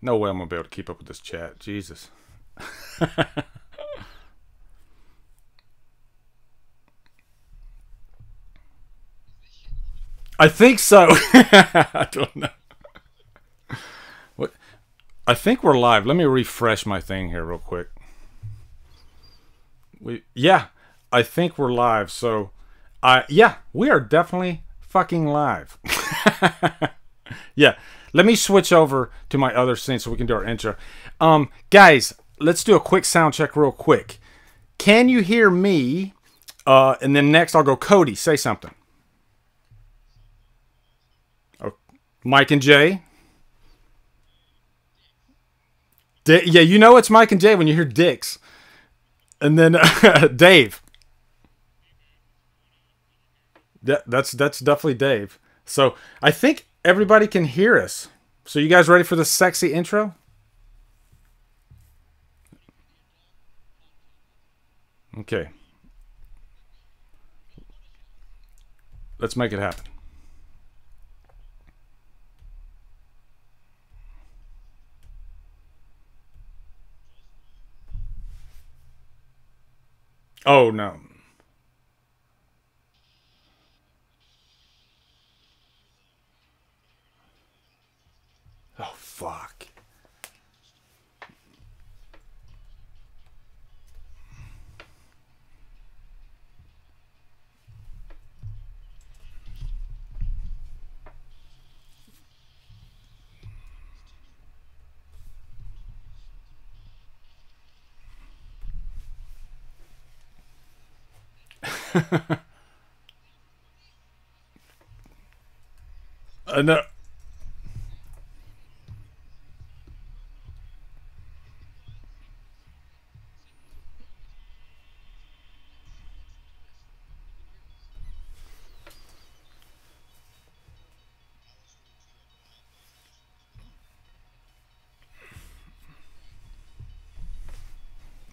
No way I'm gonna be able to keep up with this chat. Jesus. I think so. I don't know. What? I think we're live. Let me refresh my thing here real quick. Yeah, I think we're live. So, yeah, we are definitely fucking live. Yeah, let me switch over to my other scene so we can do our intro. Guys, let's do a quick sound check real quick. Can you hear me? And then next I'll go, Cody, say something. Oh, Mike and Jay. Yeah, you know it's Mike and Jay when you hear dicks. And then Dave. Yeah, that's definitely Dave. So I think everybody can hear us. So you guys ready for the sexy intro? Okay. Let's make it happen. Oh, no. Oh, fuck. No.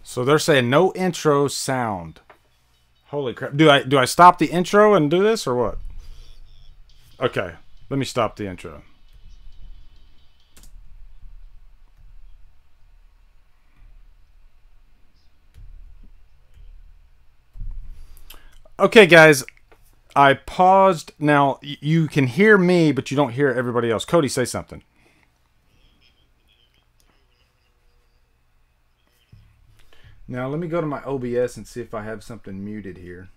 So they're saying no intro sound. Holy crap. Do I stop the intro and do this or what? Okay. Let me stop the intro. Okay, guys. I paused. Now, you can hear me, but you don't hear everybody else. Cody, say something. Now, let me go to my OBS and see if I have something muted here.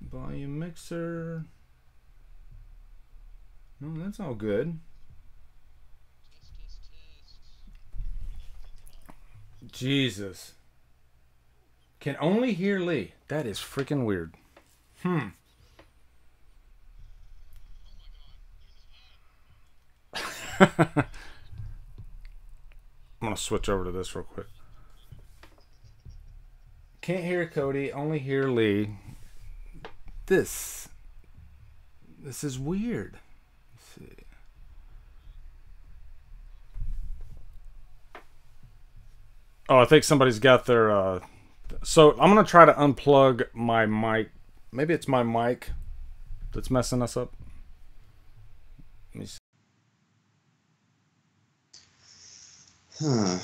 Volume mixer. No, that's all good. Jesus. Can only hear Lee. That is freaking weird. I'm going to switch over to this real quick. Can't hear Cody, only hear Lee. This is weird. Let's see. Oh, I think somebody's got their... So I'm going to try to unplug my mic. Maybe it's my mic that's messing us up. Let me see. Huh.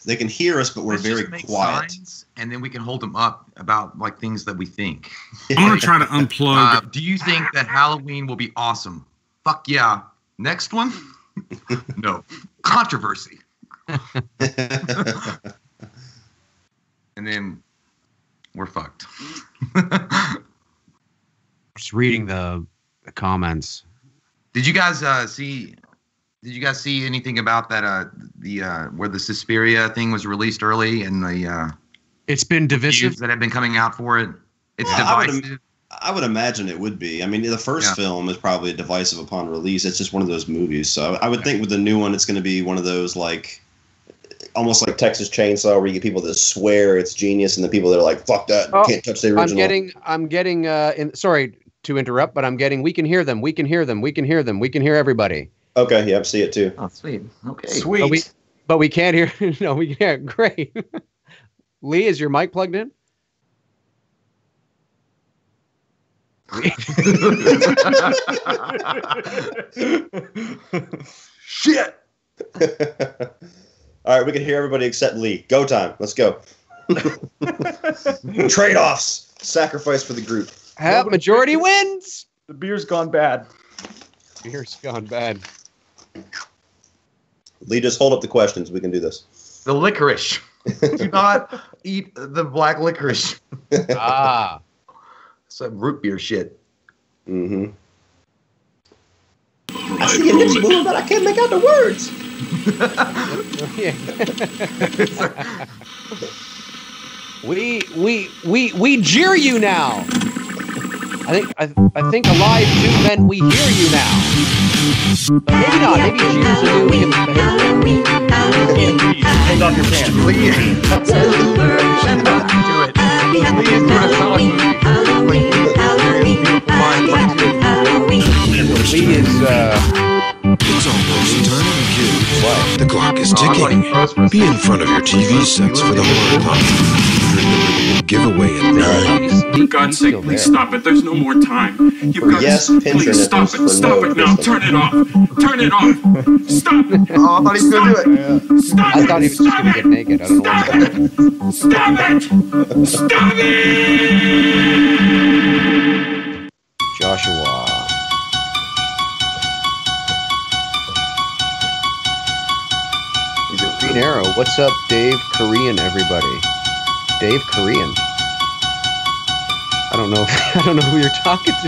They can hear us, but we're very quiet. Signs, and then we can hold them up about like things that we think. I'm going to try to unplug. Do you think that Halloween will be awesome? Fuck yeah. Next one? No. Controversy. And then we're fucked. Just reading the comments. Did you guys see? Did you guys see anything about that? Where the Suspiria thing was released early and the it's been divisive that have been coming out for it. It's divisive. I would imagine it would be. I mean, the first film is probably divisive upon release. It's just one of those movies. So I would think with the new one, it's going to be one of those like almost like Texas Chainsaw, where you get people that swear it's genius, and the people that are like, "Fuck that, can't touch the original." I'm getting. Sorry to interrupt, but I'm getting. We can hear them. We can hear them. We can hear them. We can hear everybody. Okay, yeah, I see it too. Oh, sweet. Okay, sweet. But we can't hear. No, we can't. Great. Lee, is your mic plugged in? Shit. All right, we can hear everybody except Lee. Go time. Let's go. Trade-offs. Sacrifice for the group. Majority wins. The beer's gone bad. Beer's gone bad. Lee, just hold up the questions. We can do this. The licorice. Do not eat the black licorice. Ah. Some root beer shit. Mm-hmm. I see your lips moving, but I can't make out the words. We jeer you now. I think alive too meant we hear you now. But maybe not. Maybe jeers are new. Take off your pants. Lee. Do it. Lee is doing a song. Lee is It's almost time, kids. The clock is ticking. Be in front of your TV sets for the horror pop giveaway at 9. For God's sake, please stop it. There's no more time. You've got Yes, to, pinch please your stop nipples it. for Stop no it now. crystal. Turn it off. Turn it off. Stop. Oh, I thought he was going to do it. Stop I thought he was just going to get naked. I don't know what's Stop it. Stop it. Joshua. Green Arrow. What's up, Dave Korean, everybody? Dave Korean. I don't know who you're talking to.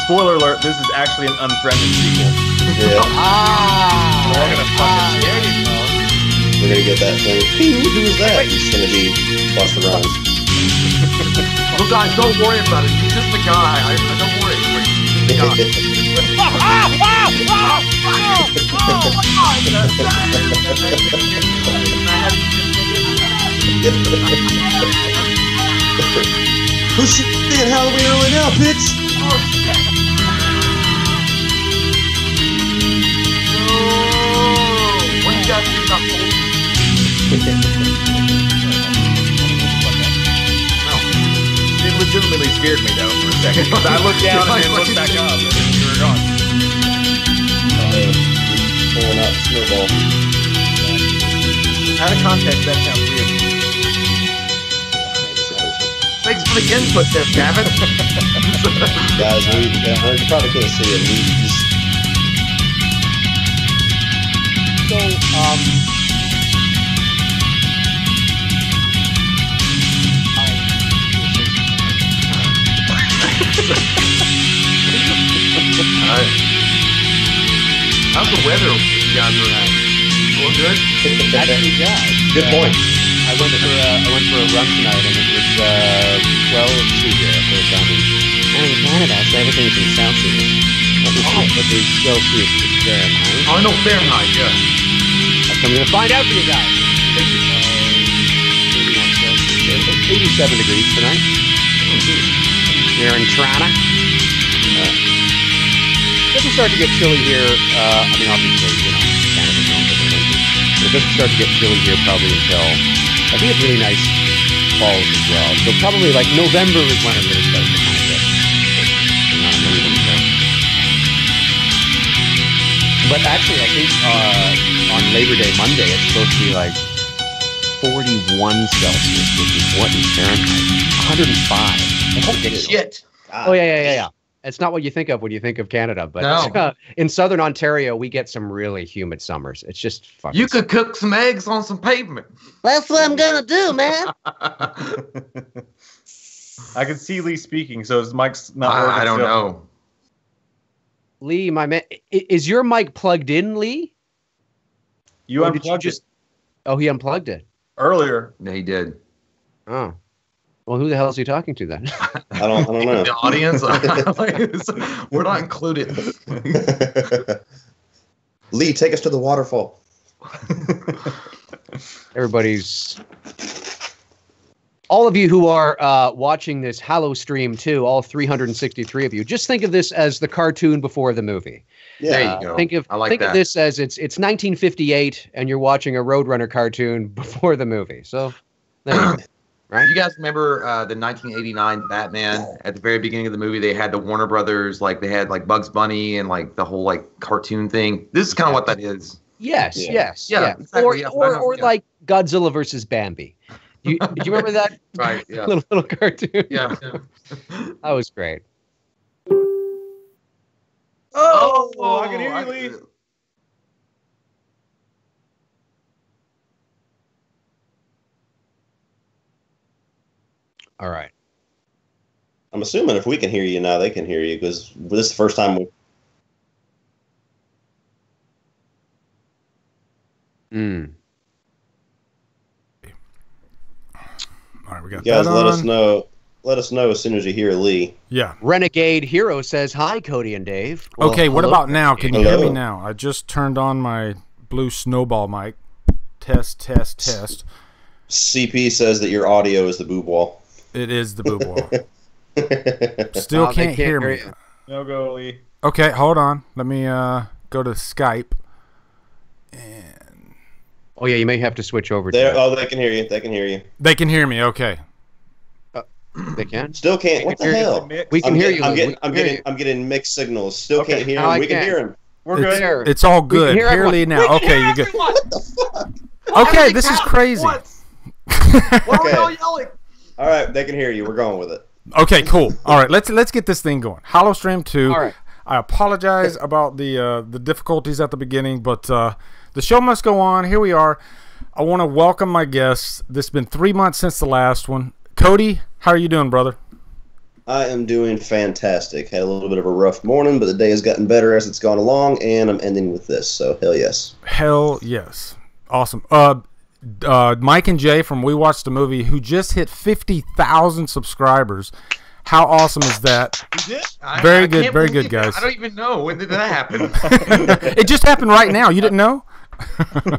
Spoiler alert, this is actually an unfriended sequel. Yeah. We're all gonna fucking there you go. We're going to get that thing. Who's that? It's going to be Busta Rhymes. Well, guys, don't worry about it. He's just a guy. Don't worry. He's just a guy. Who's saying Halloween early now, bitch? What do you guys do about It legitimately scared me though for a second. I looked down and then looked back up and then you were gone. Pulling out the snowball. Out of context, that sounds weird. Thanks for the input there, Gavin. Guys, you probably can't see it. How's the weather you guys are at? All good? Actually, yeah. Good point. I went for a run tonight, and it was let's see here. Of course, I'm in Canada, so everything's in Celsius. Let me see what the Celsius is Fahrenheit. Oh, no, Fahrenheit, yeah. That's what I'm gonna find out for you guys. 31 Celsius. 87 degrees tonight. Here in Toronto. It doesn't start to get chilly here. I mean, obviously, Canada's known for the winter. But it doesn't start to get chilly here probably until, I think it's really nice falls as well. So probably like November is when it really starts to kind of get. But actually, I think on Labor Day Monday, it's supposed to be like 41 Celsius, which is what in Fahrenheit? 105. Holy shit. Oh, yeah. It's not what you think of when you think of Canada, but No. In southern Ontario, we get some really humid summers. It's just fucking. You could cook some eggs on some pavement. That's what I'm gonna do, man. I can see Lee speaking, so his mic's not working. I don't still. know. Lee, my man, is your mic plugged in, Lee? You Or did unplugged it? Oh, he unplugged it. earlier. Yeah, he did. Oh. Well, who the hell is he talking to then? I don't know. The audience, we're not included. Lee, take us to the waterfall. Everybody's. All of you who are watching this HallowStream II, all 363 of you, just think of this as the cartoon before the movie. Yeah. There you go. Think of this as it's 1958, and you're watching a Roadrunner cartoon before the movie. So there you go. You guys remember the 1989 Batman? At the very beginning of the movie, they had the Warner Brothers, like they had like Bugs Bunny and like the whole like cartoon thing. This is kind of what that is. Yes, Yeah. yes, Yeah, yeah. exactly, Or yeah. like Godzilla versus Bambi. Do you remember that Right. Yeah. little cartoon? Yeah. That was great. Oh, I can hear you, Lee. All right. I'm assuming if we can hear you now, they can hear you because this is the first time we. All right, we got You guys that let on. us know. Let us know as soon as you hear Lee. Yeah. Renegade Hero says, "Hi, Cody and Dave." Well, Okay, what hello, about now? Can you hear me Hello. now? I just turned on my blue snowball mic. Test, test, test. CP says that your audio is the boob wall. It is the boob wall. Still They can't hear me. you. No go, Lee. Okay, hold on. Let me go to Skype. And Oh yeah, you may have to switch over to There, it. oh, they can hear you. They can hear you. they can hear me. Okay. They can. Still can't. What the hear you. hell? We can I'm hear getting, you. I'm Lee. getting, We I'm can hear getting, you. I'm getting mixed signals. Still Okay, can't hear now him. I We can can. hear him. We're It's, good. it's all We can good. hear Hear everyone. Lee now. Okay, you're good. What the fuck? Okay, this is crazy. What? Why are we Okay. all yelling? All right, they can hear you. We're going with it. Okay, cool. All right, let's get this thing going. HallowStream II. All right. I apologize about the difficulties at the beginning, but the show must go on. Here we are. I want to welcome my guests. This has been 3 months since the last one. Cody, how are you doing, brother? I am doing fantastic. Had a little bit of a rough morning, but the day has gotten better as it's gone along, and I'm ending with this. So hell yes. Hell yes. Awesome. Mike and Jay from We Watched the Movie, who just hit 50,000 subscribers. How awesome is that? We did? Very I good, can't very believe good, guys. it. I don't even know. When did that happen? It just happened right now. You didn't know?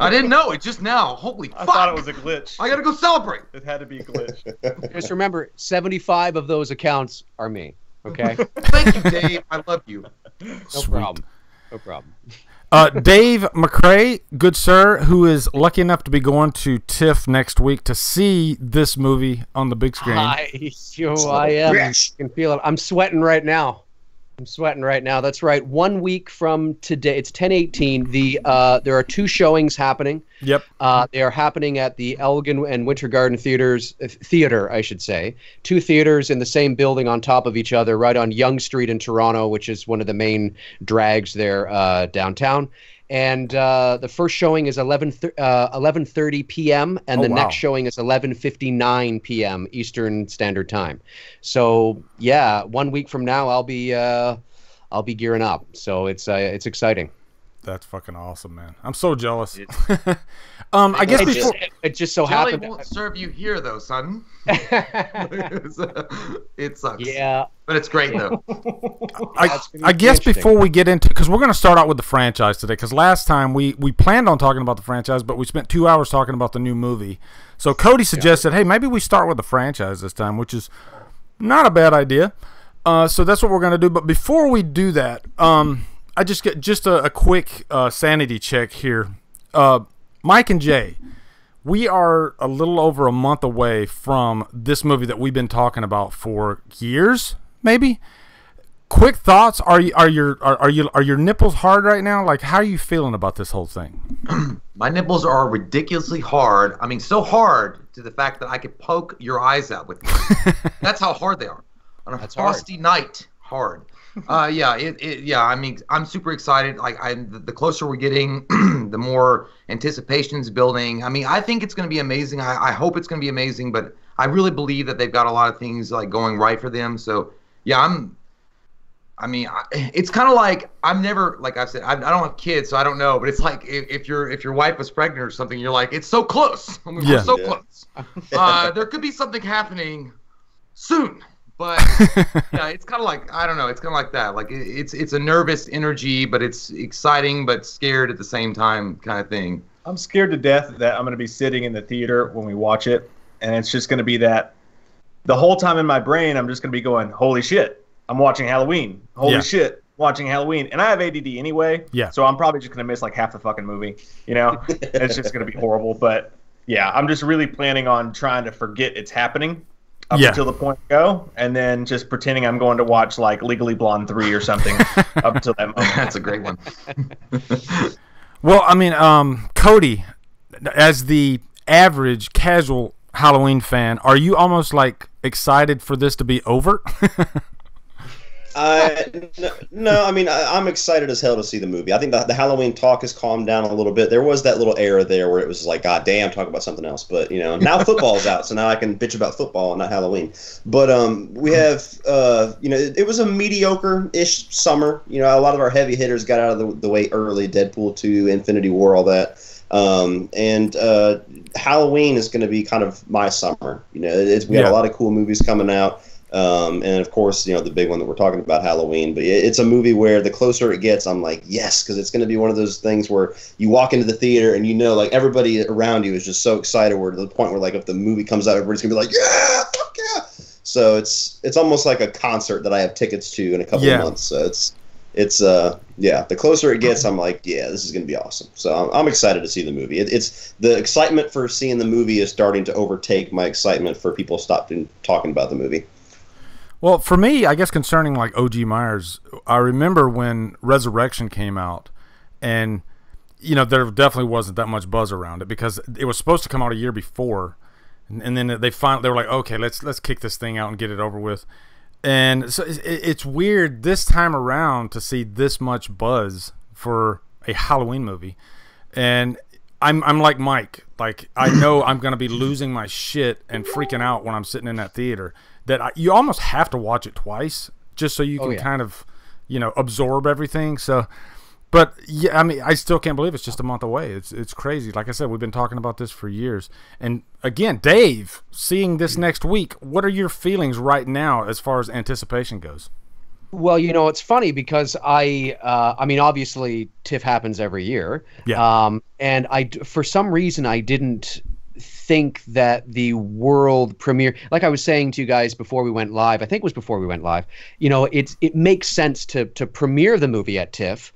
I didn't know it just now. Holy I fuck. thought it was a glitch. I gotta go celebrate. It had to be a glitch. Just remember, 75 of those accounts are me. Okay. Thank you, Dave. I love you. No problem. No problem. Dave McRae, good sir, who is lucky enough to be going to TIFF next week to see this movie on the big screen. I am. You can feel it. I'm sweating right now. That's right. 1 week from today, it's 10/18. There are two showings happening. Yep. They are happening at the Elgin and Winter Garden Theater, I should say. Two theaters in the same building on top of each other, right on Yonge Street in Toronto, which is one of the main drags there downtown. And the first showing is 11:30 p.m. and the next showing is 11:59 p.m. Eastern Standard Time. So yeah, 1 week from now I'll be gearing up. So it's exciting. That's fucking awesome, man. I'm so jealous. I guess before It just so Jelly happened. won't serve you here, though, son. It sucks. Yeah. But it's great, though. I guess before we get into, because we're going to start out with the franchise today, because last time we planned on talking about the franchise, but we spent 2 hours talking about the new movie. So Cody suggested, hey, maybe we start with the franchise this time, which is not a bad idea. So that's what we're going to do. But before we do that, I just get a quick sanity check here. Mike and Jay, we are a little over a month away from this movie that we've been talking about for years, maybe. Quick thoughts: Are your nipples hard right now? Like, how are you feeling about this whole thing? My nipples are ridiculously hard. I mean, so hard to the fact that I could poke your eyes out with them. That's how hard they are. On a frosty night, hard. Yeah. I mean, I'm super excited. Like, the closer we're getting, the more anticipation's building. I mean, I think it's going to be amazing. I hope it's going to be amazing, but I really believe that they've got a lot of things like going right for them. So yeah, it's kind of like I'm never, like I said, I don't have kids, so I don't know. But it's like if your wife was pregnant or something, you're like, it's so close. I mean, we're so close. There could be something happening soon. But yeah, it's kind of like, I don't know, it's kind of like that. Like it's a nervous energy, but it's exciting but scared at the same time kind of thing. I'm scared to death that I'm going to be sitting in the theater when we watch it, and it's just going to be that the whole time in my brain, I'm just going to be going, holy shit, I'm watching Halloween. Holy shit, watching Halloween. And I have ADD anyway, so I'm probably just going to miss like half the fucking movie. You know, it's just going to be horrible. But yeah, I'm just really planning on trying to forget it's happening up Yeah. until the point go, and then just pretending I'm going to watch like Legally Blonde 3 or something up until that moment. That's a great one. Well, I mean, Cody, as the average casual Halloween fan, are you almost like excited for this to be over? No, I mean, I'm excited as hell to see the movie. I think the Halloween talk has calmed down a little bit. There was that little era there where it was like, God damn, talk about something else. But, you know, now football's out, so now I can bitch about football and not Halloween. But we have, you know, it was a mediocre-ish summer. You know, a lot of our heavy hitters got out of the way early. Deadpool 2, Infinity War, all that. And Halloween is going to be kind of my summer. You know, we have a lot of cool movies coming out. And of course, you know, the big one that we're talking about, Halloween. But it's a movie where the closer it gets, I'm like, yes, because it's going to be one of those things where you walk into the theater and you know, like, everybody around you is just so excited. We're to the point where, like, if the movie comes out, everybody's going to be like, yeah, fuck yeah. So it's almost like a concert that I have tickets to in a couple of months. So it's the closer it gets, I'm like, yeah, this is going to be awesome. So I'm excited to see the movie. It's the excitement for seeing the movie is starting to overtake my excitement for people stopping talking about the movie. Well, for me, I guess concerning like O.G. Myers, I remember when Resurrection came out, and you know there definitely wasn't that much buzz around it because it was supposed to come out a year before, and then they were like, okay, let's kick this thing out and get it over with. And so it's weird this time around to see this much buzz for a Halloween movie, and I'm like Mike, like I know I'm gonna be losing my shit and freaking out when I'm sitting in that theater. That you almost have to watch it twice just so you can kind of, you know, absorb everything. So, but yeah, I mean, I still can't believe it's just a month away. It's crazy. Like I said, we've been talking about this for years. And again, Dave, seeing this next week, what are your feelings right now as far as anticipation goes? Well, you know, it's funny because I mean, obviously TIFF happens every year. Yeah. And for some reason, I didn't think that the world premiere, like I was saying to you guys before we went live, I think it was before we went live, you know, it makes sense to premiere the movie at TIFF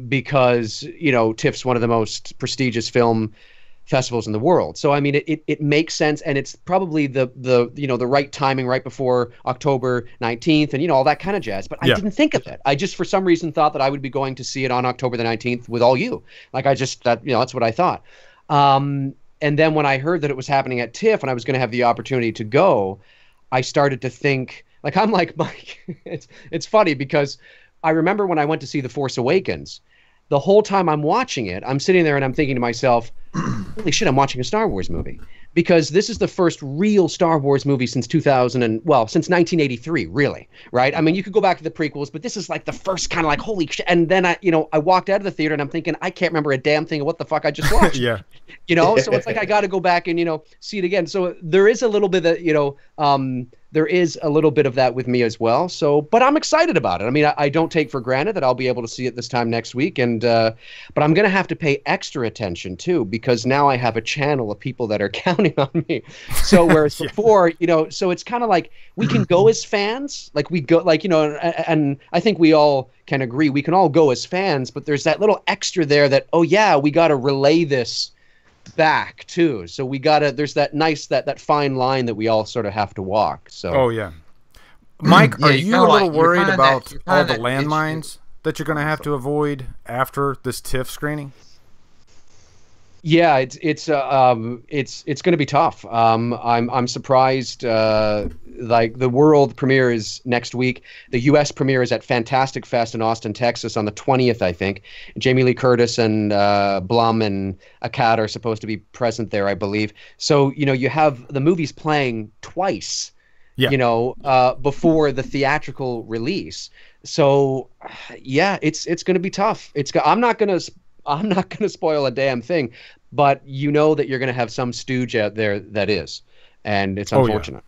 because, you know, TIFF's one of the most prestigious film festivals in the world. So I mean, it makes sense, and it's probably the you know, the right timing right before October 19th and, you know, all that kind of jazz. But I didn't think of it. I just for some reason thought that I would be going to see it on October the 19th with all you. Like that, you know, that's what I thought. And then when I heard that it was happening at TIFF and I was going to have the opportunity to go, I started to think, like, I'm like, Mike, it's funny because I remember when I went to see The Force Awakens, the whole time I'm watching it, I'm sitting there and I'm thinking to myself, holy shit, I'm watching a Star Wars movie. Because this is the first real Star Wars movie since since 1983, really, right? I mean, you could go back to the prequels, but this is like the first kind of like, holy shit. And then I walked out of the theater and I'm thinking, I can't remember a damn thing of what the fuck I just watched. Yeah. You know, so it's like I got to go back and, you know, see it again. So there is a little bit of, you know, there is a little bit of that with me as well. So, but I'm excited about it. I mean, I don't take for granted that I'll be able to see it this time next week. And, but I'm going to have to pay extra attention too, because now I have a channel of people that are counting on me. So whereas before, you know, so it's kind of like we can go as fans, like we go, like, you know, and I think we all can agree we can all go as fans, but there's that little extra there that, oh yeah, we got to relay this back too. So we gotta, there's that nice, that fine line that we all sort of have to walk. So oh yeah, Mike, are you a little worried about all the landmines that you're going to have to avoid after this TIFF screening? Yeah, it's going to be tough. I'm surprised. Like the world premiere is next week. The U.S. premiere is at Fantastic Fest in Austin, Texas, on the 20th, I think. Jamie Lee Curtis and Blum and Akkad are supposed to be present there, I believe. So you know, you have the movies playing twice. Yeah. You know, before the theatrical release. So yeah, it's going to be tough. I'm not going to spoil a damn thing, but you know that you're going to have some stooge out there that is, and it's unfortunate.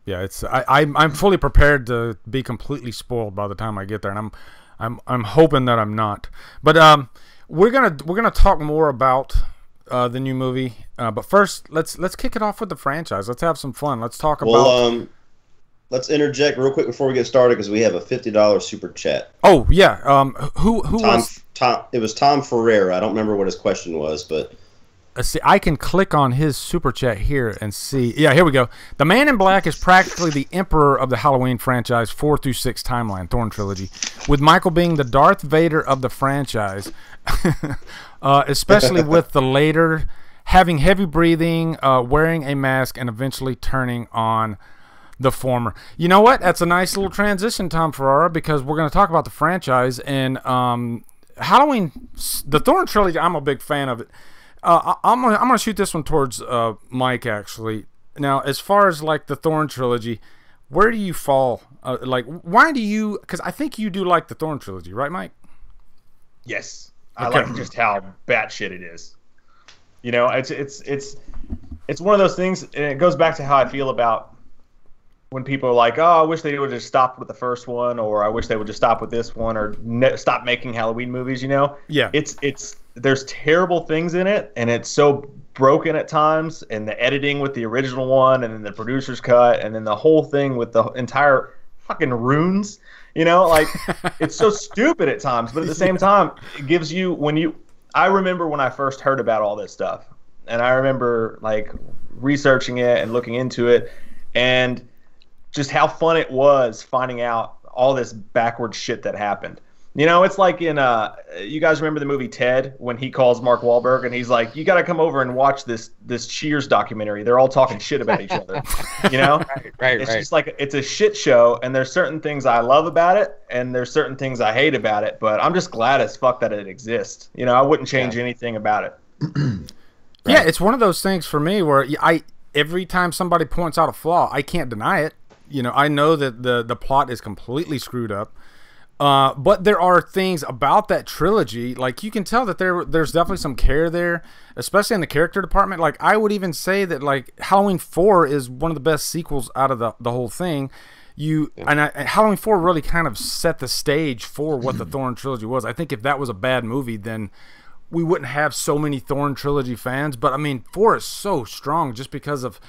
Yeah, it's I'm fully prepared to be completely spoiled by the time I get there, and I'm hoping that I'm not. But we're gonna talk more about the new movie. But first, let's kick it off with the franchise. Let's have some fun. Let's talk about. Let's interject real quick before we get started because we have a $50 super chat. Oh yeah, who was Tom? It was Tom Ferreira. I don't remember what his question was, but let's see. I can click on his super chat here and see. Yeah, here we go. The Man in Black is practically the emperor of the Halloween franchise 4 through 6 timeline, Thorn trilogy, with Michael being the Darth Vader of the franchise, especially with the later having heavy breathing, wearing a mask, and eventually turning on the former. You know what? That's a nice little transition, Tom Ferrara, because we're going to talk about the franchise and Halloween, the Thorn trilogy. I'm a big fan of it. I'm gonna shoot this one towards Mike, actually. Now, as far as like the Thorn trilogy, where do you fall? Like, why do you? Because I think you do like the Thorn trilogy, right, Mike? Yes, I like just how batshit it is. You know, it's one of those things, and it goes back to how I feel about when people are like, "Oh, I wish they would have just stopped with the first one," or "I wish they would just stop with this one," or stop making Halloween movies. You know, yeah, it's there's terrible things in it, and it's so broken at times, and the editing with the original one, and then the producer's cut, and then the whole thing with the entire fucking runes. You know, like it's so stupid at times, but at the same time, it gives you I remember when I first heard about all this stuff, and I remember like researching it and looking into it, and just how fun it was finding out all this backward shit that happened. You know, it's like in you guys remember the movie Ted, when he calls Mark Wahlberg and he's like, "You got to come over and watch this Cheers documentary. They're all talking shit about each other." You know, right. It's just like it's a shit show, and there's certain things I love about it, and there's certain things I hate about it. But I'm just glad as fuck that it exists. You know, I wouldn't change anything about it. Yeah, it's one of those things for me where every time somebody points out a flaw, I can't deny it. You know, I know that the plot is completely screwed up. But there are things about that trilogy, like you can tell that there's definitely some care there, especially in the character department. Like I would even say that like Halloween 4 is one of the best sequels out of the whole thing. Halloween 4 really kind of set the stage for what the Thorn trilogy was. I think if that was a bad movie, then we wouldn't have so many Thorn trilogy fans. But I mean, 4 is so strong just because of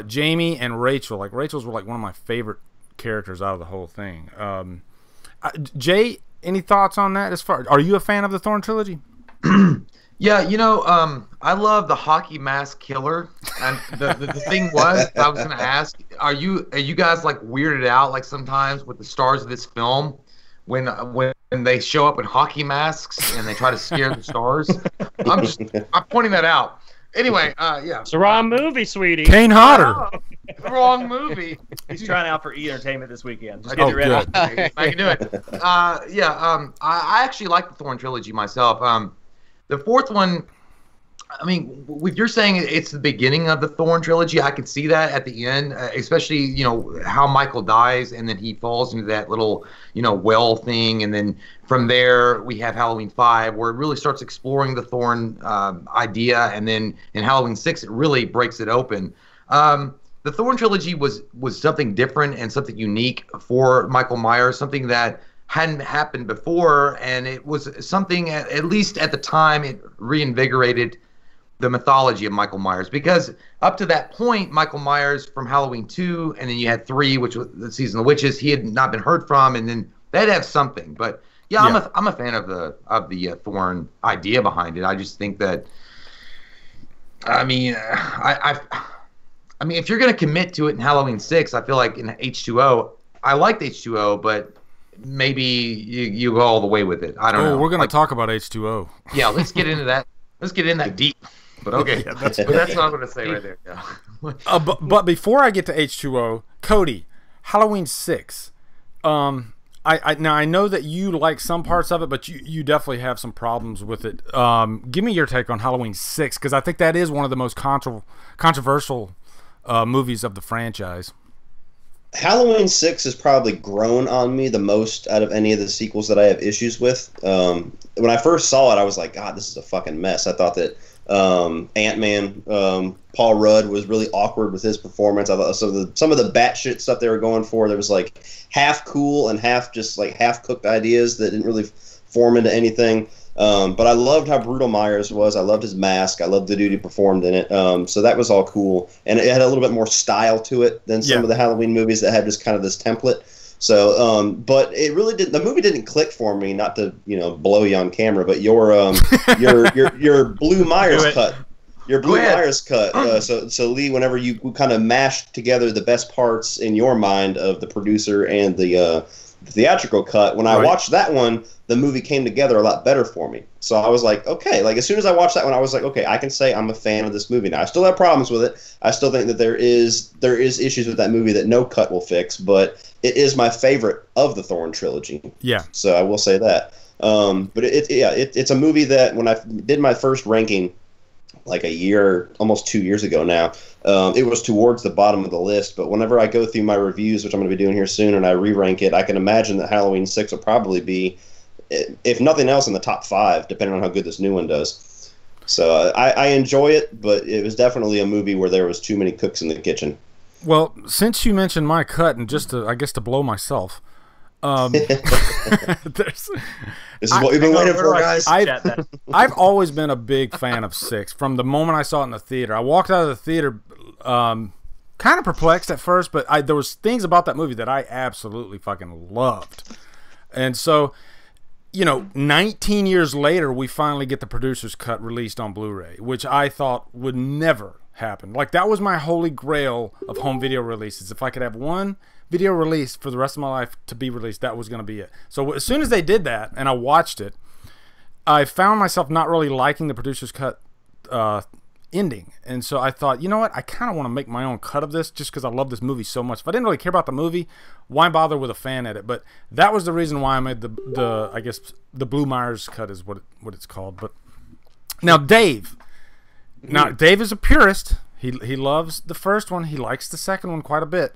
Jamie and Rachel. Like Rachel's were like one of my favorite characters out of the whole thing. Jay, any thoughts on that? Are you a fan of the Thorn trilogy? Yeah, you know, I love the hockey mask killer, and the thing was, I was gonna ask, are you guys like weirded out like sometimes with the stars of this film when they show up in hockey masks and they try to scare the stars? I'm pointing that out. Anyway, yeah. It's the wrong movie, sweetie. Kane Hodder. Wrong movie. He's trying out for entertainment this weekend. Just I get ready. I can do it. I actually like the Thorn trilogy myself. The fourth one, I mean, if you're saying it's the beginning of the Thorn trilogy, I can see that at the end, especially, you know, how Michael dies and then he falls into that little, you know, well thing. And then from there, we have Halloween 5, where it really starts exploring the Thorn idea. And then in Halloween 6, it really breaks it open. The Thorn trilogy was something different and something unique for Michael Myers, something that hadn't happened before. And it was something, at least at the time, it reinvigorated the mythology of Michael Myers, because up to that point, Michael Myers from Halloween 2, and then you had 3, which was the Season of the Witches, he had not been heard from, and then they'd have something. But yeah, I'm a fan of the Thorn idea behind it. I just think that, I mean, I mean, if you're gonna commit to it in Halloween 6, I feel like in H2O, I liked H2O, but maybe you go all the way with it. I don't know. We're gonna talk about H2O. Yeah, let's get into that. Let's get in that deep. But okay, Yeah, that's what I'm going to say right there. Yeah. But before I get to H2O, Cody, Halloween 6. I know that you like some parts of it, but you definitely have some problems with it. Give me your take on Halloween 6, because I think that is one of the most controversial movies of the franchise. Halloween 6 has probably grown on me the most out of any of the sequels that I have issues with. When I first saw it, I was like, God, this is a fucking mess. I thought that Ant-Man, Paul Rudd was really awkward with his performance. I thought some of the batshit stuff they were going for, there was like half cool and half just like half-cooked ideas that didn't really form into anything. But I loved how brutal Myers was. I loved his mask. I loved the dude who performed in it. So that was all cool. And it had a little bit more style to it than some of the Halloween movies that had just kind of this template. So, but it really didn't. The movie didn't click for me. Not to blow you on camera, but your Blue Myers cut your Blue Myers cut. So Lee, whenever you kind of mashed together the best parts in your mind of the producer and the theatrical cut, when I watched that one, the movie came together a lot better for me. So I was like, okay, like as soon as I watched that one, I was like, okay, I can say I'm a fan of this movie now. I still have problems with it. I still think that there is issues with that movie that no cut will fix, but it is my favorite of the Thorn trilogy. Yeah. So I will say that. But it's a movie that when I did my first ranking, like almost 2 years ago now, it was towards the bottom of the list. But whenever I go through my reviews, which I'm going to be doing here soon, and I re-rank it, I can imagine that Halloween 6 will probably be, if nothing else, in the top 5, depending on how good this new one does. So I enjoy it, but it was definitely a movie where there was too many cooks in the kitchen. Well, since you mentioned my cut, and just to, I guess, to blow myself, this is what we've been waiting for, guys. I've always been a big fan of 6 from the moment I saw it in the theater. I walked out of the theater kind of perplexed at first, but there was things about that movie that I absolutely fucking loved. And so, 19 years later, we finally get the producer's cut released on Blu-ray, which I thought would never happen. Like, that was my holy grail of home video releases. If I could have one video release for the rest of my life to be released, that was going to be it. So as soon as they did that and I watched it, I found myself not really liking the producer's cut ending. And so I thought, you know what, I kind of want to make my own cut of this just because I love this movie so much. If I didn't really care about the movie, why bother with a fan edit? But that was the reason why I made the I guess the Blue Myers cut is what it's called. But now Dave is a purist. He loves the first one. He likes the second one quite a bit.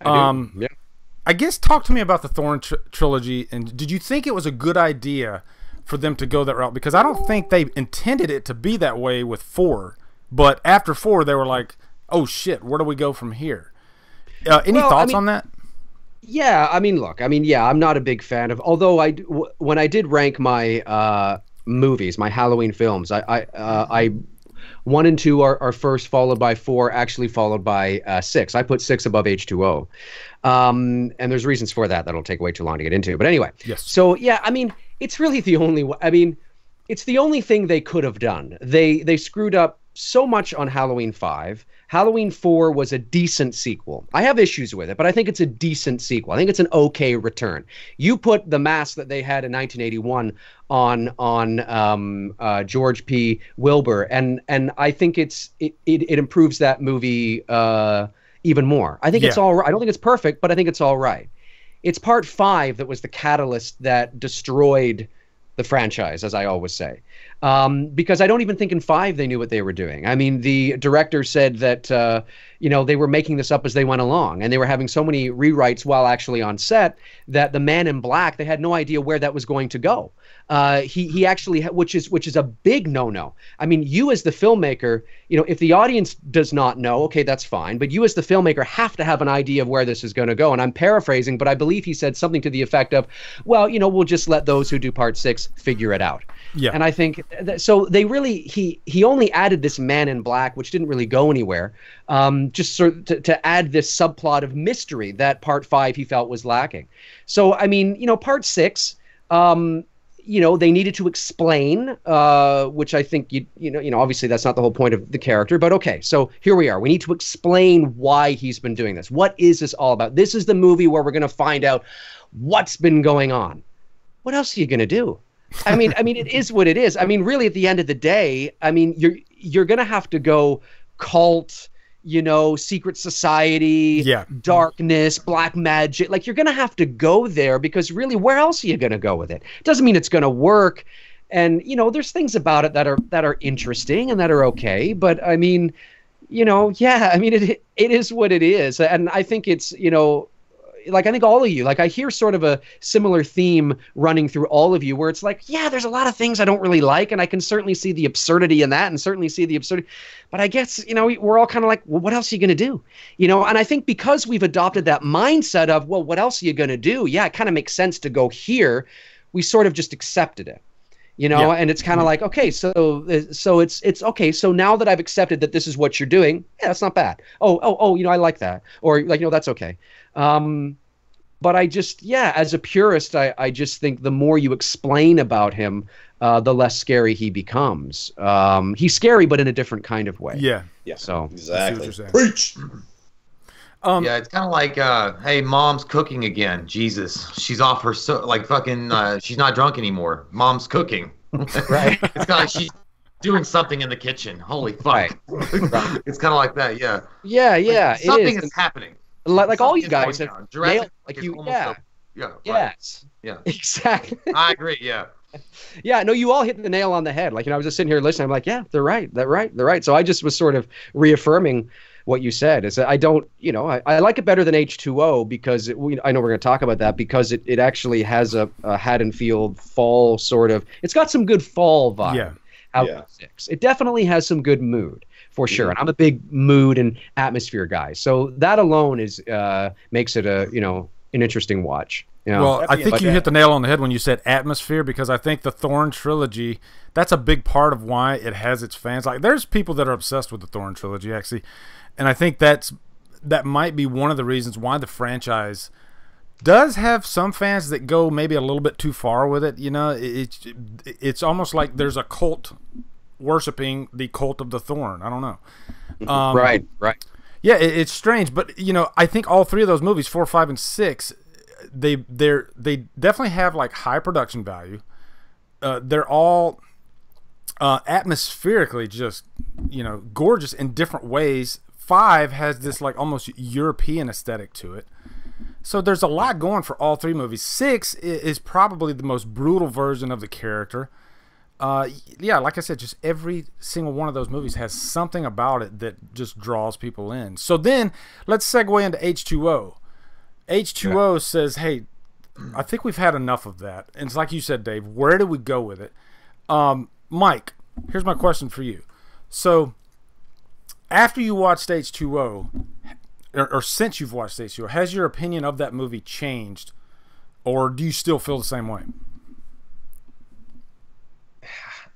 Yeah. I guess talk to me about the Thorn trilogy, and did you think it was a good idea for them to go that route? Because I don't think they intended it to be that way with 4, but after 4 they were like, oh shit, where do we go from here? Any thoughts on that? Yeah, I'm not a big fan of, although when I did rank my movies, my Halloween films, I 1 and 2 are first, followed by 4, actually followed by 6. I put 6 above H2O. And there's reasons for that that'll take way too long to get into. But anyway, yes. So yeah, it's really the only, it's the only thing they could have done. They screwed up so much on Halloween 5. Halloween 4 was a decent sequel. I have issues with it, but I think it's a decent sequel. I think it's an okay return. You put the mask that they had in 1981 on George P. Wilbur, and I think it improves that movie even more. I think it's all right. I don't think it's perfect, but I think it's all right. It's part 5 that was the catalyst that destroyed the franchise, as I always say. Because I don't even think in 5 they knew what they were doing. The director said that, they were making this up as they went along, and they were having so many rewrites while actually on set that the Man in Black, they had no idea where that was going to go. He actually, which is a big no-no. You as the filmmaker, if the audience does not know, okay, that's fine. But you as the filmmaker have to have an idea of where this is going to go. And I'm paraphrasing, but I believe he said something to the effect of, well, we'll just let those who do part 6 figure it out. Yeah. And I think so they really, he only added this Man in Black, which didn't really go anywhere, just sort of to add this subplot of mystery that part 5 he felt was lacking. So, part 6, they needed to explain, which I think, obviously that's not the whole point of the character, but okay, so here we are. We need to explain why he's been doing this. What is this all about? This is the movie where we're going to find out what's been going on. What else are you going to do? It is what it is. Really, at the end of the day, you're going to have to go cult, secret society, darkness, black magic. Like, you're going to have to go there, because really, where else are you going to go with it? Doesn't mean it's going to work. And, there's things about it that are interesting and that are okay. But it is what it is. And I think it's, I think all of you, I hear sort of a similar theme running through all of you, where it's like, yeah, there's a lot of things I don't really like, and I can certainly see the absurdity in that, and certainly see the absurdity. But I guess, we're all kind of like, well, what else are you going to do? And I think because we've adopted that mindset of, well, what else are you going to do? Yeah, it kind of makes sense to go here. We sort of just accepted it. And it's kind of like, okay, so it's okay. So now that I've accepted that this is what you're doing, yeah, that's not bad. I like that. Or that's okay. But I just, as a purist, I just think the more you explain about him, the less scary he becomes. He's scary, but in a different kind of way. Yeah. So exactly. Preach. Yeah, it's kind of like, hey, mom's cooking again. Jesus, she's off her she's not drunk anymore. Mom's cooking. Right. It's kind of like she's doing something in the kitchen. Holy fuck. Right. It's kind of like that. Yeah. Yeah. Like, something is happening. Like all you guys have nailed, like you. Right. Yes. Yeah. Exactly. I agree. Yeah. Yeah, no, you all hit the nail on the head. Like, I was just sitting here listening. I'm like, yeah, they're right. So I just was sort of reaffirming what you said. Is that I don't, I like it better than H2O because I know we're going to talk about that because it actually has a Haddonfield fall sort of. It's got some good fall vibe. Yeah. 6. It definitely has some good mood for sure. And I'm a big mood and atmosphere guy. So that alone is makes it an interesting watch. Well, I think you hit the nail on the head when you said atmosphere, because I think the Thorn trilogy, that's a big part of why it has its fans. Like, there's people that are obsessed with the Thorn trilogy, actually, and I think that might be one of the reasons why the franchise does have some fans that go maybe a little bit too far with it. It's almost like there's a cult worshiping the cult of the Thorn. I don't know. Right. Yeah, it's strange, but I think all three of those movies, 4, 5, and 6. They definitely have like high production value. They're all atmospherically just gorgeous in different ways. 5 has this like almost European aesthetic to it. So there's a lot going for all three movies. 6 is probably the most brutal version of the character. Like I said, just every single one of those movies has something about it that just draws people in. So then let's segue into H2O. H2O says, hey, I think we've had enough of that. And it's like you said, Dave, where do we go with it? Mike, here's my question for you. So after you watched H2O, or since you've watched H2O, has your opinion of that movie changed, or do you still feel the same way?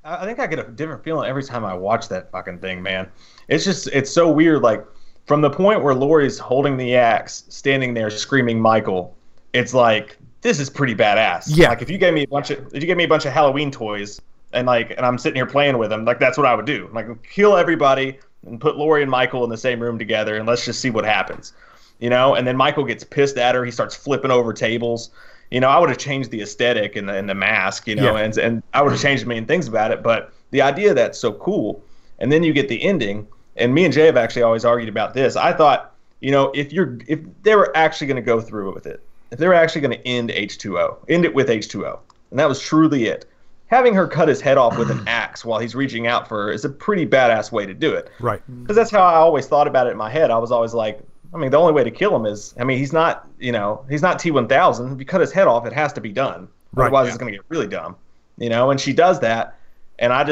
I think I get a different feeling every time I watch that fucking thing, man. It's so weird, like, from the point where Laurie's holding the axe, standing there screaming Michael, it's like, this is pretty badass. Yeah. Like, if you gave me a bunch of Halloween toys and I'm sitting here playing with them, like, that's what I would do. Like, kill everybody and put Laurie and Michael in the same room together and let's just see what happens. And then Michael gets pissed at her, he starts flipping over tables. I would have changed the aesthetic and the mask, and I would have changed a million things about it, but the idea that's so cool. And then you get the ending. And me and Jay have actually always argued about this. I thought, if they were actually going to go through with it, if they were actually going to end it with H2O, and that was truly it, having her cut his head off with an axe while he's reaching out for her is a pretty badass way to do it. Right. Because that's how I always thought about it in my head. I was always like, the only way to kill him is, he's not T-1000. If you cut his head off, it has to be done. Right. Otherwise, it's going to get really dumb. And she does that, and I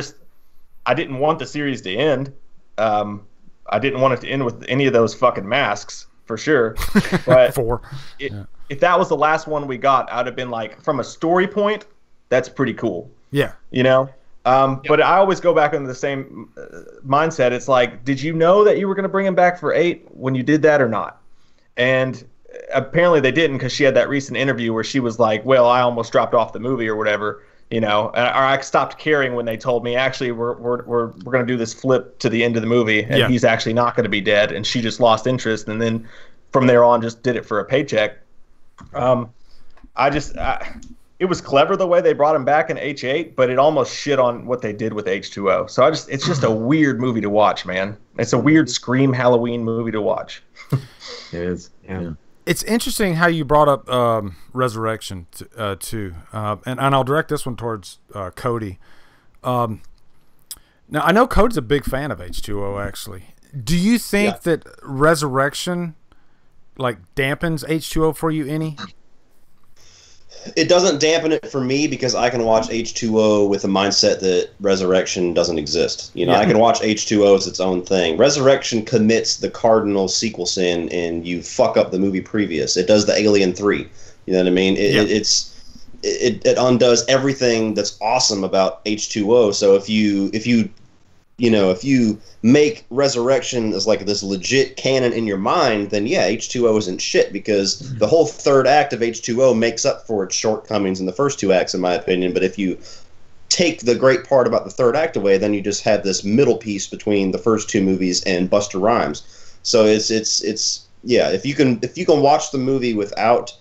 didn't want the series to end. I didn't want it to end with any of those fucking masks, for sure. But if that was the last one we got, I'd have been like, from a story point, that's pretty cool. Yeah. But I always go back into the same mindset. It's like, did you know that you were going to bring him back for 8 when you did that or not? And apparently they didn't, because she had that recent interview where she was like, well, I almost dropped off the movie or whatever. Or I stopped caring when they told me, actually, we're going to do this flip to the end of the movie, and he's actually not going to be dead, and she just lost interest, and then from there on just did it for a paycheck. It was clever the way they brought him back in H8, but it almost shit on what they did with H2O. So it's just a weird movie to watch, man. It's a weird Scream Halloween movie to watch. It is, yeah. It's interesting how you brought up Resurrection too, and I'll direct this one towards Cody. Now I know Cody's a big fan of H2O. Actually, do you think that Resurrection dampens H2O for you any? It doesn't dampen it for me because I can watch H2O with the mindset that Resurrection doesn't exist. I can watch H2O as its own thing. Resurrection commits the cardinal sequel sin, and you fuck up the movie previous. It does the Alien 3. You know what I mean? It undoes everything that's awesome about H2O. So if you if you make Resurrection as like this legit canon in your mind, then yeah, H2O isn't shit, because the whole third act of H2O makes up for its shortcomings in the first two acts, in my opinion. But if you take the great part about the third act away, then you just have this middle piece between the first two movies and Busta Rhymes. So it's yeah, if you can watch the movie without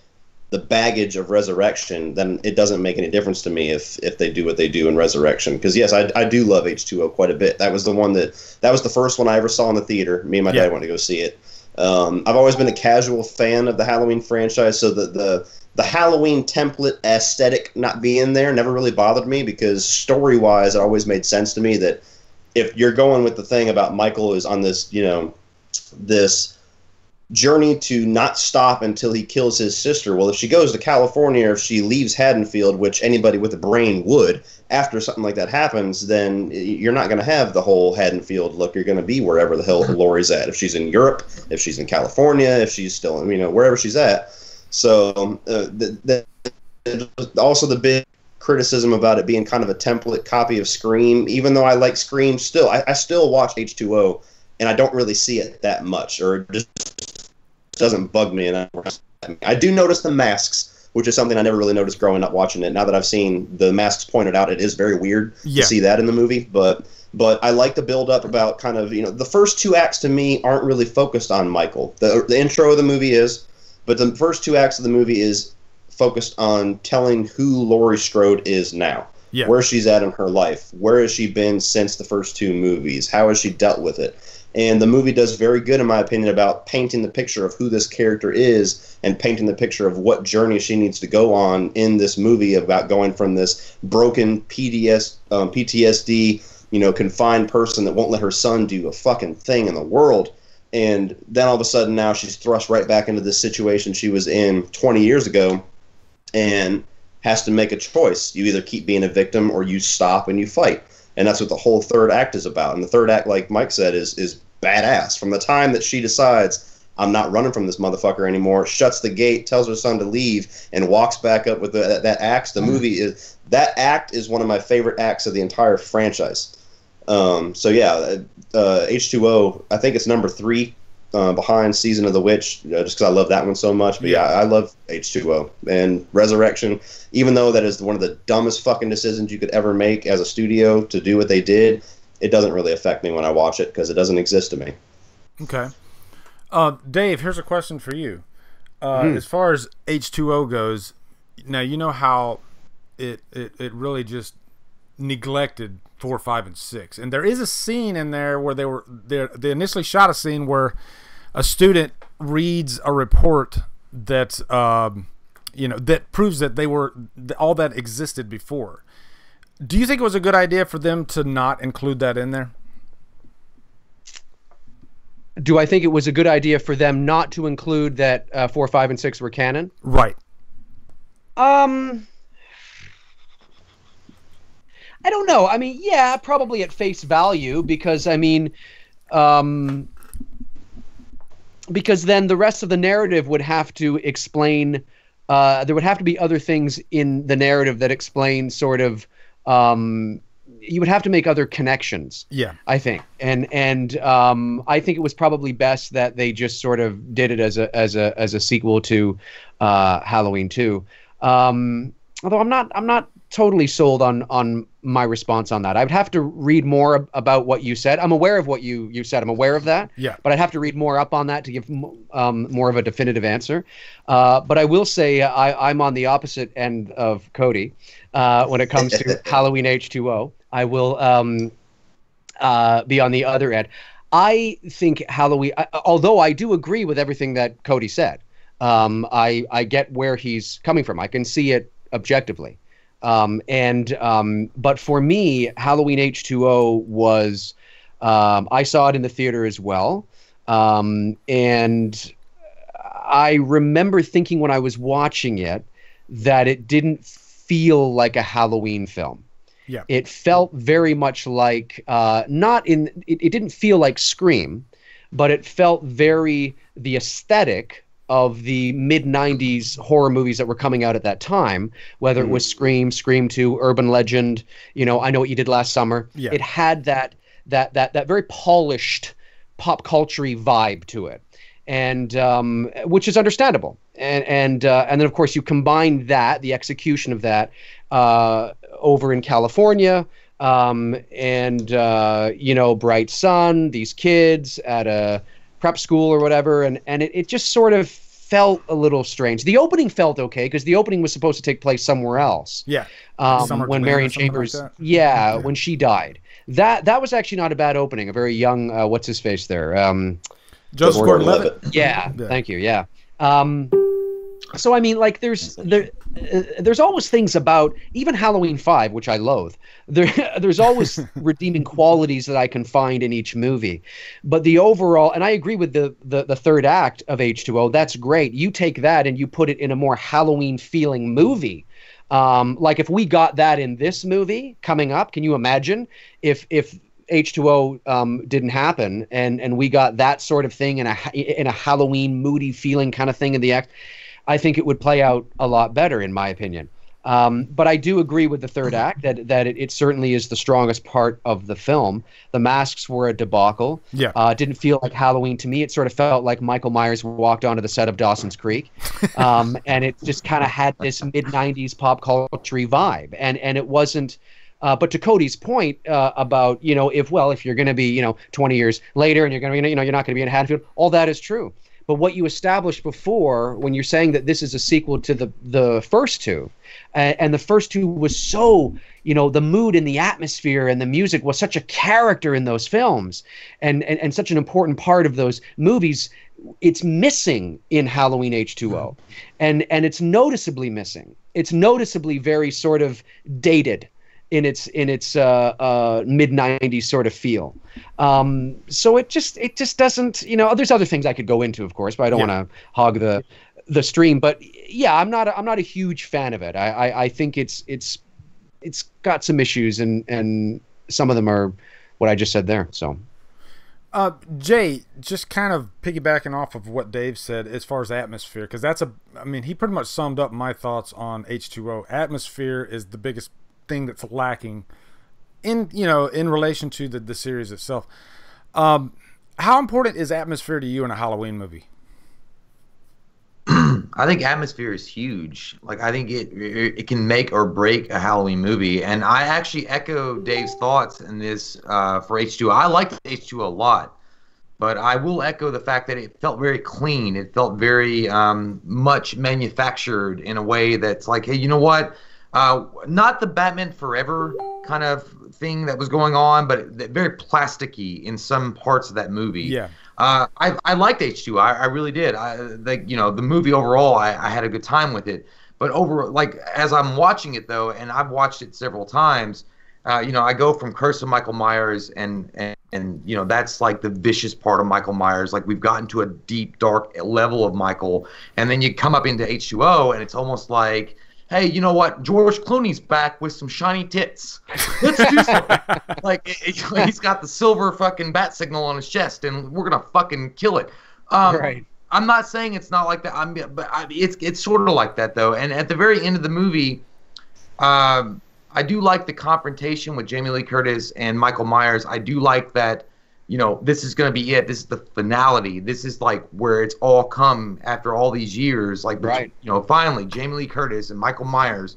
the baggage of Resurrection, then it doesn't make any difference to me if they do what they do in Resurrection. Because yes, I do love H2O quite a bit. That was the first one I ever saw in the theater. Me and my dad went to go see it. I've always been a casual fan of the Halloween franchise, so the Halloween template aesthetic not being there never really bothered me, because story-wise it always made sense to me that if you're going with the thing about Michael is on this, this journey to not stop until he kills his sister. Well, if she goes to California, or if she leaves Haddonfield, which anybody with a brain would, after something like that happens, then you're not going to have the whole Haddonfield look. You're going to be wherever the hell Laurie's at. If she's in Europe, if she's in California, if she's still, wherever she's at. So also the big criticism about it being kind of a template copy of Scream, even though I like Scream still, I still watch H2O, and I don't really see it that much, or it just doesn't bug me. And I do notice the masks, which is something I never really noticed growing up watching it. Now that I've seen the masks pointed out, it is very weird to see that in the movie, but I like the build-up about kind of, the first two acts to me aren't really focused on Michael. The intro of the movie is, but the first two acts of the movie is focused on telling who Laurie Strode is now, where she's at in her life, where has she been since the first two movies, how has she dealt with it. And the movie does very good, in my opinion, about painting the picture of who this character is and painting the picture of what journey she needs to go on in this movie, about going from this broken PTSD, confined person that won't let her son do a fucking thing in the world. And then all of a sudden now she's thrust right back into this situation she was in 20 years ago and has to make a choice. You either keep being a victim or you stop and you fight. And that's what the whole third act is about. And the third act, like Mike said, is badass. From the time that she decides, I'm not running from this motherfucker anymore, shuts the gate, tells her son to leave, and walks back up with that axe. The movie is, that act is one of my favorite acts of the entire franchise. So yeah, H2O, I think it's number 3 behind Season of the Witch, just because I love that one so much. But yeah, I love H2O. And Resurrection, even though that is one of the dumbest fucking decisions you could ever make as a studio to do what they did, it doesn't really affect me when I watch it, because it doesn't exist to me. Okay. Dave, here's a question for you. As far as H2O goes, now you know how it really just neglected 4, 5, and 6, and there is a scene in there where they initially shot a scene where a student reads a report that that proves that all that existed before. Do you think it was a good idea for them to not include that in there? Do I think it was a good idea for them not to include that 4, 5, and 6 were canon? Right. I don't know. I mean, yeah, probably at face value, because because then the rest of the narrative would have to explain. There would have to be other things in the narrative that explain sort of. You would have to make other connections. Yeah, I think, and I think it was probably best that they just sort of did it as a sequel to Halloween 2. Although I'm not totally sold on my response on that. I would have to read more about what you said. I'm aware of what you said. I'm aware of that. Yeah. But I'd have to read more up on that to give more of a definitive answer. But I will say I'm on the opposite end of Cody when it comes to Halloween H2O. I will be on the other end. I think Halloween, although I do agree with everything that Cody said, I get where he's coming from. I can see it objectively. But for me, Halloween H2O was, I saw it in the theater as well. And I remember thinking when I was watching it that it didn't feel like a Halloween film. Yeah. It felt very much like, it didn't feel like Scream, but it felt very the aesthetic of the mid-90s horror movies that were coming out at that time, whether it was Scream, Scream 2, Urban Legend, I Know What You Did Last Summer. Yeah. It had that very polished pop culture vibe to it, and which is understandable. And then of course you combine that, the execution of that, over in California, and you know, bright sun, these kids at a prep school or whatever, and it just sort of felt a little strange. The opening felt okay because the opening was supposed to take place somewhere else. Yeah. When Marion Chambers, like when she died. That was actually not a bad opening. A very young, what's his face there? Joseph Gordon-Levitt. Yeah, thank you. Yeah. So I mean, like, there's always things about even Halloween 5, which I loathe. There's always redeeming qualities that I can find in each movie, but the overall, and I agree with the third act of H2O. That's great. You take that and you put it in a more Halloween feeling movie. Like if we got that in this movie coming up, can you imagine if H2O didn't happen and we got that sort of thing in a Halloween moody feeling kind of thing in the act? I think it would play out a lot better, in my opinion. But I do agree with the third act that it certainly is the strongest part of the film. The masks were a debacle. Yeah. Didn't feel like Halloween to me. It sort of felt like Michael Myers walked onto the set of Dawson's Creek. And it just kind of had this mid-90s pop culture vibe. And it wasn't... but to Cody's point about, you know, if you're going to be, you know, 20 years later and you're going to, you know, you're not going to be in Haddonfield, all that is true. But what you established before, when you're saying that this is a sequel to the first two, and the first two was so, you know, the mood and the atmosphere and the music was such a character in those films, and such an important part of those movies, it's missing in Halloween H2O, and it's noticeably missing. It's noticeably very sort of dated in its mid-90s sort of feel. So it just doesn't, you know, there's other things I could go into, of course, but I don't want to hog the stream. But yeah, I'm not a huge fan of it. I think it's got some issues, and some of them are what I just said there. So Jay, just kind of piggybacking off of what Dave said as far as atmosphere, because I mean, he pretty much summed up my thoughts on H2O. Atmosphere is the biggest thing that's lacking in relation to the series itself. How important is atmosphere to you in a Halloween movie? I think atmosphere is huge. Like, I think it can make or break a Halloween movie, and I actually echo Dave's thoughts in this for H2O. I liked H2O a lot, but I will echo the fact that it felt very clean. It felt very much manufactured in a way that's like, hey, you know what? Not the Batman Forever kind of thing that was going on, but very plasticky in some parts of that movie. Yeah. I liked H2O. I really did. The movie overall, I had a good time with it. But as I'm watching it though, and I've watched it several times, I go from Curse of Michael Myers and that's like the vicious part of Michael Myers. Like, we've gotten to a deep, dark level of Michael, and then you come up into H2O, and it's almost like, hey, you know what? George Clooney's back with some shiny tits. Let's do something. Like, he's got the silver fucking bat signal on his chest, and we're gonna fucking kill it. Right. I'm not saying it's not like that. It's sort of like that though. And at the very end of the movie, I do like the confrontation with Jamie Lee Curtis and Michael Myers. I do like that. This is going to be it. This is the finality. This is like where it's all come after all these years. Like, right. Finally, Jamie Lee Curtis and Michael Myers,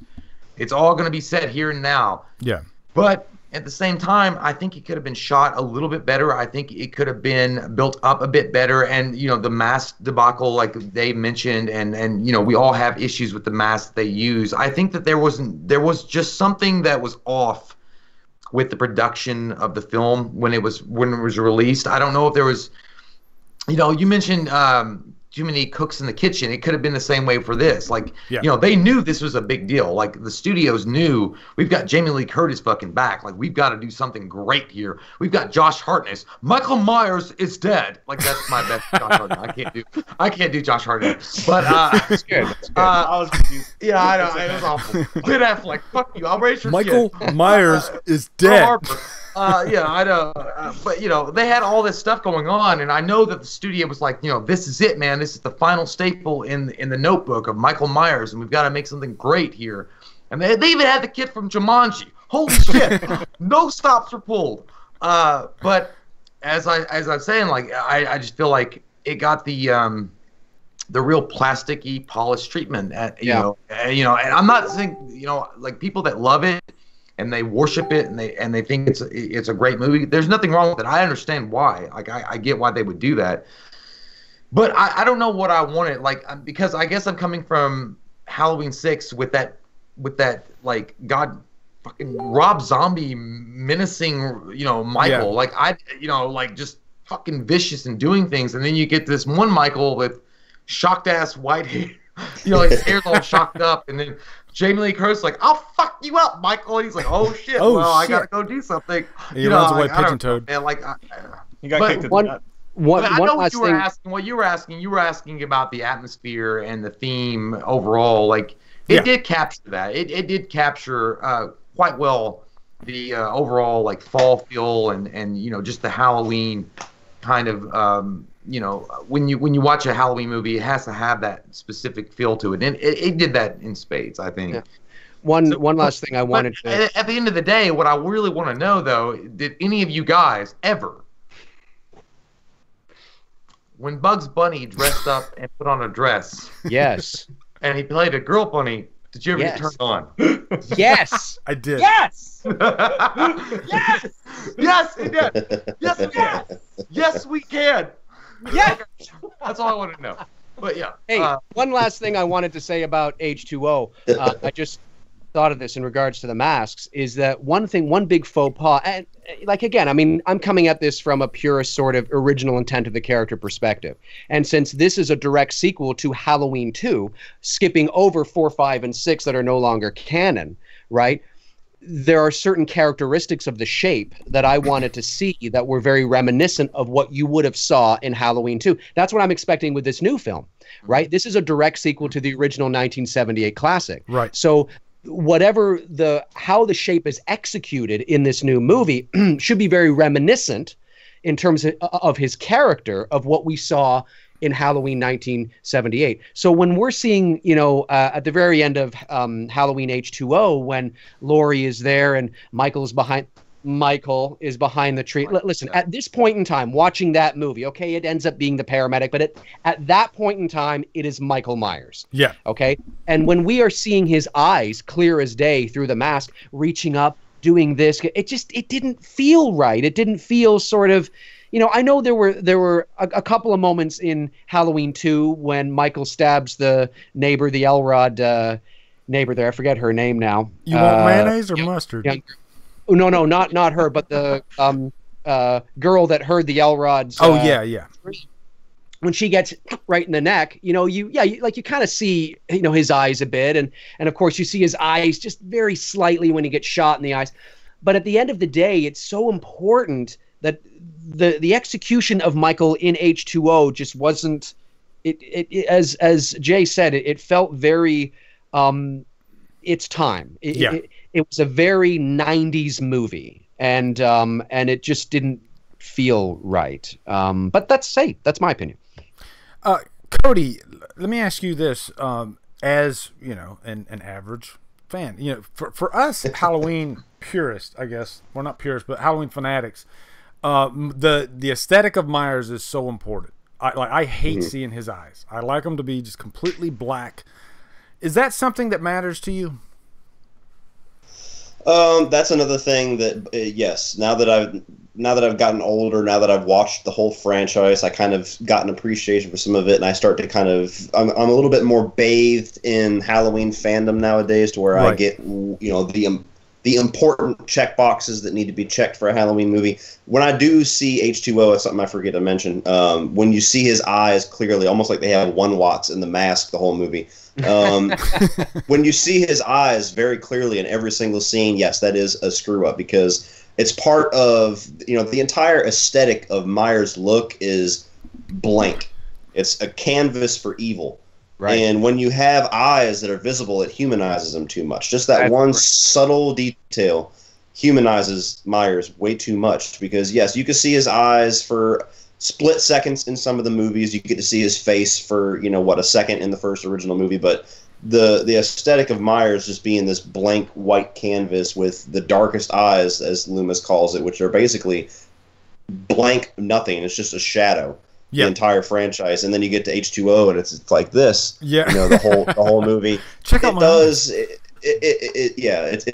it's all going to be set here and now. Yeah. But at the same time, I think it could have been shot a little bit better. I think it could have been built up a bit better. And, the mask debacle, like Dave mentioned, and we all have issues with the masks they use. I think that there was just something that was off with the production of the film when it was released. I don't know if there was, you mentioned too many cooks in the kitchen. It could have been the same way for this. Like, they knew this was a big deal. Like, the studios knew, we've got Jamie Lee Curtis fucking back. Like, we've got to do something great here. We've got Josh Hartnett. Michael Myers is dead. Like, that's my best Josh Hartnett. I can't do Josh Hartnett. But that's good. That's good. I was confused. Yeah, I know. It was awful. Ben Affleck, fuck you. I'll raise your Michael Myers is dead. Yeah, I know. But, they had all this stuff going on, and I know that the studio was like, this is it, man. This is the final staple in the notebook of Michael Myers, and we've got to make something great here. And they even had the kid from Jumanji. Holy shit. No stops were pulled. But as I'm saying, like I just feel like it got the real plasticky polished treatment you know, and I'm not saying, like people that love it and they worship it and they think it's a great movie. There's nothing wrong with it. I understand why. Like I get why they would do that. But I don't know what I wanted, like, because I guess I'm coming from Halloween 6 with that like fucking Rob Zombie menacing, Michael, like like just fucking vicious and doing things, and then you get this one Michael with shocked ass white hair, like his hair's all shocked up, and then Jamie Lee Curtis like, I'll fuck you up, Michael. And he's like, oh shit, I gotta go do something. He runs away pigeon-toed. And like, You got kicked in the gut. I know what you were asking. What you were asking about the atmosphere and the theme overall. Like it did capture that. It did capture quite well the overall like fall feel and just the Halloween kind of when you watch a Halloween movie, it has to have that specific feel to it, and it did that in spades, I think. Yeah. One last thing I wanted to. At the end of the day, what I really want to know though, did any of you guys ever, when Bugs Bunny dressed up and put on a dress, Yes. and he played a girl bunny, did you ever get turned on? Yes. I did. Yes. Yes! Yes, he did. Yes, we can. Yes, we can. Yes. That's all I want to know. But yeah. Hey, one last thing I wanted to say about H2O. I just thought of this in regards to the masks, is that one big faux pas, and like again, I mean, I'm coming at this from a purest sort of original intent of the character perspective. And since this is a direct sequel to Halloween 2, skipping over 4, 5, and 6 that are no longer canon, right? There are certain characteristics of the shape that I wanted to see that were very reminiscent of what you would have saw in Halloween 2. That's what I'm expecting with this new film, right? This is a direct sequel to the original 1978 classic. Right. So whatever how the shape is executed in this new movie should be very reminiscent in terms of his character of what we saw in Halloween 1978. So when we're seeing, at the very end of Halloween H2O, when Laurie is there and Michael is behind the tree. Listen, at this point in time, watching that movie, okay, it ends up being the paramedic, but at that point in time, it is Michael Myers. Yeah. Okay? And when we are seeing his eyes clear as day through the mask, reaching up, doing this, it didn't feel right. It didn't feel sort of, I know there were a couple of moments in Halloween 2 when Michael stabs the neighbor, the Elrod neighbor there. I forget her name now. You want mayonnaise or mustard? No, not her, but the girl that heard the Elrod's. Yeah. When she gets right in the neck, you kind of see, his eyes a bit, and of course you see his eyes just very slightly when he gets shot in the eyes. But at the end of the day, it's so important that the execution of Michael in H2O just wasn't. As Jay said, it felt very. It's time. It was a very 90s movie, and it just didn't feel right. But that's my opinion. Cody, let me ask you this: as an average fan, for us Halloween purists, I guess, well, not purists, but Halloween fanatics, the aesthetic of Myers is so important. I hate seeing his eyes. I like them to be just completely black. Is that something that matters to you? That's another thing that yes. Now that I've gotten older, now that I've watched the whole franchise, I kind of got an appreciation for some of it, and I start to kind of I'm a little bit more bathed in Halloween fandom nowadays, to where I get the important check boxes that need to be checked for a Halloween movie. When I do see H2O, it's something I forget to mention. When you see his eyes clearly, almost like they have 1 Watts in the mask the whole movie. When you see his eyes very clearly in every single scene, yes, that is a screw up, because it's part of, the entire aesthetic of Myers' look is blank. It's a canvas for evil. Right. And when you have eyes that are visible, it humanizes him too much. Just that one subtle detail humanizes Myers way too much, because yes, you can see his eyes for split seconds in some of the movies. You get to see his face for, a second in the first original movie, but the aesthetic of Myers just being this blank white canvas with the darkest eyes, as Loomis calls it, which are basically blank nothing. It's just a shadow. The entire franchise, and then you get to H2O, and it's like this. Yeah, you know, the whole movie. Check out it's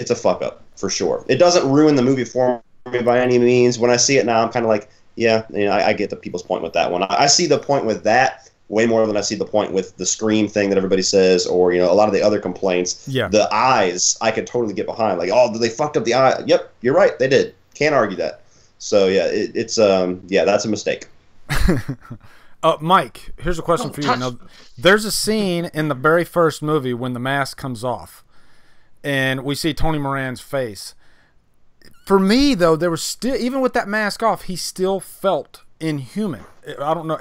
a fuck up for sure. It doesn't ruin the movie for me by any means. When I see it now, I'm kind of like, yeah, you know, I get the people's point with that one. I see the point with that way more than I see the point with the Scream thing that everybody says, or, you know, a lot of the other complaints. Yeah, the eyes I could totally get behind. Like, oh, they fucked up the eye. Yep, you're right, they did. Can't argue that. So yeah, it's that's a mistake. Mike, here's a question for you. Now, there's a scene in the very first movie when the mask comes off, and we see Tony Moran's face. For me, though, there was still, even with that mask off, he still felt inhuman. I don't know.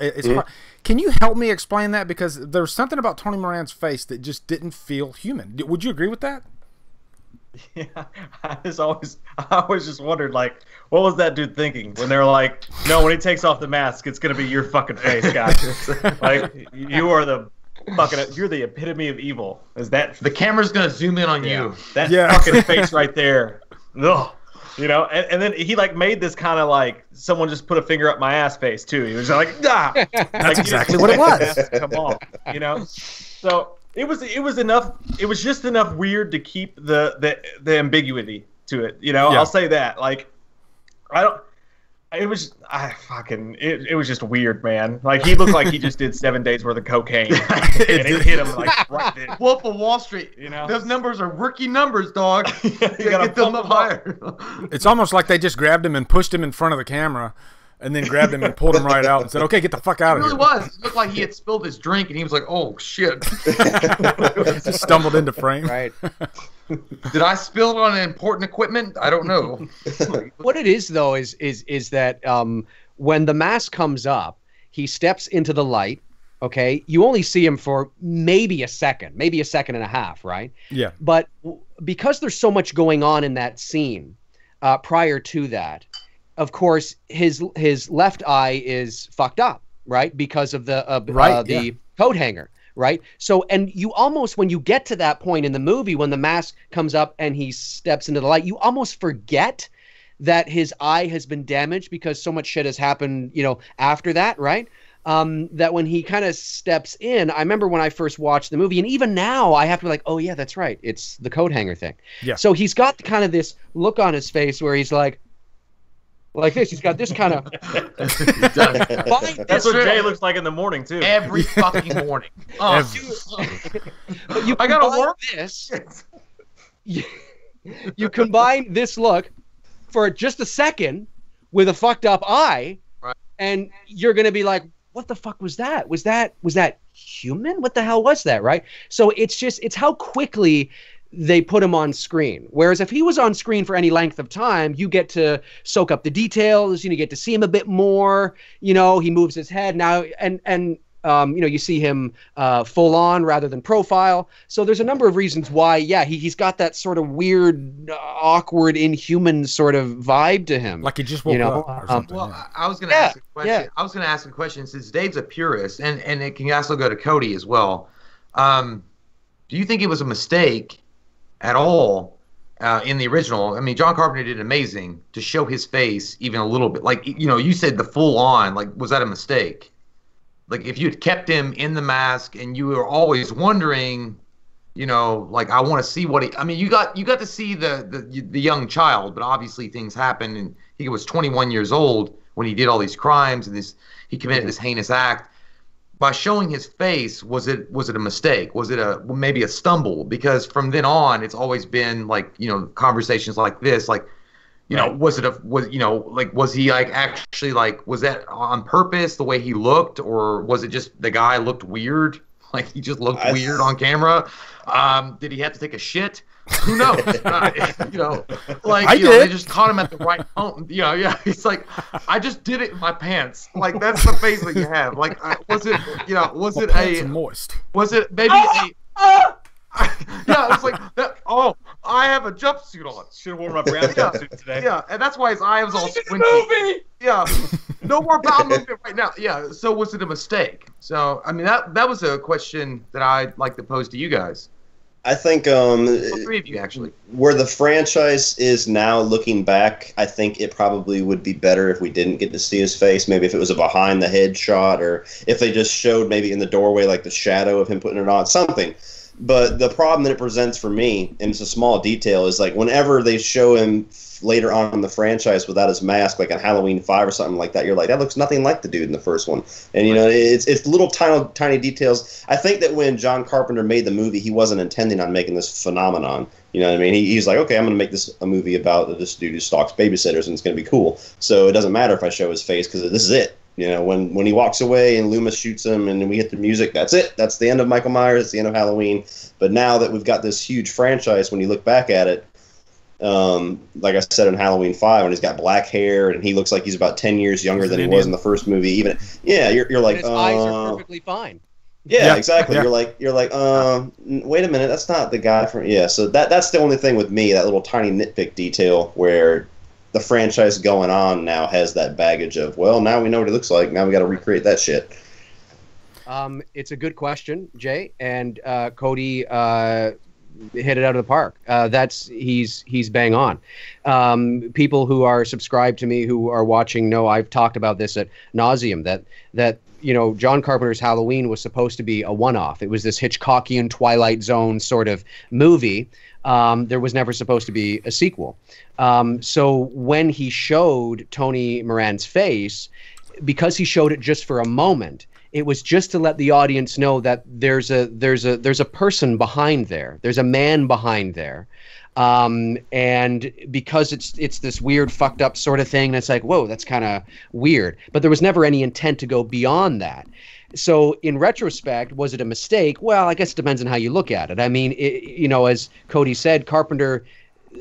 Can you help me explain that? Because there was something about Tony Moran's face that just didn't feel human. Would you agree with that? Yeah, I always just wondered, like, what was that dude thinking when they were like, no, when he takes off the mask, it's gonna be your fucking face, guy. Like, you're the epitome of evil. Is that the camera's gonna zoom in on you? That fucking face right there. Ugh. You know, and then he like made this kind of like someone just put a finger up my ass face too. He was like, ah, that's exactly what it was. Come on, you know. So. It was enough. It was just enough weird to keep the ambiguity to it. You know, I'll say that. Like, it was just weird, man. Like, he looked like he just did 7 days worth of cocaine, and it hit him like right there. Wolf of Wall Street. You know, those numbers are rookie numbers, dog. You gotta get them up higher. It's almost like they just grabbed him and pushed him in front of the camera. And then grabbed him and pulled him right out and said, okay, get the fuck out of here. It really was. It looked like he had spilled his drink, and he was like, oh, shit. Just stumbled into frame. Right. Did I spill it on important equipment? I don't know. What it is, though, is that when the mask comes up, he steps into the light, okay? You only see him for maybe a second and a half, right? Yeah. But because there's so much going on in that scene prior to that, of course, his left eye is fucked up, right? Because of the coat hanger, right? So, and you almost, when you get to that point in the movie, when the mask comes up and he steps into the light, you almost forget that his eye has been damaged because so much shit has happened, you know, after that, right? That when he kind of steps in, I remember when I first watched the movie, and even now I have to be like, oh yeah, that's right, it's the coat hanger thing. Yeah. So he's got kind of this look on his face where he's like this. He's got this kind of. That's what Jay looks like in the morning too. Every fucking morning. But I gotta work this. You combine this look for just a second with a fucked up eye, right, and you're gonna be like, "What the fuck was that? Was that human? What the hell was that?" Right? So it's how quickly they put him on screen. Whereas if he was on screen for any length of time, you get to soak up the details, you get to see him a bit more, he moves his head now, and you see him full on rather than profile. So there's a number of reasons why, he's got that sort of weird, awkward, inhuman sort of vibe to him. Like he just woke up or something. Well, I was going to ask a question. Yeah. I was going to ask a question, since Dave's a purist, and it can also go to Cody as well. Do you think it was a mistake at all in the original? I mean, John Carpenter did amazing to show his face even a little bit. Like, you said the full on, like, was that a mistake? Like, if you had kept him in the mask and you were always wondering, like, I want to see what I mean, you got to see the young child, but obviously things happened, and he was 21 years old when he did all these crimes, and he committed this heinous act. By showing his face, was it a mistake? Was it maybe a stumble? Because from then on, it's always been like, conversations like this, like, was he like actually, like, was that on purpose the way he looked, or was it just the guy looked weird? Like, he just looked weird on camera. Did he have to take a shit? Who knows? They just caught him at the right moment. Yeah. He's like, I just did it in my pants. Like, that's the face that you have. Like, was it moist? Was it maybe yeah, it's like that. Oh, I have a jumpsuit on. Should have worn my brown jumpsuit today. Yeah, and that's why his eye was all squinty. Movie. Yeah, no more bowel movement right now. Yeah, so was it a mistake? So, I mean, that was a question that I'd like to pose to you guys. I think All three of you, actually. where the franchise is now, looking back, I think it probably would be better if we didn't get to see his face. Maybe if it was a behind the head shot, or if they just showed maybe in the doorway like the shadow of him putting it on, something. But the problem that it presents for me, and it's a small detail, is like whenever they show him later on in the franchise without his mask, like on Halloween 5 or something like that, you're like, that looks nothing like the dude in the first one. And, you know, it's little tiny details. I think that when John Carpenter made the movie, he wasn't intending on making this phenomenon. You know what I mean? He's like, okay, I'm going to make this a movie about this dude who stalks babysitters, and it's going to be cool. So it doesn't matter if I show his face, because this is it. You know, when he walks away and Loomis shoots him and we hit the music, that's it. That's the end of Michael Myers. It's the end of Halloween. But now that we've got this huge franchise, when you look back at it, like I said in Halloween 5, when he's got black hair and he looks like he's about 10 years younger than he was in the first movie. Even you're like, his eyes are perfectly fine. Yeah, exactly. Yeah. You're like, wait a minute, that's not the guy from. Yeah, so that's the only thing with me, that little tiny nitpick detail where the franchise going on now has that baggage of, well, now we know what he looks like. Now we got to recreate that shit. It's a good question, Jay, and Cody hit it out of the park. He's bang on. People who are subscribed to me, who are watching, know I've talked about this at nauseum. That you know, John Carpenter's Halloween was supposed to be a one-off. It was this Hitchcockian Twilight Zone sort of movie. There was never supposed to be a sequel. So when he showed Tony Moran's face, because he showed it just for a moment, it was just to let the audience know that there's a person behind there. There's a man behind there. And because it's this weird fucked up sort of thing, and it's like, whoa, that's kind of weird. But there was never any intent to go beyond that. So in retrospect, was it a mistake? Well, I guess it depends on how you look at it. I mean, you know, as Cody said, Carpenter,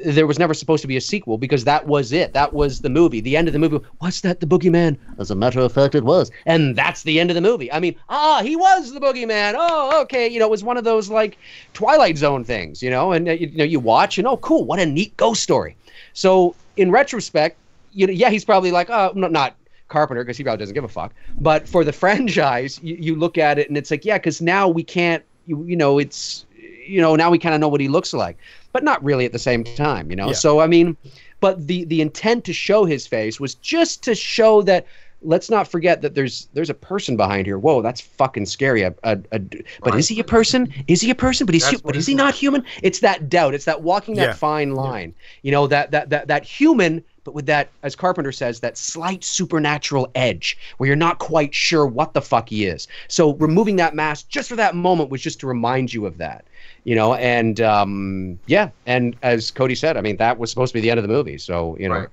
there was never supposed to be a sequel, because that was it. That was the movie. The end of the movie. What's that, the boogeyman? As a matter of fact, it was. And that's the end of the movie. I mean, he was the boogeyman. Oh, okay. You know, it was one of those like Twilight Zone things, you know, and you know, you watch and, oh, cool, what a neat ghost story. So in retrospect, you know, yeah, he's probably like, oh, not Carpenter, because he probably doesn't give a fuck. But for the franchise, you look at it and it's like, yeah, because now we can't, you know, it's, you know, now we kind of know what he looks like, but not really at the same time, you know? Yeah. So, I mean, but the intent to show his face was just to show that, let's not forget that there's a person behind here. Whoa, that's fucking scary. But is he a person? Is he a person? But is he not human? It's that doubt. It's that walking that fine line, you know, that human, but with that, as Carpenter says, that slight supernatural edge where you're not quite sure what the fuck he is. So removing that mask just for that moment was just to remind you of that. You know, and and as Cody said, I mean, that was supposed to be the end of the movie. So, you know,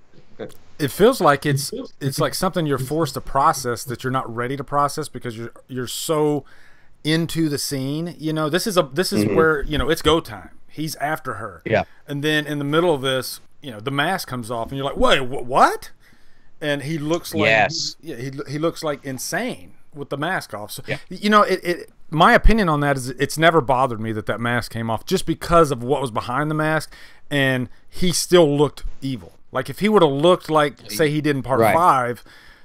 it feels like it's like something you're forced to process that you're not ready to process, because you're so into the scene. You know, this is where, you know, it's go time. He's after her. Yeah. And then in the middle of this, you know, the mask comes off and you're like, wait, what? And he looks like he looks like insane with the mask off. So, you know, my opinion on that is it's never bothered me that mask came off, just because of what was behind the mask, and he still looked evil. Like, if he would have looked like, say, he did in part 5,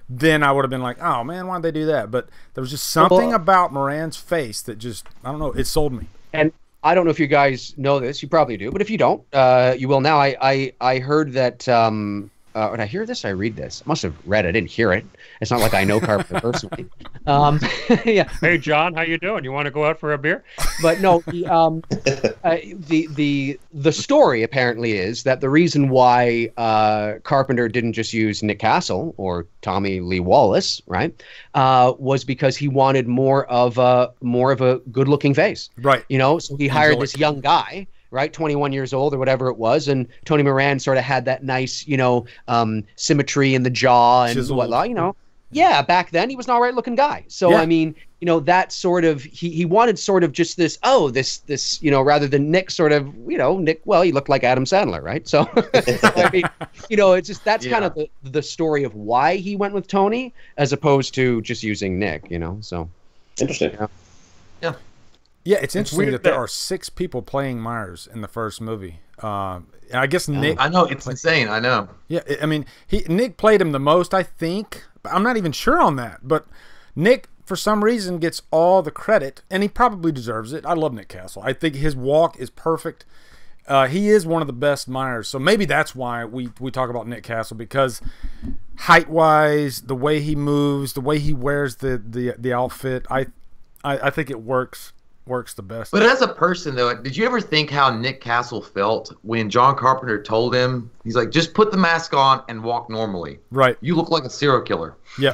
then I would have been like, oh man, why'd they do that? But there was just something about Moran's face that just, I don't know, it sold me. And I don't know if you guys know this, you probably do, but if you don't, you will now. I heard that, when I hear this, I read this. I must have read it, I didn't hear it. It's not like I know Carpenter personally. Yeah. Hey, John, how you doing? You want to go out for a beer? But no, the story apparently is that the reason why Carpenter didn't just use Nick Castle or Tommy Lee Wallace, right, was because he wanted more of a good-looking face. Right. You know, so he hired this young guy, right, 21 years old or whatever it was, and Tony Moran sort of had that nice, you know, symmetry in the jaw and whatnot, you know. Yeah, back then he was an all right looking guy. So I mean, you know, that sort of he wanted sort of just this you know, rather than Nick sort of, you know, Nick, well, he looked like Adam Sandler, right? So I mean, you know, it's just that's kind of the story of why he went with Tony as opposed to just using Nick, you know. So interesting. Yeah, it's interesting that there are 6 people playing Myers in the first movie. And I guess Nick. I know, it's insane. I know. Yeah, I mean, Nick played him the most, I think. I'm not even sure on that, but Nick for some reason, gets all the credit, and he probably deserves it. I love Nick Castle. I think his walk is perfect. He is one of the best Myers, so maybe that's why we talk about Nick Castle, because height-wise, the way he moves, the way he wears the outfit, I think it works the best. But as a person, though, did you ever think how Nick Castle felt when John Carpenter told him, he's like, just put the mask on and walk normally. Right. You look like a serial killer. Yeah.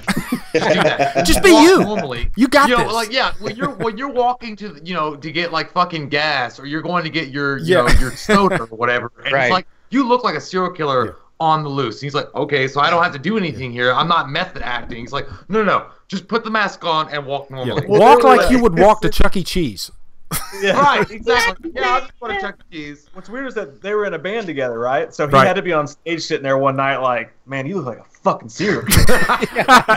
Do that. Just be walk you. Normally. You got this. this. Like, yeah, when you're walking to to get like fucking gas, or you're going to get your your soda or whatever, and it's like you look like a serial killer on the loose. And he's like, okay, so I don't have to do anything here. I'm not method acting. He's like, no. Just put the mask on and walk normally. Yeah. Walk like you would walk to Chuck E. Cheese. Yeah. Right, exactly. Yeah, I just want to Chuck E. Cheese. What's weird is that they were in a band together, right? So he had to be on stage sitting there one night like, man, you look like a fucking serial killer.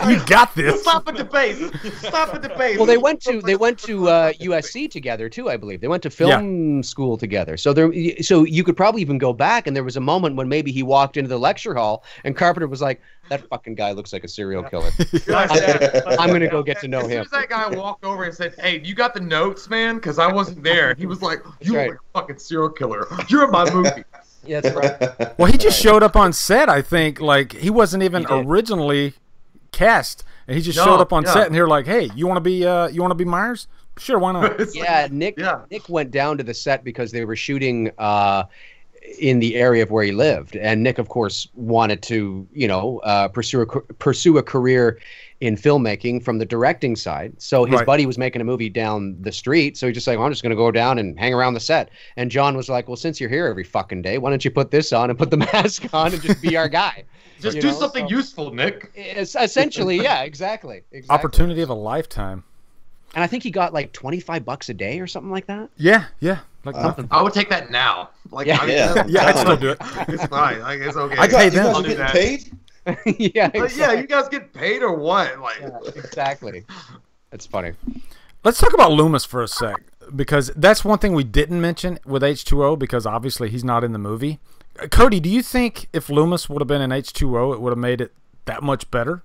You got this. Stop at the base. Stop at the base. Well, they went to USC together too, I believe. They went to film school together. So you could probably even go back, and there was a moment when maybe he walked into the lecture hall, and Carpenter was like, "That fucking guy looks like a serial killer. I'm gonna go get to know him." As soon as that guy walked over and said, "Hey, you got the notes, man?" Because I wasn't there. He was like, "You look like a fucking serial killer. You're in my movie." Yeah, that's right. Well, he just showed up on set, I think. Like, he wasn't even originally cast, and he just showed up on set, and they're like, "Hey, you want to be Myers? Sure, why not?" Yeah, Nick went down to the set because they were shooting in the area of where he lived, and Nick, of course, wanted to pursue a career in filmmaking from the directing side. So his buddy was making a movie down the street, so he's just like, well, I'm just going to go down and hang around the set. And John was like, well, since you're here every fucking day, why don't you put this on and put the mask on and just be our guy? Just do something useful, Nick. It's essentially, yeah, exactly. Opportunity of a lifetime. And I think he got like $25 a day or something like that. Yeah. Like nothing. I would take that now. Like, I'd still do it. It's fine. Like, it's okay. You guys are getting paid? Yeah, exactly. Yeah, you guys get paid or what? Like, exactly. That's funny. Let's talk about Loomis for a sec, because that's one thing we didn't mention with H2O, because obviously he's not in the movie. Cody, do you think if Loomis would have been in H2O, it would have made it that much better?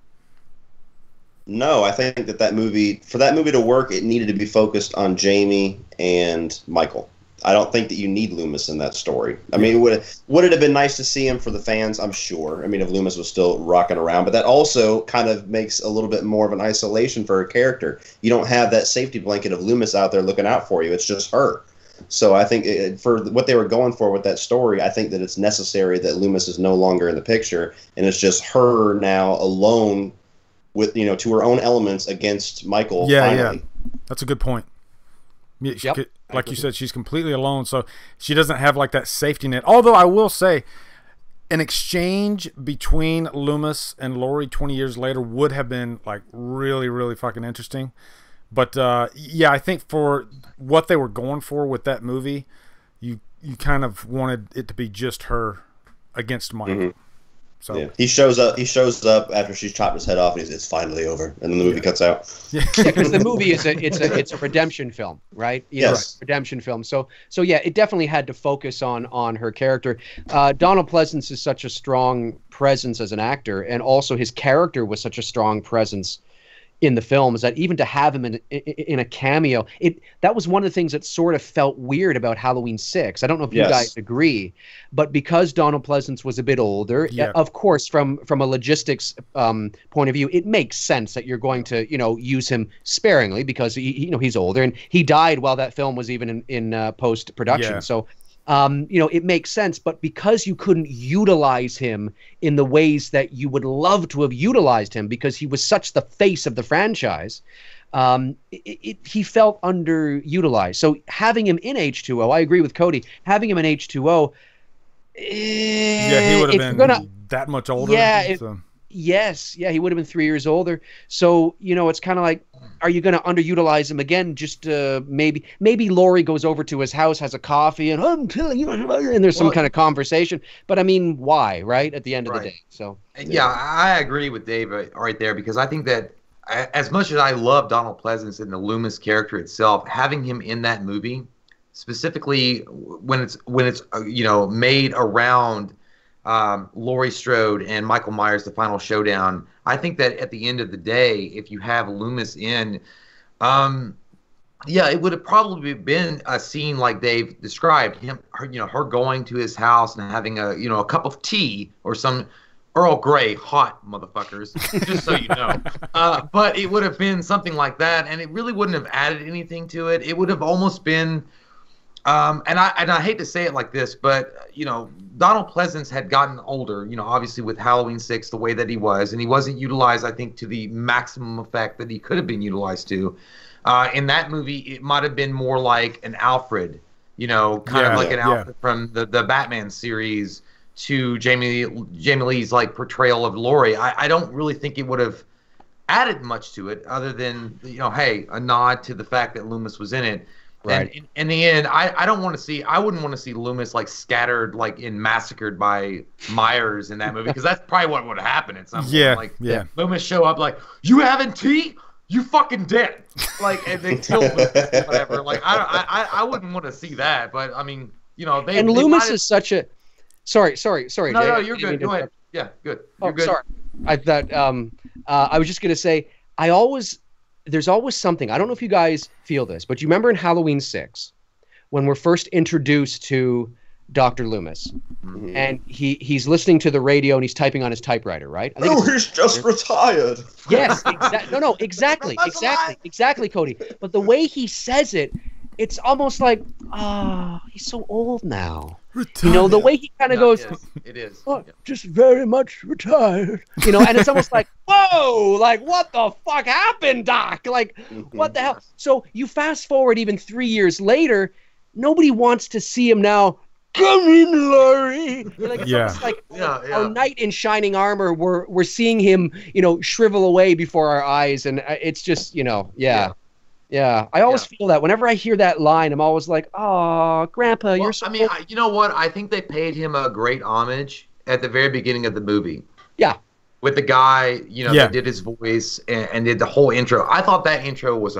No, I think that movie, for that movie to work, it needed to be focused on Jamie and Michael. I don't think that you need Loomis in that story. I mean, would it have been nice to see him for the fans? I'm sure. I mean, if Loomis was still rocking around, but that also kind of makes a little bit more of an isolation for her character. You don't have that safety blanket of Loomis out there looking out for you. It's just her. So I think for what they were going for with that story, I think that it's necessary that Loomis is no longer in the picture, and it's just her now alone with, to her own elements against Michael. Finally. That's a good point. Like you said, she's completely alone, so she doesn't have like that safety net. Although I will say, an exchange between Loomis and Laurie 20 years later would have been like really, really fucking interesting. But I think for what they were going for with that movie, you kind of wanted it to be just her against Mike. Mm-hmm. So he shows up after she's chopped his head off, and it's finally over, and then the movie cuts out. Yeah, because the movie is it's a redemption film, right? Yes, redemption film. So yeah, it definitely had to focus on her character. Donald Pleasance is such a strong presence as an actor, and also his character was such a strong presence in the film, is that even to have him in a cameo, that was one of the things that sort of felt weird about Halloween 6. I don't know if you guys agree, but because Donald Pleasance was a bit older, of course, from a logistics point of view, it makes sense that you're going to use him sparingly because he's older, and he died while that film was even in post production. So it makes sense, but because you couldn't utilize him in the ways that you would love to have utilized him, because he was such the face of the franchise, he felt underutilized. So having him in H2O, I agree with Cody. Having him in H2O, he would have been that much older. Yes, he would have been 3 years older. So, it's kind of like, are you going to underutilize him again? Just maybe Laurie goes over to his house, has a coffee, and I'm telling you, and there's some kind of conversation. But I mean, why, right? At the end of the day. So yeah, I agree with Dave right there, because I think that as much as I love Donald Pleasance and the Loomis character itself, having him in that movie, specifically when it's made around Laurie Strode and Michael Myers, the final showdown. I think that at the end of the day, if you have Loomis in, yeah, it would have probably been a scene like Dave described, her going to his house and having a cup of tea or some Earl Grey, hot motherfuckers, just so you know. But it would have been something like that, and it really wouldn't have added anything to it. It would have almost been, and I hate to say it like this, but Donald Pleasance had gotten older, obviously with Halloween 6 the way that he was, and he wasn't utilized, I think, to the maximum effect that he could have been utilized to. In that movie, it might have been more like an Alfred, kind of like an Alfred from the Batman series to Jamie Lee's like portrayal of Laurie. I don't really think it would have added much to it other than, hey, a nod to the fact that Loomis was in it. Right. And in the end, I wouldn't want to see Loomis like scattered, like massacred by Myers in that movie, because that's probably what would happen at some point. Like, Loomis show up like, you having tea? You fucking dead. Like, and they kill Loomis or whatever. Like, I wouldn't want to see that, but I mean, Loomis is such a. Sorry, No, Jay. no, you're good. Go ahead. Yeah, good. You're good. Sorry. I thought I was just gonna say there's always something. I don't know if you guys feel this, but you remember in Halloween 6 when we're first introduced to Dr. Loomis, and he's listening to the radio and he's typing on his typewriter, right? He's just retired. Yes, exactly, Cody. But the way he says it, it's almost like, he's so old now. Retired. The way he kind of goes, it is. Oh, just very much retired. And it's almost like, whoa, like, what the fuck happened, Doc? Like, what the hell? So you fast forward even 3 years later, nobody wants to see him now. Come in, Laurie. It's like our knight in shining armor. We're seeing him, shrivel away before our eyes, and it's just, Yeah, I always feel that. Whenever I hear that line, I'm always like, "Oh, Grandpa, you're so." I mean, you know what? I think they paid him a great homage at the very beginning of the movie. Yeah. With the guy, that did his voice and did the whole intro. I thought that intro was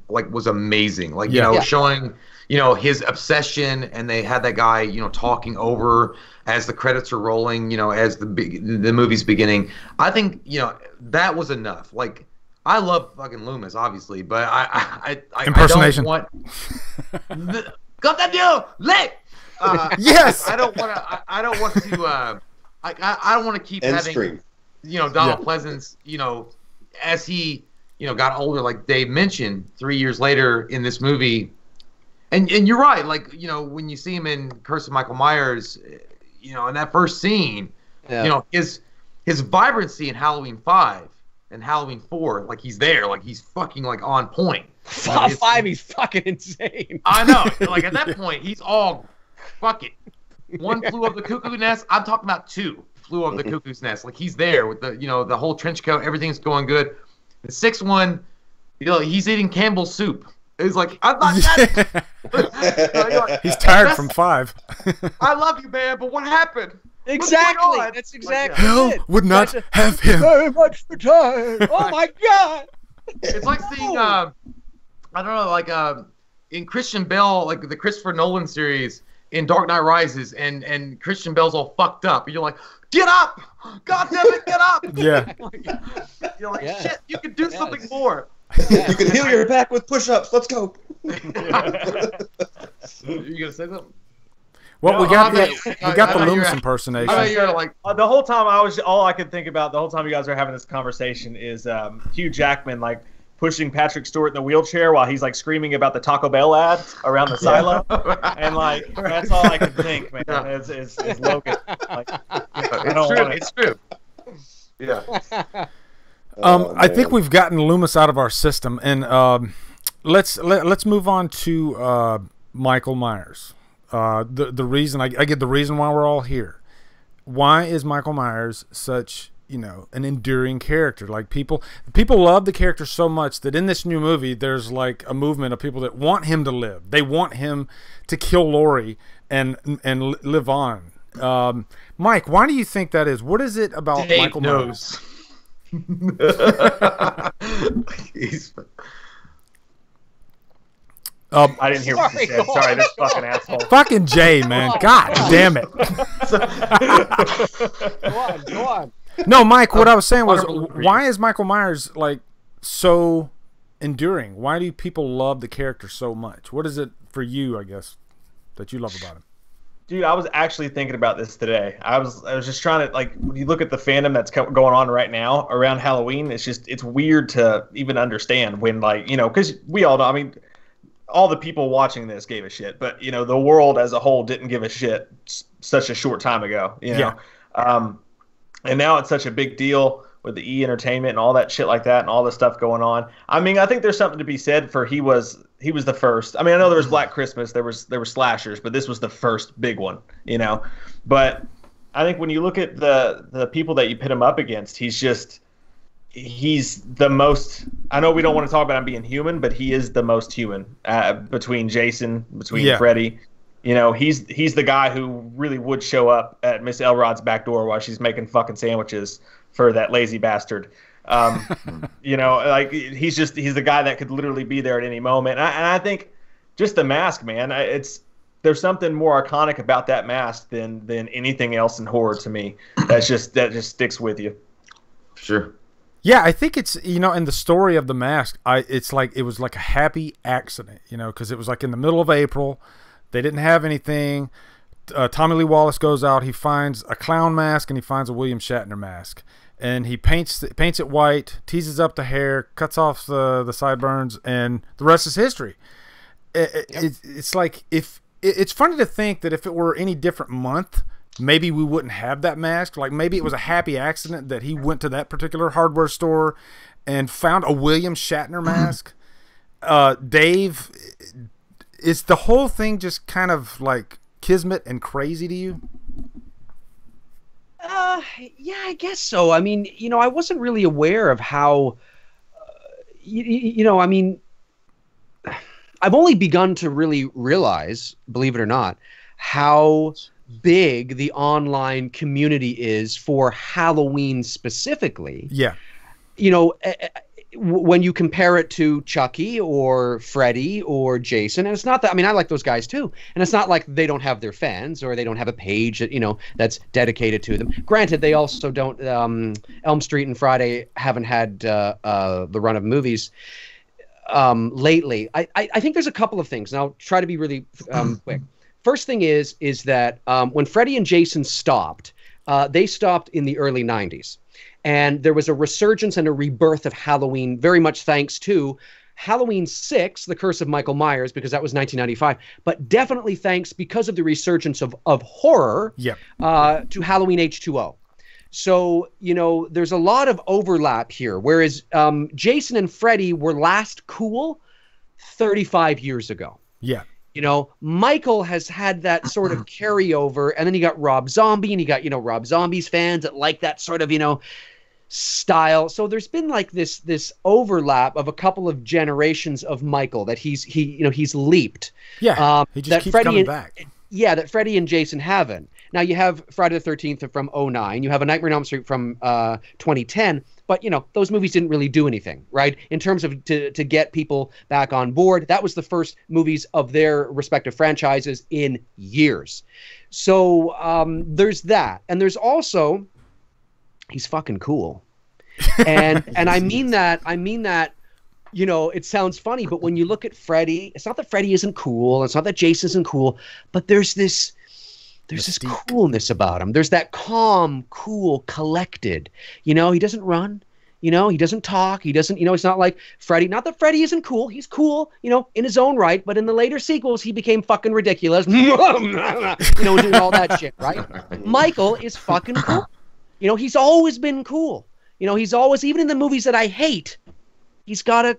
was amazing. Like, showing, his obsession, and they had that guy, talking over as the credits are rolling, as the movie's beginning. I think, that was enough. Like, I love fucking Loomis, obviously, but I impersonation. I don't want got that deal lit. Yes. I don't want to. I don't want to. I don't want to keep having Donald Pleasance. As he got older, like Dave mentioned, 3 years later in this movie, and you're right. Like when you see him in Curse of Michael Myers, in that first scene, his vibrancy in Halloween 5. And Halloween 4, like he's there, like he's fucking like on point. 5, he's fucking insane. I know. Like at that point, he's all fuck it. 1 Flew Over the Cuckoo's Nest. I'm talking about 2 Flew Over the Cuckoo's Nest. Like he's there with the the whole trench coat, everything's going good. The 6th one, he's eating Campbell's soup. It's like I'm not that. He's tired from 5. I love you, man, but what happened? Exactly. That's exactly Hell would not have him. Very much retired. Oh my God. It's like seeing I don't know, like in Christian Bale, like the Christopher Nolan series in Dark Knight Rises, and Christian Bale's all fucked up. And you're like, get up! God damn it, get up! Yeah. You're like, shit, you can do something more. Yeah. You can heal your back with push-ups. Let's go. You gonna say something? Well, we got the Loomis impersonation. The whole time all I could think about the whole time you guys are having this conversation is Hugh Jackman like pushing Patrick Stewart in the wheelchair while he's like screaming about the Taco Bell ad around the silo, and like that's all I could think, man. Is Logan. Like, it's true. Yeah. I think we've gotten Loomis out of our system, and let's move on to Michael Myers. The reason I get the reason why we're all here. Why is Michael Myers such an enduring character? Like people love the character so much that in this new movie there's like a movement of people that want him to live. They want him to kill Laurie and live on. Mike, why do you think that is? What is it about Dave Michael knows. Myers? I didn't hear what you said. Sorry, this fucking asshole. Fucking Jay, man. God damn it. Go on. No, Mike, what I was saying was, why is Michael Myers, like, so enduring? Why do people love the character so much? What is it for you, I guess, that you love about him? Dude, I was actually thinking about this today. I was just trying to, like, when you look at the fandom that's going on right now around Halloween, it's weird to even understand when, like, you know, because we all know, I mean, all the people watching this gave a shit, but, you know, the world as a whole didn't give a shit such a short time ago, you know? Yeah. And now it's such a big deal with the E-entertainment and all that shit like that and all this stuff going on. I mean, I think there's something to be said for he was the first. I mean, I know there was Black Christmas, there were slashers, but this was the first big one, you know? But I think when you look at the people that you pit him up against, he's the most, I know we don't want to talk about him being human, but he is the most human between Jason, between Freddy. You know, he's the guy who really would show up at Miss Elrod's back door while she's making fucking sandwiches for that lazy bastard. You know, like he's the guy that could literally be there at any moment. And I think just the mask, man, there's something more iconic about that mask than anything else in horror to me. That just sticks with you. Sure. Yeah, I think it's, you know, in the story of the mask, it's like it was like a happy accident, you know, because it was like in the middle of April. They didn't have anything. Tommy Lee Wallace goes out. He finds a clown mask and he finds a William Shatner mask. And he paints it white, teases up the hair, cuts off the sideburns, and the rest is history. It's like, it's funny to think that if it were any different month, maybe we wouldn't have that mask. Like maybe it was a happy accident that he went to that particular hardware store and found a William Shatner mask. Dave, is the whole thing just kind of like kismet and crazy to you? Yeah, I guess so. I mean, you know, I wasn't really aware of how, you know, I mean, I've only begun to really realize, believe it or not, how big the online community is for Halloween specifically. Yeah. You know, when you compare it to Chucky or Freddy or Jason, and it's not that, I mean, I like those guys too, and it's not like they don't have their fans or they don't have a page that, you know, that's dedicated to them. Granted, they also don't, Elm Street and Friday haven't had the run of movies lately. I think there's a couple of things, and I'll try to be really quick. First thing is that when Freddy and Jason stopped, they stopped in the early 90s. And there was a resurgence and a rebirth of Halloween, very much thanks to Halloween 6, The Curse of Michael Myers, because that was 1995, but definitely thanks, because of the resurgence of horror, to Halloween H2O. So, you know, there's a lot of overlap here, whereas Jason and Freddy were last cool 35 years ago. Yeah. You know, Michael has had that sort of carryover, and then you got Rob Zombie, and you got, you know, Rob Zombie's fans that like that sort of, you know, style. So there's been like this overlap of a couple of generations of Michael that he's leaped. Yeah, he just keeps coming back. Yeah, that Freddy and Jason haven't. Now you have Friday the 13th from 2009. You have A Nightmare on Elm Street from 2010. But, you know, those movies didn't really do anything, right? In terms of to get people back on board. That was the first movies of their respective franchises in years. So there's that. And there's also, he's fucking cool. And I mean that, you know, it sounds funny, but when you look at Freddy, it's not that Freddy isn't cool. It's not that Jason isn't cool, but there's this coolness about him. There's that calm, cool, collected. You know, he doesn't run. You know, he doesn't talk. He doesn't, you know, it's not like Freddy. Not that Freddy isn't cool. He's cool, you know, in his own right. But in the later sequels, he became fucking ridiculous. You know, doing all that shit, right? Michael is fucking cool. You know, he's always been cool. You know, he's always, even in the movies that I hate, he's got a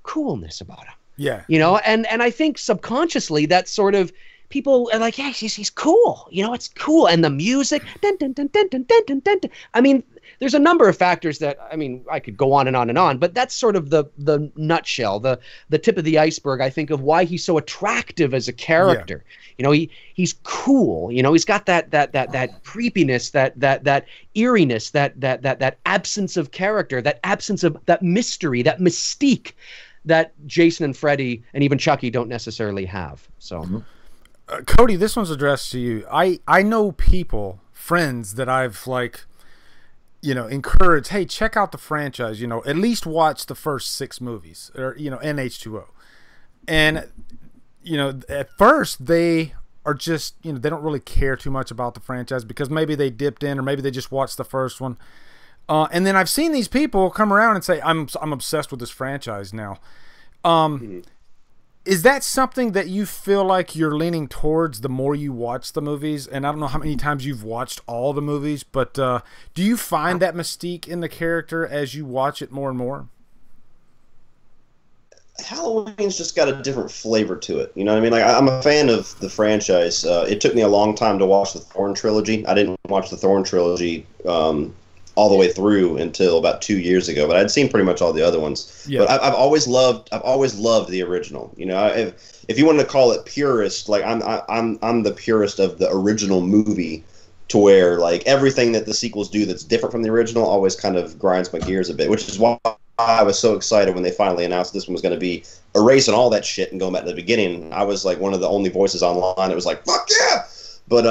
coolness about him. Yeah. You know, and I think subconsciously that sort of, people are like, yeah, he's cool. You know, it's cool. And the music, dun, dun, dun, dun, dun, dun, dun, dun. I mean, there's a number of factors that, I mean, I could go on and on and on, but that's sort of the nutshell, the tip of the iceberg, I think, of why he's so attractive as a character. Yeah. You know, he's cool. You know, he's got that creepiness, that eeriness, that absence of character, that absence of that mystery, that mystique that Jason and Freddy and even Chucky don't necessarily have. So, Cody, this one's addressed to you. I know people, friends that I've like, you know, encouraged, hey, check out the franchise, you know, at least watch the first 6 movies, or, you know, NH2O. And, you know, at first they are just, you know, they don't really care too much about the franchise because maybe they dipped in or maybe they just watched the first one. And then I've seen these people come around and say, I'm obsessed with this franchise now. Is that something that you feel like you're leaning towards the more you watch the movies? And I don't know how many times you've watched all the movies, but do you find that mystique in the character as you watch it more and more? Halloween's just got a different flavor to it. You know what I mean? Like, I'm a fan of the franchise. It took me a long time to watch the Thorn trilogy. I didn't watch the Thorn trilogy all the way through until about 2 years ago, but I'd seen pretty much all the other ones. Yeah. But I've always loved the original. You know, if you wanted to call it purist, like I'm the purist of the original movie, to where like everything that the sequels do that's different from the original always kind of grinds my gears a bit, which is why I was so excited when they finally announced this one was going to be erasing all that shit and going back to the beginning. I was like one of the only voices online that was like, fuck yeah! But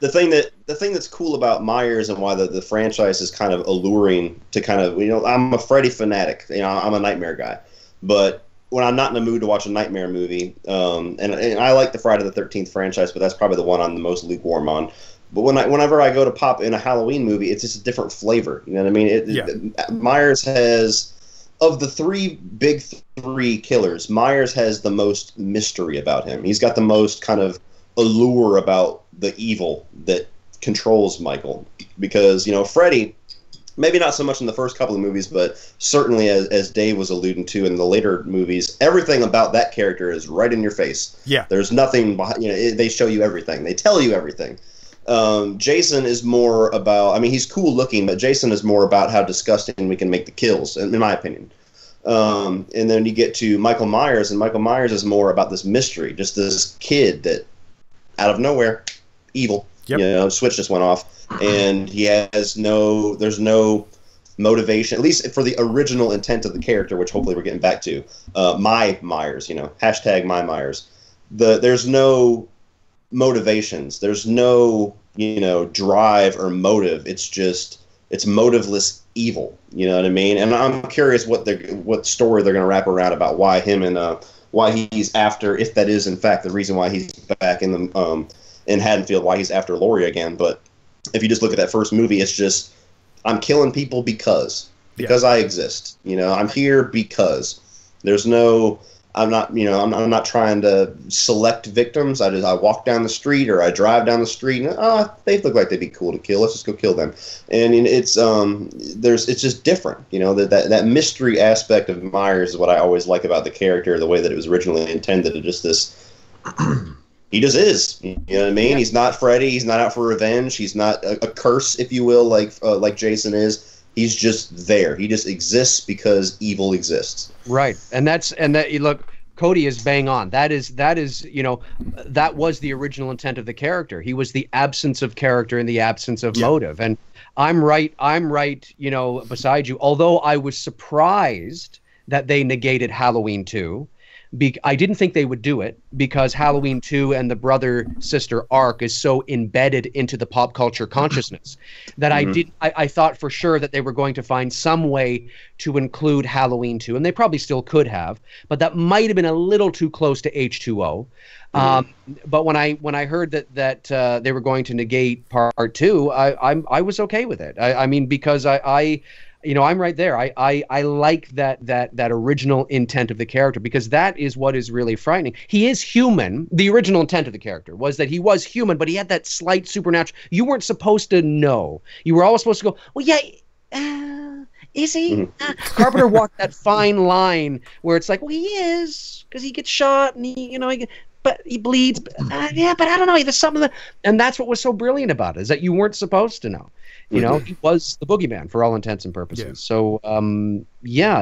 the thing that's cool about Myers and why the franchise is kind of alluring to kind of, you know, I'm a Freddy fanatic. You know, I'm a Nightmare guy. But when I'm not in the mood to watch a Nightmare movie, and I like the Friday the 13th franchise, but that's probably the one I'm the most lukewarm on. But whenever I go to pop in a Halloween movie, it's just a different flavor. You know what I mean? Myers has, of the big three killers, Myers has the most mystery about him. He's got the most kind of allure about the evil that controls Michael. Because, you know, Freddy, maybe not so much in the first couple of movies, but certainly as Dave was alluding to in the later movies, everything about that character is right in your face. Yeah. There's nothing behind, you know, they show you everything. They tell you everything. Jason is more about, I mean, he's cool looking, but Jason is more about how disgusting we can make the kills, in my opinion. And then you get to Michael Myers, and Michael Myers is more about this mystery, just this kid that, out of nowhere, evil. Yep. You know, switch just went off, and he has there's no motivation, at least for the original intent of the character, which hopefully we're getting back to. My Myers, you know, hashtag my Myers. There's no motivations. There's no, you know, drive or motive. It's motiveless evil. You know what I mean? And I'm curious what story they're going to wrap around about why him and why he's after, if that is in fact the reason why he's back in the in Haddonfield, why he's after Laurie again. But if you just look at that first movie, it's just, I'm killing people because I exist. You know, I'm here because there's no. I'm not, you know, I'm not trying to select victims. I walk down the street or I drive down the street and they look like they'd be cool to kill. Let's just go kill them. And it's it's just different. You know, that mystery aspect of Myers is what I always like about the character, the way that it was originally intended. To just this, he just is. You know what I mean? Yeah. He's not Freddy. He's not out for revenge. He's not a curse, if you will, like Jason is. He's just there. He just exists because evil exists. Right, and look, Cody is bang on. That is, you know, that was the original intent of the character. He was the absence of character and the absence of motive. And I'm right, you know, beside you. Although I was surprised that they negated Halloween 2. I didn't think they would do it because Halloween 2 and the brother-sister arc is so embedded into the pop culture consciousness that I thought for sure that they were going to find some way to include Halloween 2, and they probably still could have, but that might have been a little too close to H2O. But when I heard that they were going to negate part 2, I was okay with it. I mean, because you know, I'm right there. I like that original intent of the character, because that is what is really frightening. He is human. The original intent of the character was that he was human, but he had that slight supernatural. You weren't supposed to know. You were always supposed to go, well, yeah, is he? Carpenter walked that fine line where it's like, well, he is, because he gets shot and but he bleeds. Yeah, but I don't know. There's something and that's what was so brilliant about it, is that you weren't supposed to know. You know, he was the boogeyman for all intents and purposes. Yeah. So,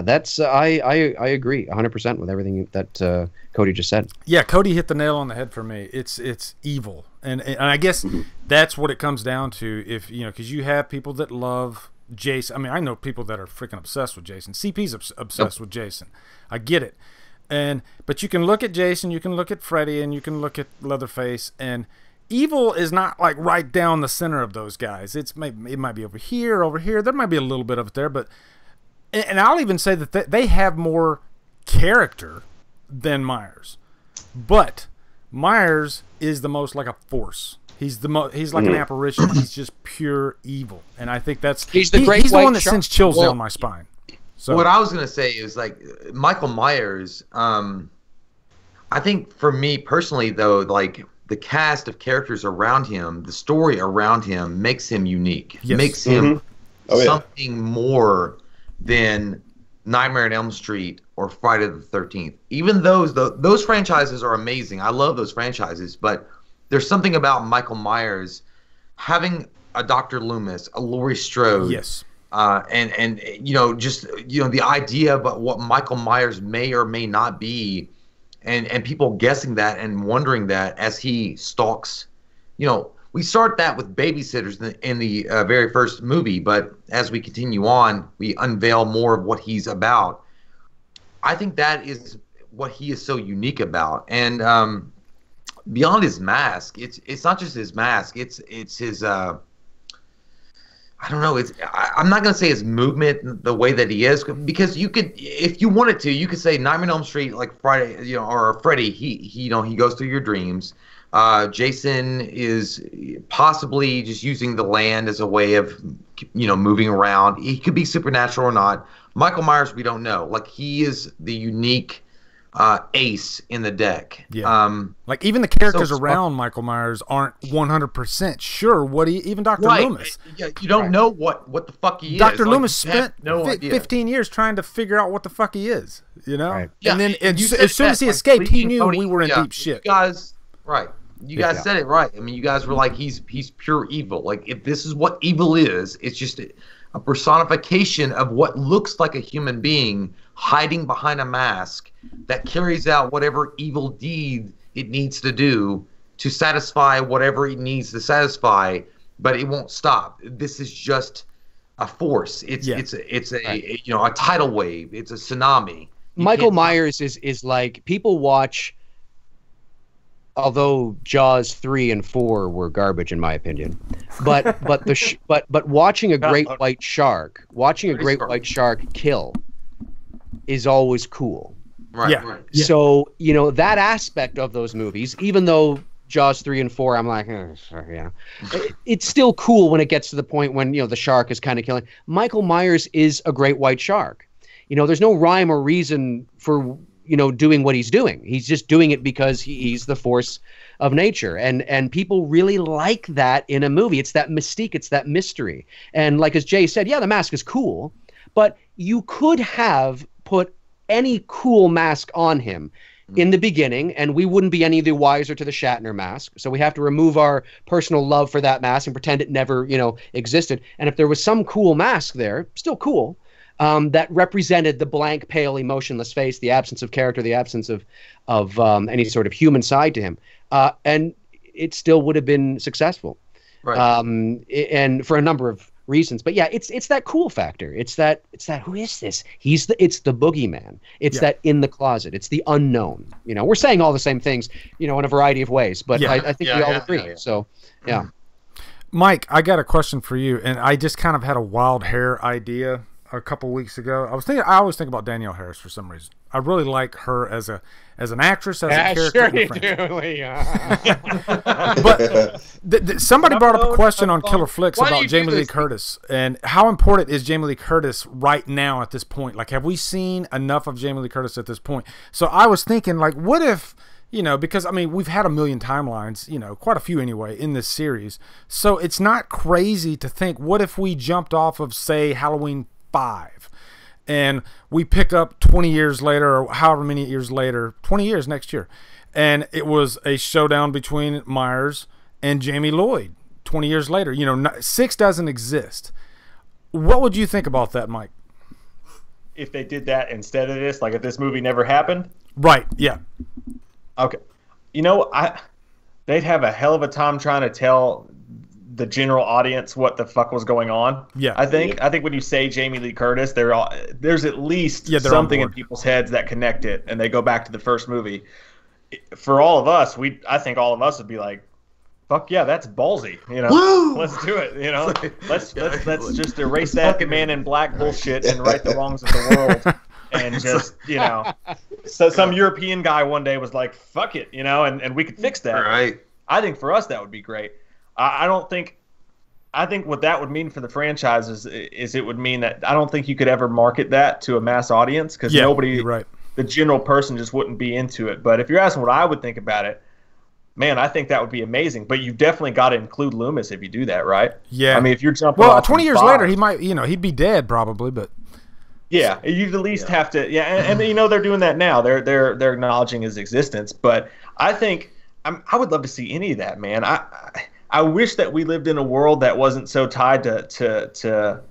that's I agree 100% with everything that Cody just said. Yeah, Cody hit the nail on the head for me. It's evil, and I guess that's what it comes down to. If you know, because you have people that love Jason. I mean, I know people that are freaking obsessed with Jason. CP's obsessed with Jason. I get it. But you can look at Jason, you can look at Freddy, and you can look at Leatherface, and evil is not like right down the center of those guys. It might be over here, over here. There might be a little bit of it there, but and I'll even say that they have more character than Myers. But Myers is the most like a force. He's like an apparition. He's just pure evil, and I think that's he's the one that shark. sends chills down my spine. So what I was gonna say is like Michael Myers. I think for me personally, though, like the cast of characters around him, the story around him makes him unique. Yes. Makes him something more than Nightmare on Elm Street or Friday the 13th. Even those franchises are amazing. I love those franchises, but there's something about Michael Myers having a Dr. Loomis, a Laurie Strode. Yes. And just the idea about what Michael Myers may or may not be, and people guessing that and wondering that as he stalks. We start that with babysitters in the very first movie, but as we continue on, we unveil more of what he's about. I think that is what he is so unique about, and beyond his mask, it's not just his mask. It's his. I don't know. I'm not gonna say his movement, the way that he is, because you could, if you wanted to, you could say Nightmare on Elm Street, like Friday, or Freddy. He goes through your dreams. Jason is possibly just using the land as a way of, moving around. He could be supernatural or not. Michael Myers, we don't know. Like, he is the unique ace in the deck. Yeah. Like, even the characters around Michael Myers aren't 100% sure even Dr. Loomis. Yeah, you don't know what the fuck he is. Dr. Loomis spent 15 years trying to figure out what the fuck he is, Right. Yeah, and then as soon as he escaped, he knew we were in deep shit. You guys, right. You guys said it right. I mean, you guys were like, he's pure evil. Like, if this is what evil is, it's just a personification of what looks like a human being hiding behind a mask that carries out whatever evil deed it needs to do to satisfy whatever it needs to satisfy, but it won't stop. This is just a force. It's a tidal wave. It's a tsunami. Michael Myers is like, people watch, although Jaws 3 and 4 were garbage in my opinion, but watching a great white shark, white shark kill is always cool. Right. Yeah. Right. So, that aspect of those movies, even though Jaws 3 and 4, I'm like, it's still cool when it gets to the point when, the shark is kind of killing. Michael Myers is a great white shark. There's no rhyme or reason for, doing what he's doing. He's just doing it because he's the force of nature. And people really like that in a movie. It's that mystique. It's that mystery. And like as Jay said, the mask is cool, but you could have put any cool mask on him in the beginning, and we wouldn't be any the wiser to the Shatner mask. So we have to remove our personal love for that mask and pretend it never, existed. And if there was some cool mask there, still cool, that represented the blank, pale, emotionless face, the absence of character, the absence of any sort of human side to him, and it still would have been successful, right. And for a number of reasons. But it's that cool factor. It's that who is this? It's the boogeyman. It's that in the closet. It's the unknown. We're saying all the same things, in a variety of ways, but I think we all agree. Yeah. So Mike, I got a question for you, and I just kind of had a wild hair idea a couple weeks ago. I always think about Danielle Harris for some reason. I really like her as an actress, as a character. But somebody brought up a question on Killer Flicks about Jamie Lee Curtis, and how important is Jamie Lee Curtis right now at this point? Like, have we seen enough of Jamie Lee Curtis at this point? So I was thinking, like, what if, because I mean, we've had a million timelines, quite a few anyway, in this series. So it's not crazy to think, what if we jumped off of, say, Halloween 5, and we pick up 20 years later, or however many years later, 20 years next year, and it was a showdown between Myers and Jamie Lloyd 20 years later. 6 doesn't exist. What would you think about that, Mike? If they did that instead of this, like if this movie never happened? Right, yeah. Okay. They'd have a hell of a time trying to tell the general audience what the fuck was going on. Yeah. I think when you say Jamie Lee Curtis, there's at least something in people's heads that connect it, and they go back to the first movie. For all of us, I think all of us would be like, fuck yeah, that's ballsy. You know, Woo! Let's do it. You know, let's just erase that Man in Black bullshit and right the wrongs of the world. And just, you know, so some European guy one day was like, fuck it, you know, and we could fix that. Right. I think for us that would be great. I think what that would mean for the franchise is it would mean that I don't think you could ever market that to a mass audience because nobody, the general person just wouldn't be into it. But if you're asking what I would think about it, man, I think that would be amazing. But you've definitely got to include Loomis if you do that, right? Yeah. I mean, if you're jumping off 20 years later, he might, you know, he'd be dead probably, but. Yeah, you'd at least have to. Yeah, and you know they're doing that now. They're acknowledging his existence. But I think I would love to see any of that, man. I wish that we lived in a world that wasn't so tied to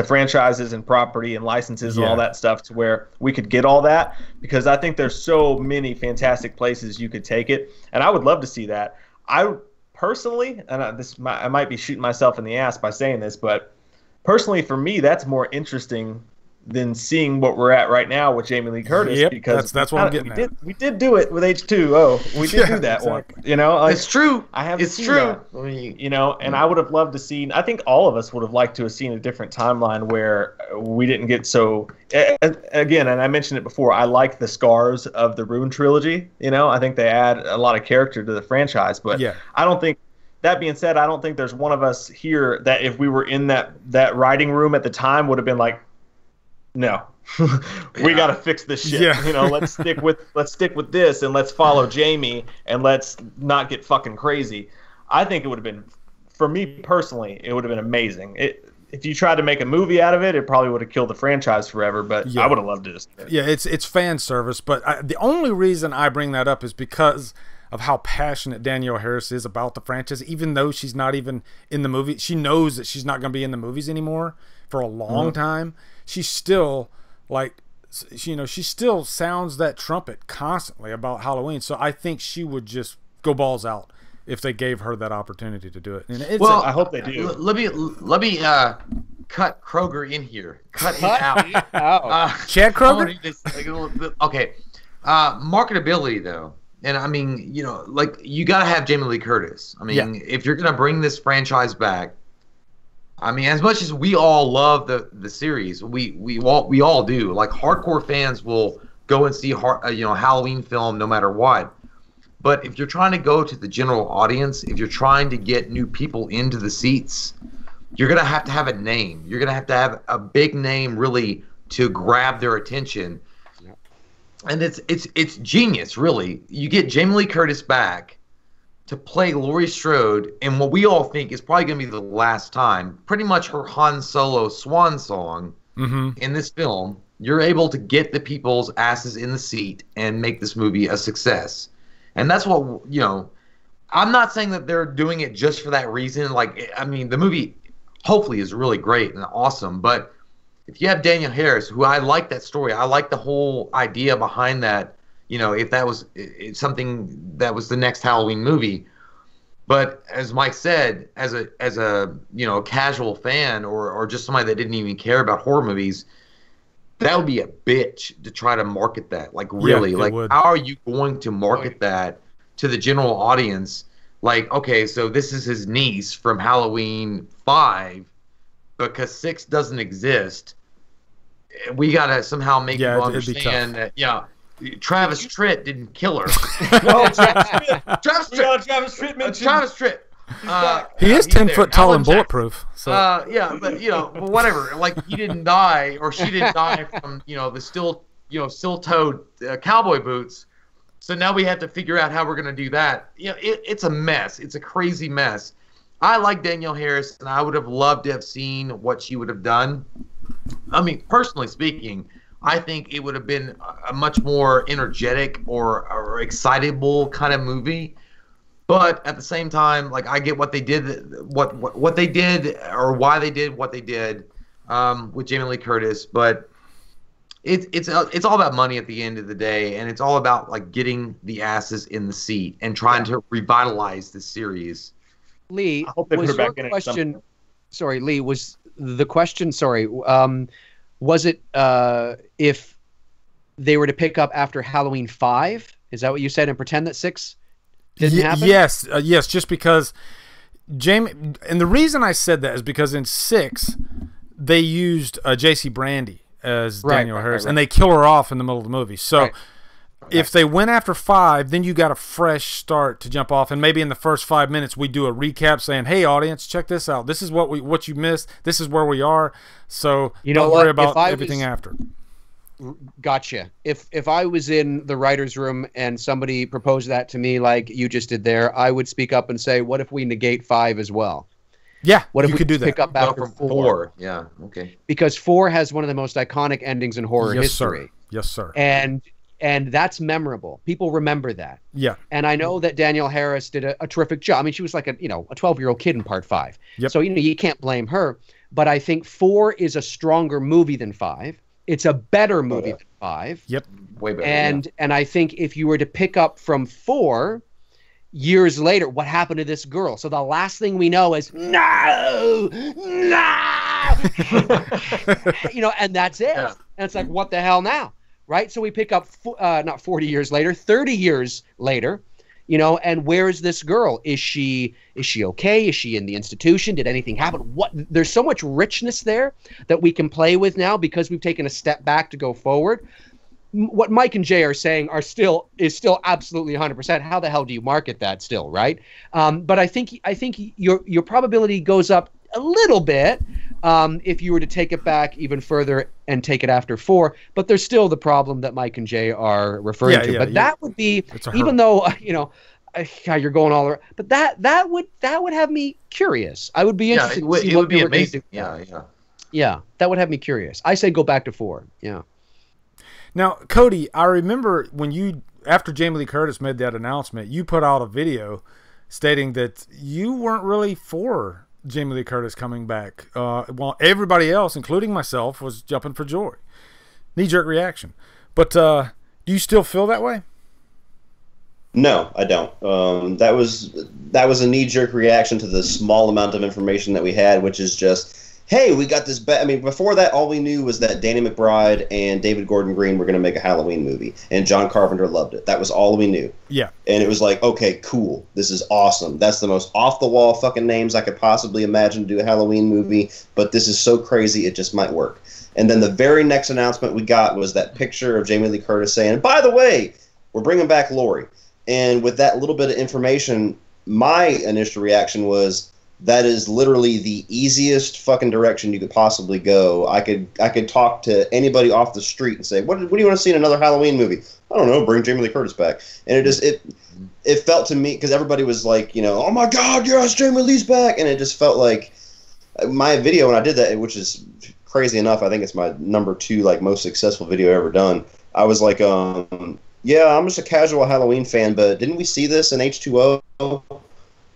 franchises and property and licenses and all that stuff, to where we could get all that, because I think there's so many fantastic places you could take it, and I would love to see that. I personally, and I might be shooting myself in the ass by saying this, but personally for me, that's more interesting than seeing what we're at right now with Jamie Lee Curtis, because that's what I'm getting at. We did do it with H2O. We did do that one. You know, like, it's true. I haven't it's seen true. that. You know, and I would have loved to see. I think all of us would have liked to have seen a different timeline where we didn't get so. Again, and I mentioned it before, I like the scars of the Rune trilogy. You know, I think they add a lot of character to the franchise. But I don't think. That being said, I don't think there's one of us here that if we were in that writing room at the time would have been like, no, we got to fix this shit. You know, let's stick with this, and let's follow Jamie, and let's not get fucking crazy. I think it would have been, for me personally, it would have been amazing. If you tried to make a movie out of it, it probably would have killed the franchise forever. But I would have loved it. Yeah, it's fan service. But the only reason I bring that up is because of how passionate Danielle Harris is about the franchise. Even though she's not even in the movie, she knows that she's not going to be in the movies anymore for a long time. She's still she still sounds that trumpet constantly about Halloween. So I think she would just go balls out if they gave her that opportunity to do it. And I hope they do. Let me cut Kroger in here. Cut him out. Chad Kroger. Okay. Marketability though. And I mean, you know, like, you got to have Jamie Lee Curtis. I mean, if you're going to bring this franchise back, I mean, as much as we all love the series, we all do. Like, hardcore fans will go and see Halloween film no matter what. But if you're trying to go to the general audience, if you're trying to get new people into the seats, you're going to have a name. You're going to have a big name really to grab their attention. And it's genius, really. You get Jamie Lee Curtis back to play Laurie Strode in what we all think is probably going to be the last time. Pretty much her Han Solo swan song in this film. You're able to get the people's asses in the seat and make this movie a success. And that's what, you know, I'm not saying that they're doing it just for that reason. Like, I mean, the movie hopefully is really great and awesome, but if you have Danielle Harris, who I like that story, I like the whole idea behind that, you know, if that was something that was the next Halloween movie. But as Mike said, as a you know, casual fan or just somebody that didn't even care about horror movies, that would be a bitch to try to market that. Like, really, like, how are you going to market that to the general audience? Like, okay, so this is his niece from Halloween 5, because 6 doesn't exist. We gotta somehow make you understand that. Yeah, Travis Tritt didn't kill her. No, Travis Tritt. Travis Tritt. He is 10 foot tall and bulletproof. So. Yeah, but you know, whatever. Like, he didn't die, or she didn't die from, you know, the steel-toed cowboy boots. So now we have to figure out how we're gonna do that. You know, it's a mess. It's a crazy mess. I like Danielle Harris, and I would have loved to have seen what she would have done. I mean, personally speaking, I think it would have been a much more energetic or excitable kind of movie. But at the same time, like, I get what they did, what they did, or why they did what they did with Jamie Lee Curtis. But it's all about money at the end of the day, and it's all about, like, getting the asses in the seat and trying to revitalize the series. Lee, I hope they put was her back your in it question? somehow. Sorry, Lee, was the question? Sorry, was it if they were to pick up after Halloween 5? Is that what you said? And pretend that 6 didn't happen? Yes, yes. Just because Jamie, and the reason I said that is because in 6 they used J.C. Brandy as Daniel Harris, and they kill her off in the middle of the movie. So if they went after 5, then you got a fresh start to jump off, and maybe in the first 5 minutes we do a recap saying, "Hey, audience, check this out. This is what you missed. This is where we are." So don't worry about everything after. Gotcha. If I was in the writer's room and somebody proposed that to me like you just did there, I would speak up and say, "What if we negate 5 as well?" Yeah, what if you we could do that. Pick up after 4? Yeah, okay. Because 4 has one of the most iconic endings in horror history. Yes, sir. And that's memorable. People remember that. Yeah. And I know that Danielle Harris did a terrific job. I mean, she was like a 12-year-old kid in part 5. Yep. So you can't blame her. But I think 4 is a stronger movie than 5. It's a better movie than 5. Yep. Way better. And I think if you were to pick up from 4 years later, what happened to this girl? So the last thing we know is no, and that's it. Yeah. And it's like, what the hell now? Right? So we pick up not 40 years later, 30 years later, and where is this girl? Is she okay? Is she in the institution? Did anything happen? There's so much richness there that we can play with now because we've taken a step back to go forward. What Mike and Jay are saying is still absolutely 100%. How the hell do you market that still, right? But I think your probability goes up a little bit if you were to take it back even further and take it after 4. But there's still the problem that Mike and Jay are referring to. But that would be, even though you're going all around, but that would have me curious. I would be interested. It would be amazing. Yeah, that would have me curious. I say go back to 4. Yeah. Now, Cody, I remember when after Jamie Lee Curtis made that announcement, you put out a video stating that you weren't really for Jamie Lee Curtis coming back. While everybody else, including myself, was jumping for joy. Knee-jerk reaction. But do you still feel that way? No, I don't. That was a knee-jerk reaction to the small amount of information that we had, which is just, hey, we got this. Before that, all we knew was that Danny McBride and David Gordon Green were going to make a Halloween movie, and John Carpenter loved it. That was all we knew. Yeah. And it was like, okay, cool. This is awesome. That's the most off-the-wall fucking names I could possibly imagine to do a Halloween movie, but this is so crazy it just might work. And then the very next announcement we got was that picture of Jamie Lee Curtis saying, by the way, we're bringing back Laurie. And with that little bit of information, my initial reaction was, that is literally the easiest fucking direction you could possibly go. I could talk to anybody off the street and say, what do you want to see in another Halloween movie? I don't know, bring Jamie Lee Curtis back. And it felt to me, because everybody was like, oh my God, yes, Jamie Lee's back. And it just felt like my video when I did that, which is crazy enough, I think it's my number 2 most successful video ever done. I was like, yeah, I'm just a casual Halloween fan, but didn't we see this in H2O?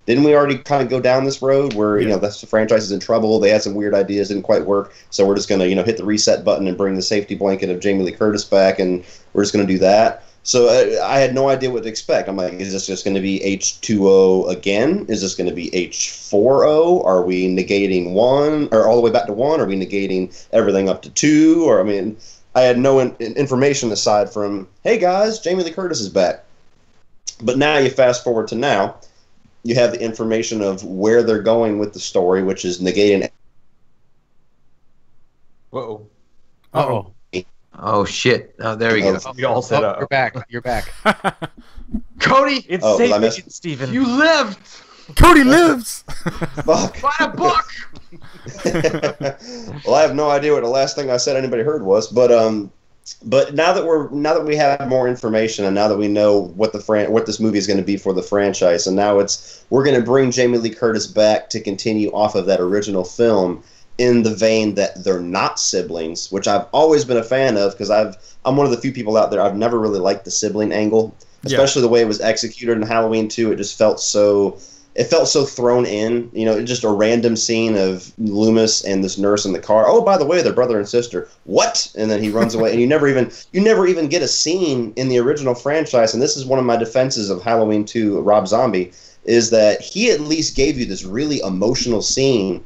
Didn't we already kind of go down this road where, the franchise is in trouble, they had some weird ideas, didn't quite work, so we're just going to, hit the reset button and bring the safety blanket of Jamie Lee Curtis back, and we're just going to do that. So I had no idea what to expect. I'm like, is this just going to be H2O again? Is this going to be H4O? Are we negating 1, or all the way back to 1? Are we negating everything up to 2? Or, I had no information aside from, hey guys, Jamie Lee Curtis is back. But now you fast forward to now, you have the information of where they're going with the story, which is negating. Whoa. Uh-oh. Oh, shit. Oh, there we go. We all set up. You're back. Cody! It's safe, Stephen. You lived! Cody lives! Fuck. Write a book! Well, I have no idea what the last thing I said anybody heard was, but now that we have more information, and now that we know what this movie is going to be for the franchise, and now we're going to bring Jamie Lee Curtis back to continue off of that original film in the vein that they're not siblings, which I've always been a fan of, because I'm one of the few people out there, I've never really liked the sibling angle, especially the way it was executed in Halloween 2. It just felt so thrown in, just a random scene of Loomis and this nurse in the car. Oh, by the way, they're brother and sister. What? And then he runs away, and you never even get a scene in the original franchise. And this is one of my defenses of Halloween 2, Rob Zombie, is that he at least gave you this really emotional scene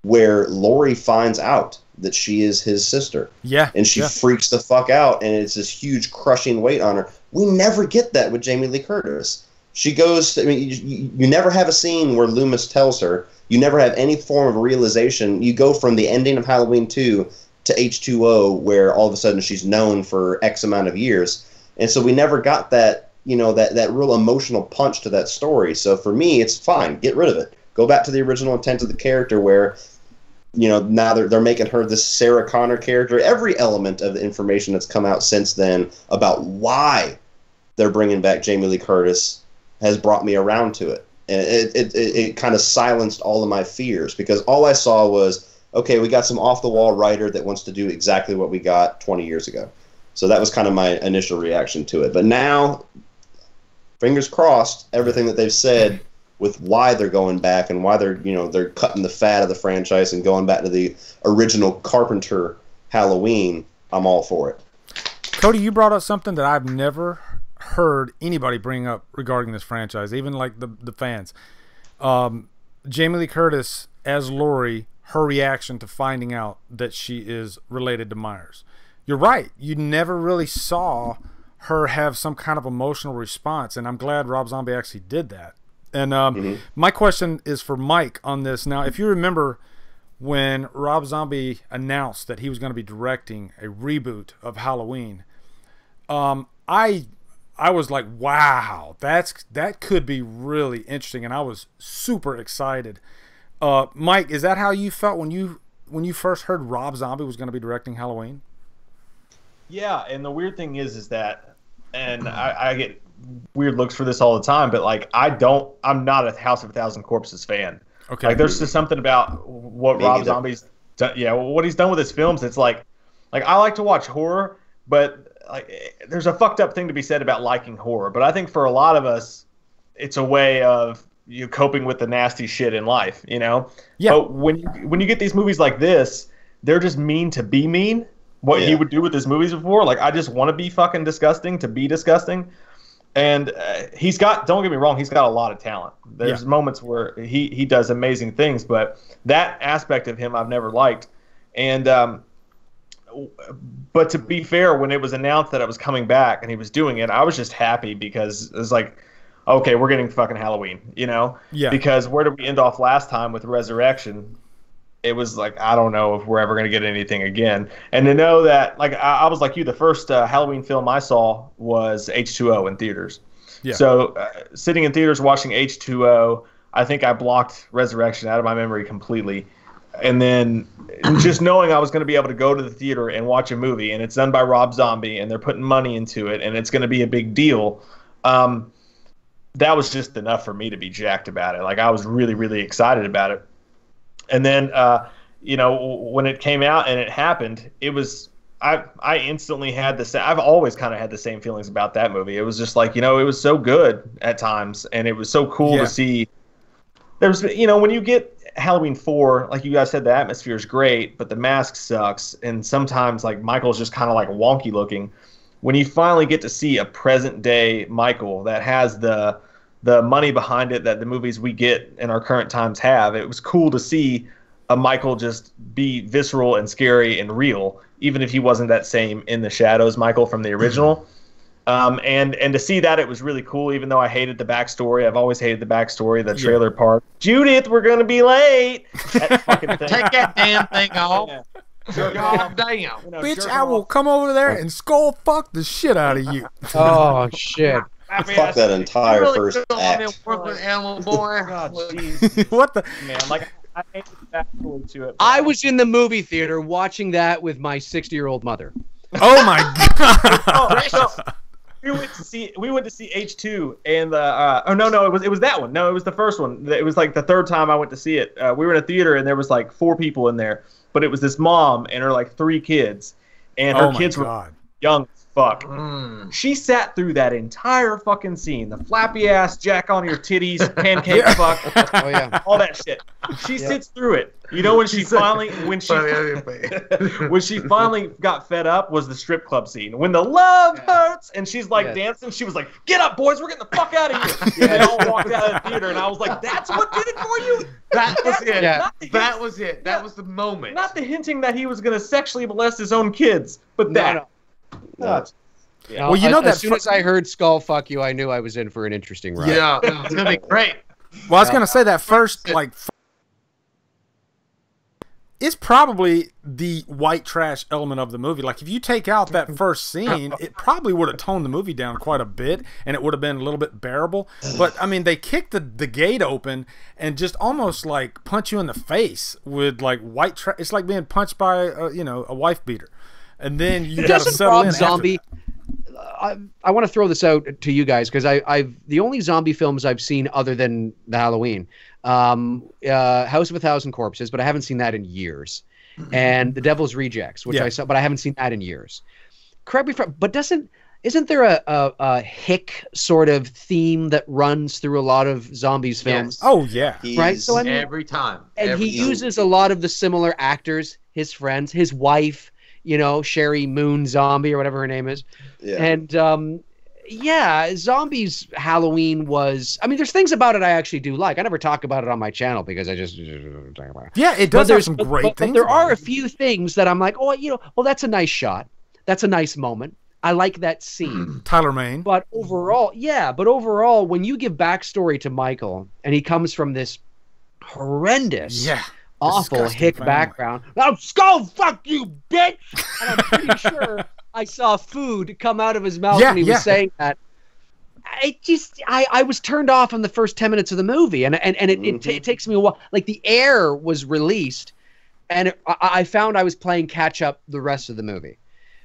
where Laurie finds out that she is his sister. Yeah. And she freaks the fuck out, and it's this huge crushing weight on her. We never get that with Jamie Lee Curtis. She goes, I mean, you never have a scene where Loomis tells her. You never have any form of realization. You go from the ending of Halloween 2 to H2O, where all of a sudden she's known for X amount of years. And so we never got that, you know, that real emotional punch to that story. So for me, it's fine. Get rid of it. Go back to the original intent of the character where, you know, now they're making her this Sarah Connor character. Every element of the information that's come out since then about why they're bringing back Jamie Lee Curtis has brought me around to it. And it kind of silenced all of my fears, because all I saw was, okay, we got some off-the-wall writer that wants to do exactly what we got 20 years ago. So that was kind of my initial reaction to it. But now, fingers crossed, everything that they've said with why they're going back and why they're cutting the fat of the franchise and going back to the original Carpenter Halloween, I'm all for it. Cody, you brought up something that I've never heard anybody bring up regarding this franchise, even like the fans. Jamie Lee Curtis as Laurie, her reaction to finding out that she is related to Myers. You're right. You never really saw her have some kind of emotional response, and I'm glad Rob Zombie actually did that. And my question is for Mike on this. Now, if you remember when Rob Zombie announced that he was going to be directing a reboot of Halloween, I was like, wow, that could be really interesting, and I was super excited. Mike, is that how you felt when you first heard Rob Zombie was going to be directing Halloween? Yeah, and the weird thing is that, and I get weird looks for this all the time, but like I'm not a House of a Thousand Corpses fan. Okay. Like there's just something about what Rob Zombie's done, what he's done with his films. It's like I like to watch horror, but like there's a fucked up thing to be said about liking horror. But I think for a lot of us, it's a way of you coping with the nasty shit in life, you know? Yeah. But when you get these movies like this, they're just mean to be mean. What he would do with his movies before, like I just want to be fucking disgusting to be disgusting. And he's got, don't get me wrong, he's got a lot of talent. There's moments where he does amazing things, but that aspect of him I've never liked. And but to be fair, when it was announced that I was coming back and he was doing it, I was just happy because it was like, okay, we're getting fucking Halloween, you know? Yeah. Because where did we end off last time with Resurrection? It was like, I don't know if we're ever going to get anything again. And to know that, like, I was like you, the first Halloween film I saw was H2O in theaters. Yeah. So sitting in theaters watching H2O, I think I blocked Resurrection out of my memory completely. And then just knowing I was going to be able to go to the theater and watch a movie, and it's done by Rob Zombie, and they're putting money into it, and it's going to be a big deal, that was just enough for me to be jacked about it. Like, I was really, really excited about it. And then, you know, when it came out and it happened, it was I instantly had the same. I've always kind of had the same feelings about that movie. It was just like, you know, it was so good at times, and it was so cool to see. There's, you know, when you get Halloween 4, like you guys said, the atmosphere is great, but the mask sucks, and sometimes like Michael's just kind of like wonky looking. When you finally get to see a present day Michael that has the money behind it that the movies we get in our current times have, it was cool to see a Michael just be visceral and scary and real, even if he wasn't that same in the shadows Michael from the original. And to see that, it was really cool, even though I hated the backstory. I've always hated the backstory, the trailer part. Judith, we're going to be late. That fucking thing. Take that damn thing off. Yeah. God damn. You know, bitch, I will come over there and skull fuck the shit out of you. Oh, shit. Fuck that entire first act. Work with Animal Boy. God, jeez. What the? Man, like, I hated the backstory to it. I was in the movie theater watching that with my 60-year-old mother. Oh my god! We went to see H2 and it was that one. No, it was the first one. It was like the third time I went to see it. We were in a theater and there was like 4 people in there, but it was this mom and her like 3 kids, and her kids were young as fuck. She sat through that entire fucking scene. The flappy ass, jack on your titties, pancake fuck. Oh yeah. All that shit. She sits through it. You know when she finally when she finally got fed up was the strip club scene. When the love hurts and she's like dancing, she was like, "Get up, boys, we're getting the fuck out of here." And they all walked out of the theater, and I was like, "That's what did it for you." That was it. Yeah. That was it. That was the moment. Not the hinting that he was going to sexually molest his own kids, but that. No. Yeah. Well, you know that as soon as I heard "Skull Fuck You," I knew I was in for an interesting ride. Yeah, it's gonna be great. Well, I was gonna say that first it's probably the white trash element of the movie. Like, if you take out that first scene, it probably would have toned the movie down quite a bit, and it would have been a little bit bearable. But, I mean, they kicked the gate open and just almost, like, punch you in the face with, like, white trash. It's like being punched by, a wife beater. And then you got to settle in Zombie. I want to throw this out to you guys, because I've the only zombie films I've seen other than the Halloween, House of a Thousand Corpses, but I haven't seen that in years, and The Devil's Rejects, which I saw, but I haven't seen that in years. Correct me if but isn't there a hick sort of theme that runs through a lot of zombies films? Yes. Oh yeah, right. So I mean, every time, and he uses a lot of the similar actors, his friends, his wife. Sherry Moon Zombie or whatever her name is. Yeah. And Zombies Halloween was, I mean, there's things about it I actually do like. I never talk about it on my channel because I just talk about it. Yeah, it does have some great things. But there are a few things that I'm like, that's a nice shot. That's a nice moment. I like that scene. Tyler Mane. But overall, when you give backstory to Michael and he comes from this horrendous awful hick background. Now, skull fuck you, bitch! And I'm pretty sure I saw food come out of his mouth when he was saying that. I was turned off in the first 10 minutes of the movie, and it takes me a while. Like, the air was released, and I found I was playing catch up the rest of the movie.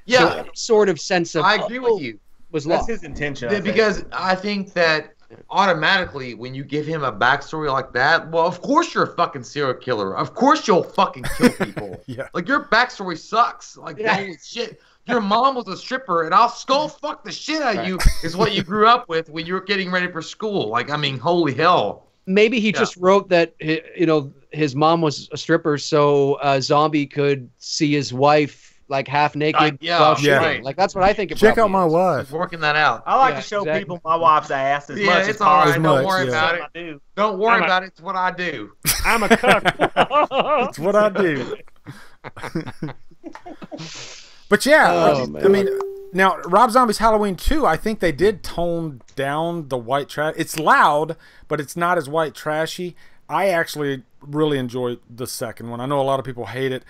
Yeah, so sort of sense of I agree with you. Was lost. That's his intention. Because I think that automatically, when you give him a backstory like that, well, of course you're a fucking serial killer. Of course you'll fucking kill people. Like, your backstory sucks. Like, holy shit. Your mom was a stripper, and I'll skull fuck the shit out of you is what you grew up with when you were getting ready for school. Like, I mean, holy hell. Maybe he just wrote that, his mom was a stripper, so Zombie could see his wife like half naked while shooting. Right. Like, that's what I think. Check out my wife. He's working that out. I like to show people my wife's ass as much it's as all right. possible. Don't worry about it. Don't worry about it. It's what I do. I'm a cook. It's what I do. But I mean, now Rob Zombie's Halloween 2, I think they did tone down the white trash. It's loud, but it's not as white trashy. I actually really enjoy the second one. I know a lot of people hate it.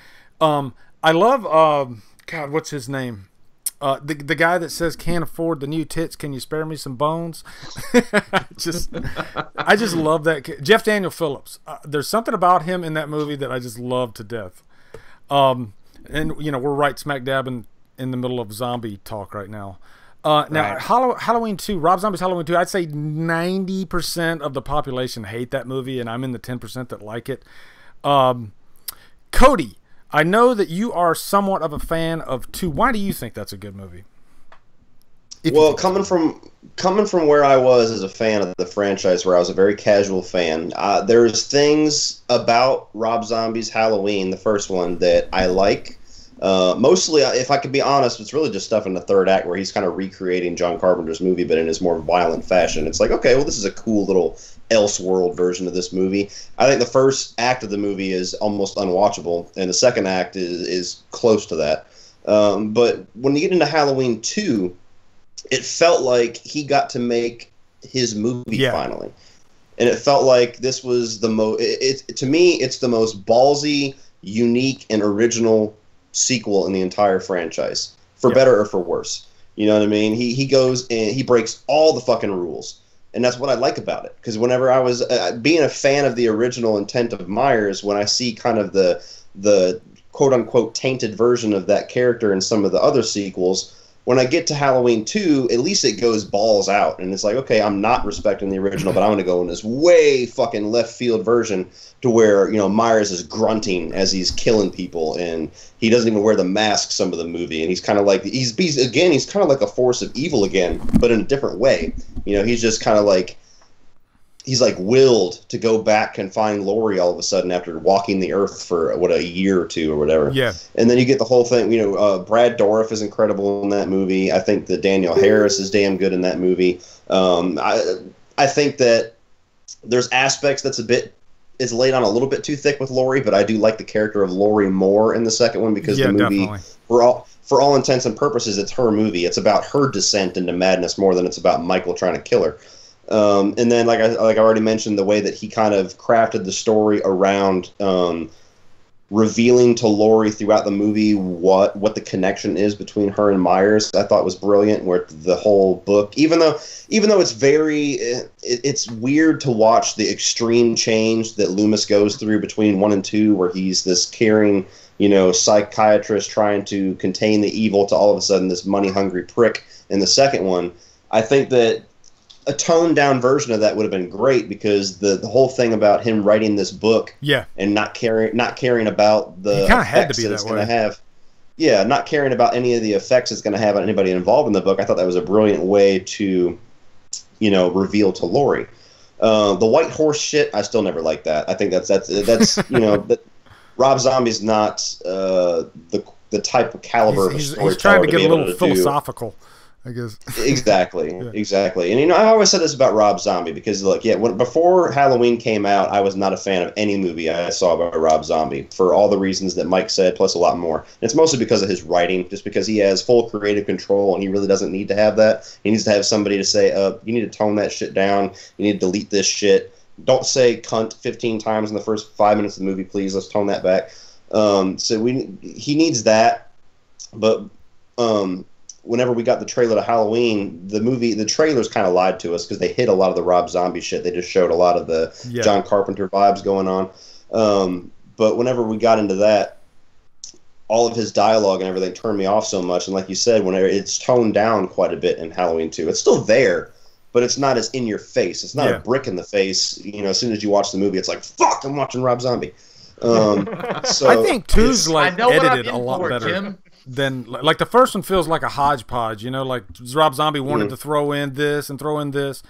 I love God, what's his name? The guy that says, "Can't afford the new tits. Can you spare me some bones?" I just love that. Jeff Daniel Phillips. There's something about him in that movie that I just love to death. And we're right smack dab in the middle of zombie talk right now. Halloween 2, Rob Zombie's Halloween 2, I'd say 90% of the population hate that movie, and I'm in the 10% that like it. Cody, I know that you are somewhat of a fan of 2. Why do you think that's a good movie? Well, coming from where I was as a fan of the franchise, where I was a very casual fan, there's things about Rob Zombie's Halloween, the first one, that I like. Mostly, if I could be honest, it's really just stuff in the third act where he's kind of recreating John Carpenter's movie, but in his more violent fashion. It's like, okay, well, this is a cool little Elseworld version of this movie. I think the first act of the movie is almost unwatchable, and the second act is close to that. But when you get into Halloween 2, it felt like he got to make his movie finally. And it felt like this was the most... To me, it's the most ballsy, unique, and original sequel in the entire franchise, for better or for worse. You know what I mean? He goes and he breaks all the fucking rules, and that's what I like about it. Because whenever I was being a fan of the original intent of Myers, when I see kind of the quote unquote tainted version of that character in some of the other sequels, when I get to Halloween 2, at least it goes balls out, and it's like, okay, I'm not respecting the original, but I'm going to go in this way fucking left field version to where, you know, Myers is grunting as he's killing people, and he doesn't even wear the mask some of the movie, and he's kind of like, he's kind of like a force of evil again, but in a different way. You know, he's just kind of like, he's like willed to go back and find Laurie all of a sudden after walking the earth for a year or two or whatever. Yeah. And then you get the whole thing. You know, Brad Dourif is incredible in that movie. I think that Daniel Harris is damn good in that movie. I think that there's aspects that's is laid on a little bit too thick with Laurie, but I do like the character of Laurie more in the second one because the movie, definitely. For all intents and purposes, it's her movie. It's about her descent into madness more than it's about Michael trying to kill her. And then, like I already mentioned, the way that he kind of crafted the story around revealing to Laurie throughout the movie what the connection is between her and Myers, I thought was brilliant. Where the whole book, even though it's it's weird to watch the extreme change that Loomis goes through between 1 and 2, where he's this caring, you know, psychiatrist trying to contain the evil to all of a sudden this money-hungry prick in the second one. I think that a toned down version of that would have been great, because the whole thing about him writing this book and not caring about the effects that it's going to have. Yeah, not caring about any of the effects it's going to have on anybody involved in the book. I thought that was a brilliant way to, you know, reveal to Laurie. The white horse shit, I still never liked that. I think that's you know, that Rob Zombie's not the type of caliber he's of storyteller. He's trying to get a little to philosophical. I guess. Exactly. And, you know, I always said this about Rob Zombie, because, like, before Halloween came out, I was not a fan of any movie I saw by Rob Zombie, for all the reasons that Mike said, plus a lot more. And it's mostly because of his writing, just because he has full creative control, and he really doesn't need to have that. He needs to have somebody to say, you need to tone that shit down, you need to delete this shit, don't say cunt 15 times in the first 5 minutes of the movie, please, let's tone that back. So he needs that, but whenever we got the trailer to Halloween, the trailers kind of lied to us, because they hid a lot of the Rob Zombie shit. They just showed a lot of the John Carpenter vibes going on. But whenever we got into that, all of his dialogue and everything turned me off so much. And like you said, whenever it's toned down quite a bit in Halloween 2, it's still there, but it's not as in your face. It's not a brick in the face. You know, as soon as you watch the movie, it's like, fuck, I'm watching Rob Zombie. So I think 2's like edited a lot better. Tim. Then, like, the first one feels like a hodgepodge, you know, like Rob Zombie wanted to throw in this and throw in this.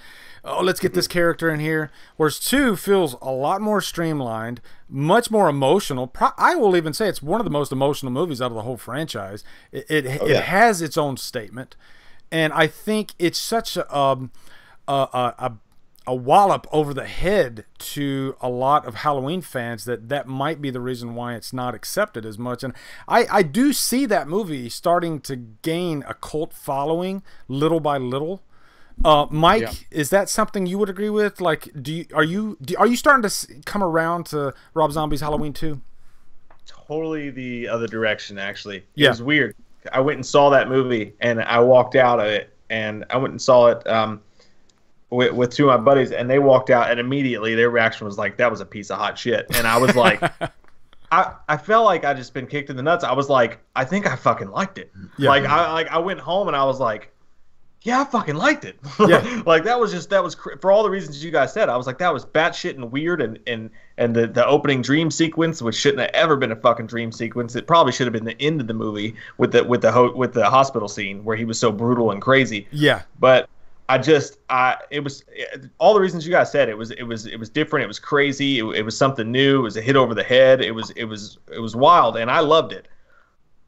Oh, let's get this character in here. Whereas 2 feels a lot more streamlined, much more emotional. I will even say it's one of the most emotional movies out of the whole franchise. It has its own statement, and I think it's such a wallop over the head to a lot of Halloween fans that might be the reason why it's not accepted as much. And I do see that movie starting to gain a cult following little by little. Mike, is that something you would agree with? Like, are you starting to come around to Rob Zombie's Halloween 2? Totally the other direction, actually. It was weird. I went and saw that movie, and I walked out of it, and I went and saw it with two of my buddies, and they walked out, and immediately their reaction was like, that was a piece of hot shit. And I was like, I felt like I just been kicked in the nuts. I was like, I think I fucking liked it. Yeah. I went home and I was like, yeah, I fucking liked it. Yeah. Like that was for all the reasons you guys said. I was like, that was batshit and weird, and the opening dream sequence, which shouldn't have ever been a fucking dream sequence. It probably should have been the end of the movie with the hospital scene where he was so brutal and crazy. Yeah. But it was all the reasons you guys said. It was different. It was crazy. It was something new. It was a hit over the head. It was wild, and I loved it.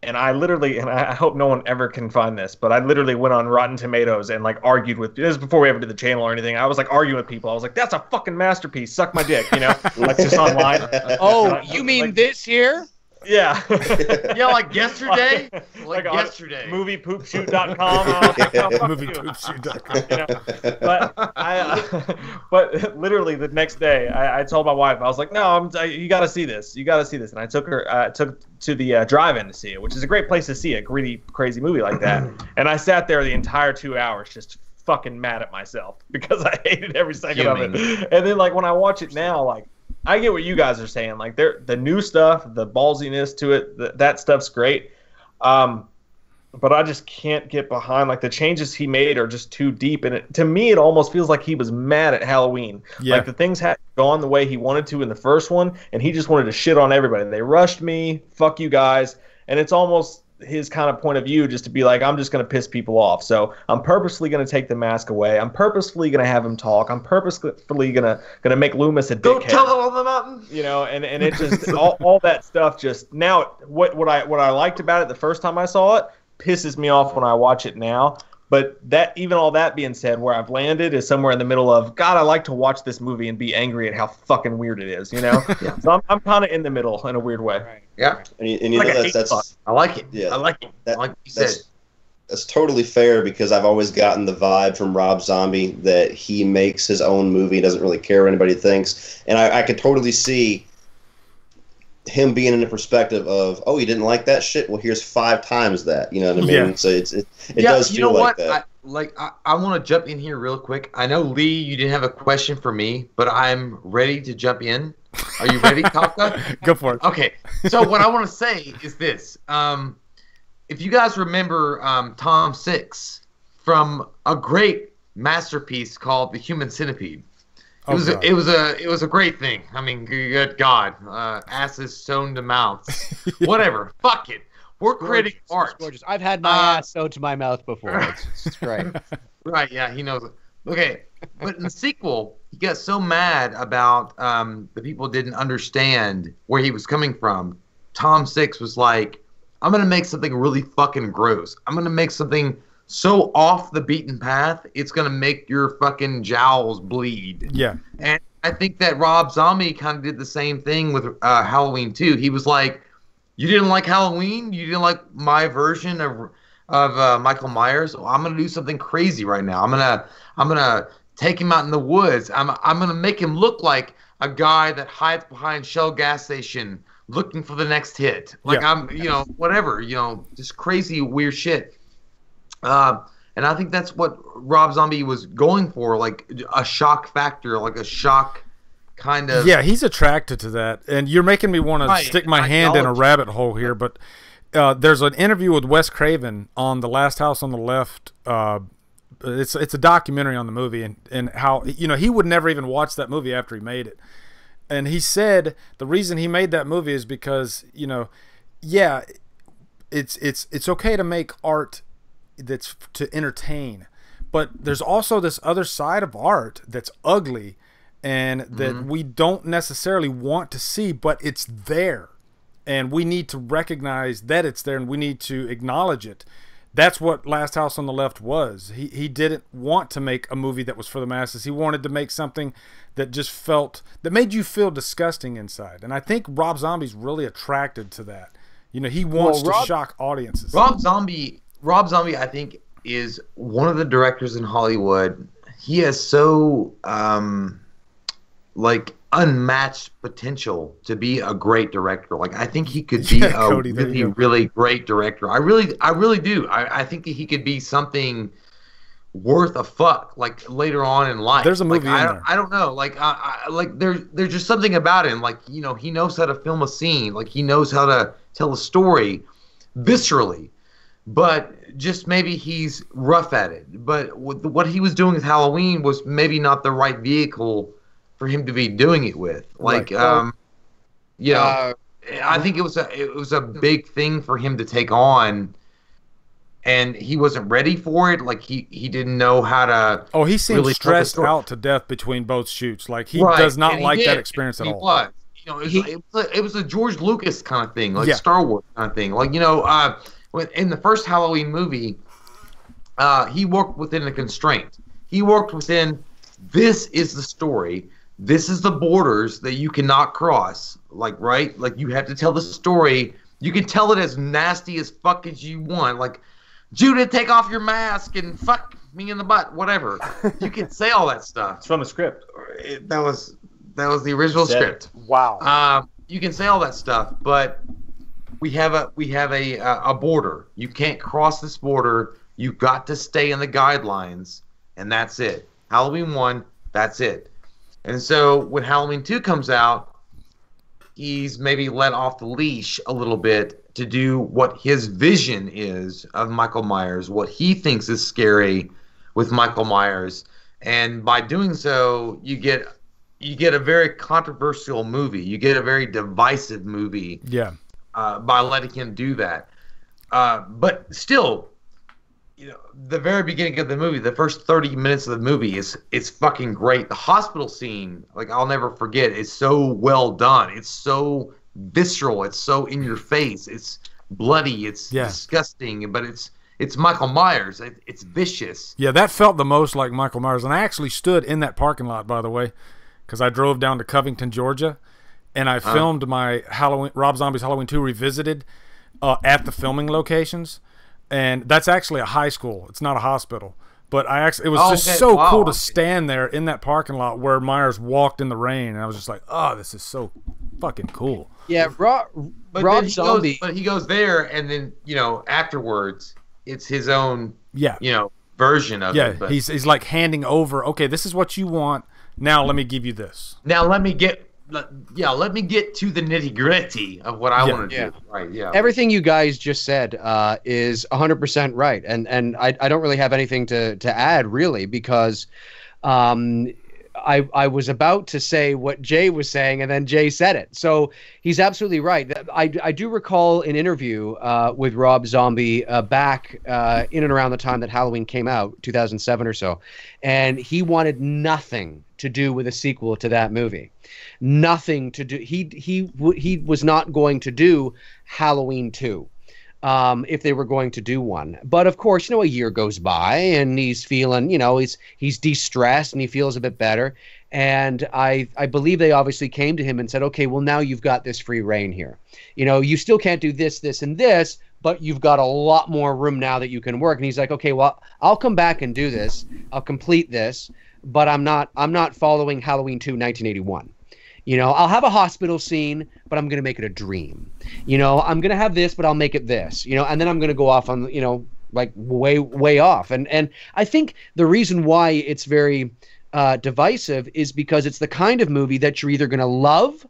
And I literally, and I hope no one ever can find this, but I literally went on Rotten Tomatoes and like argued with, this is before we ever did the channel or anything. I was like arguing with people. I was like, that's a fucking masterpiece. Suck my dick, you know, like just online. Oh, you mean like, this here? Yeah. Yeah, like yesterday? Like yesterday. Moviepoopshoot.com. Moviepoopshoot.com. But literally the next day, I told my wife, I was like, no, you got to see this. You got to see this. And I took her to the drive-in to see it, which is a great place to see a really crazy movie like that. And I sat there the entire 2 hours just fucking mad at myself because I hated every second of it. And then like when I watch it now, like, I get what you guys are saying. Like the new stuff, the ballsiness to it, that stuff's great. but I just can't get behind, like, the changes he made are just too deep, and to me it almost feels like he was mad at Halloween. Like, the things hadn't gone the way he wanted to in the first one, and he just wanted to shit on everybody. They rushed me, fuck you guys, and it's almost his kind of point of view just to be like, I'm just going to piss people off. So I'm purposely going to take the mask away. I'm purposefully going to have him talk. I'm purposefully going to make Loomis a dickhead. Go tell it on the mountain. You know, and it just all that stuff just now. What I liked about it the first time I saw it pisses me off when I watch it now. But that, even all that being said, where I've landed is somewhere in the middle of, God, I like to watch this movie and be angry at how fucking weird it is, you know? So I'm kind of in the middle in a weird way. Right. Yeah. And you like know that's I like it. Yeah. I like it. Like you said. That's totally fair, because I've always gotten the vibe from Rob Zombie that he makes his own movie, doesn't really care what anybody thinks. And I could totally see him being in the perspective of, oh, you didn't like that shit? Well, here's 5 times that. You know what I mean? Yeah. So it does feel like that. I want to jump in here real quick. I know, Lee, you didn't have a question for me, but I'm ready to jump in. Are you ready, Kafka? Go for it. Okay. So what I want to say is this. If you guys remember Tom Six from a great masterpiece called The Human Centipede, it was a great thing. I mean, good God, asses sewn to mouths, whatever. Fuck it. We're creating art. Gorgeous. I've had my ass sewed to my mouth before. It's great. Right? Yeah, he knows it. Okay, but in the sequel, he got so mad about the people didn't understand where he was coming from. Tom Six was like, I'm gonna make something really fucking gross. I'm gonna make something so off the beaten path, it's gonna make your fucking jowls bleed. Yeah. And I think that Rob Zombie kind of did the same thing with Halloween 2. He was like, you didn't like Halloween? You didn't like my version of Michael Myers? Well, I'm gonna do something crazy right now. I'm gonna take him out in the woods. I'm gonna make him look like a guy that hides behind Shell gas station looking for the next hit. Like, I'm, whatever, just crazy weird shit. And I think that's what Rob Zombie was going for, like a shock factor, like a shock kind of. Yeah, he's attracted to that. And you're making me want to stick my hand in a rabbit hole here. But there's an interview with Wes Craven on The Last House on the Left. It's a documentary on the movie and how, he would never even watch that movie after he made it. And he said the reason he made that movie is because, it's okay to make art that's to entertain, but there's also this other side of art that's ugly and that we don't necessarily want to see, but it's there and we need to recognize that it's there and we need to acknowledge it. That's what Last House on the Left was. He didn't want to make a movie that was for the masses. He wanted to make something that just that made you feel disgusting inside. And I think Rob Zombie's really attracted to that. He wants to shock audiences. Rob Zombie, I think, is one of the directors in Hollywood. He has so unmatched potential to be a great director. Like, I think he could be Cody, really great director. I really do. I think that he could be something worth a fuck, like, later on in life. There's a movie in there. I don't know. Like, there's just something about him. Like, he knows how to film a scene. Like, he knows how to tell a story viscerally. But just maybe he's rough at it. But what he was doing with Halloween was maybe not the right vehicle for him to be doing it with. Like, I think it was a big thing for him to take on, and he wasn't ready for it. Like, he didn't know how to. Oh, he seemed really stressed out to death between both shoots. Like, he does not like that experience at all. He was. It was a George Lucas kind of thing, like Star Wars kind of thing. Like, in the first Halloween movie, he worked within a constraint. He worked within, this is the story. This is the borders that you cannot cross. Like, right? Like, you have to tell the story. You can tell it as nasty as fuck as you want. Like, Judith, take off your mask and fuck me in the butt. Whatever. You can say all that stuff. It's from the script. That was the original script. Wow. You can say all that stuff, but we have a border. You can't cross this border. You've got to stay in the guidelines, and that's it. Halloween 1, that's it. And so when Halloween 2 comes out, he's maybe let off the leash a little bit to do what his vision is of Michael Myers, what he thinks is scary with Michael Myers, and by doing so, you get a very controversial movie. You get a very divisive movie. Yeah. By letting him do that, but still, the very beginning of the movie, the first 30 minutes of the movie is fucking great. The hospital scene, like I'll never forget, is so well done. It's so visceral. It's so in your face. It's bloody. It's disgusting. But it's Michael Myers. It's vicious. Yeah, that felt the most like Michael Myers. And I actually stood in that parking lot, by the way, because I drove down to Covington, Georgia, and I filmed my Rob Zombie's Halloween 2 Revisited at the filming locations. And that's actually a high school. It's not a hospital. But it was just so cool to stand there in that parking lot where Myers walked in the rain. And I was just like, oh, this is so fucking cool. Yeah, Rob Zombie. But he goes there, and then, afterwards, it's his own, version of it. Yeah, he's like handing over, okay, this is what you want. Now let me give you this. Now let me get to the nitty-gritty of what I want to do. Right, yeah. Everything you guys just said is 100% right. And I don't really have anything to add, really, because I was about to say what Jay was saying, and then Jay said it. So he's absolutely right. I do recall an interview with Rob Zombie back in and around the time that Halloween came out, 2007 or so, and he wanted nothing to do with a sequel to that movie. Nothing to do. He was not going to do Halloween 2. If they were going to do one. But of course, a year goes by and he's feeling, he's de-stressed and he feels a bit better. And I believe they obviously came to him and said, okay, well, now you've got this free reign here. You still can't do this, this, and this, but you've got a lot more room now that you can work. And he's like, okay, well, I'll come back and do this. I'll complete this, but I'm not following Halloween 2, 1981. I'll have a hospital scene, but I'm going to make it a dream. I'm going to have this, but I'll make it this. And then I'm going to go off on, like way, way off. And I think the reason why it's very divisive is because it's the kind of movie that you're either going to love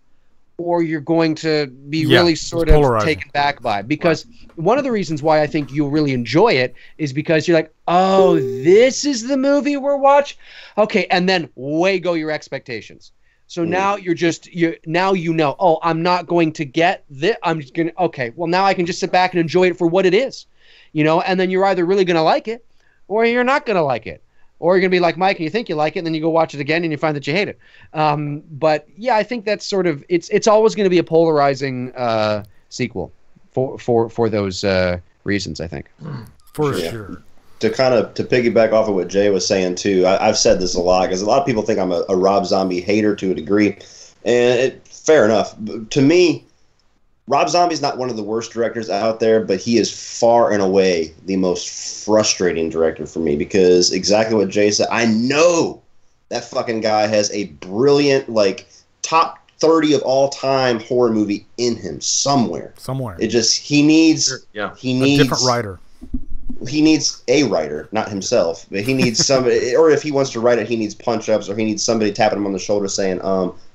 or you're going to be really sort of taken back by. Because one of the reasons why I think you'll really enjoy it is because you're like, oh, this is the movie we're watching? Okay, and then way go your expectations. So now oh, I'm not going to get this. I'm just going to, okay, well, now I can just sit back and enjoy it for what it is, and then you're either really going to like it or you're not going to like it. Or you're going to be like Mike and you think you like it and then you go watch it again and you find that you hate it. But yeah, I think that's sort of, it's always going to be a polarizing sequel for those reasons, I think. For sure. To piggyback off of what Jay was saying too, I've said this a lot because a lot of people think I'm a Rob Zombie hater to a degree, and fair enough. To me, Rob Zombie's not one of the worst directors out there, but he is far and away the most frustrating director for me because exactly what Jay said. I know that fucking guy has a brilliant, like, top 30 of all time horror movie in him somewhere. It just he needs a different writer. He needs a writer, not himself. But he needs somebody, or if he wants to write it, he needs punch-ups, or he needs somebody tapping him on the shoulder saying,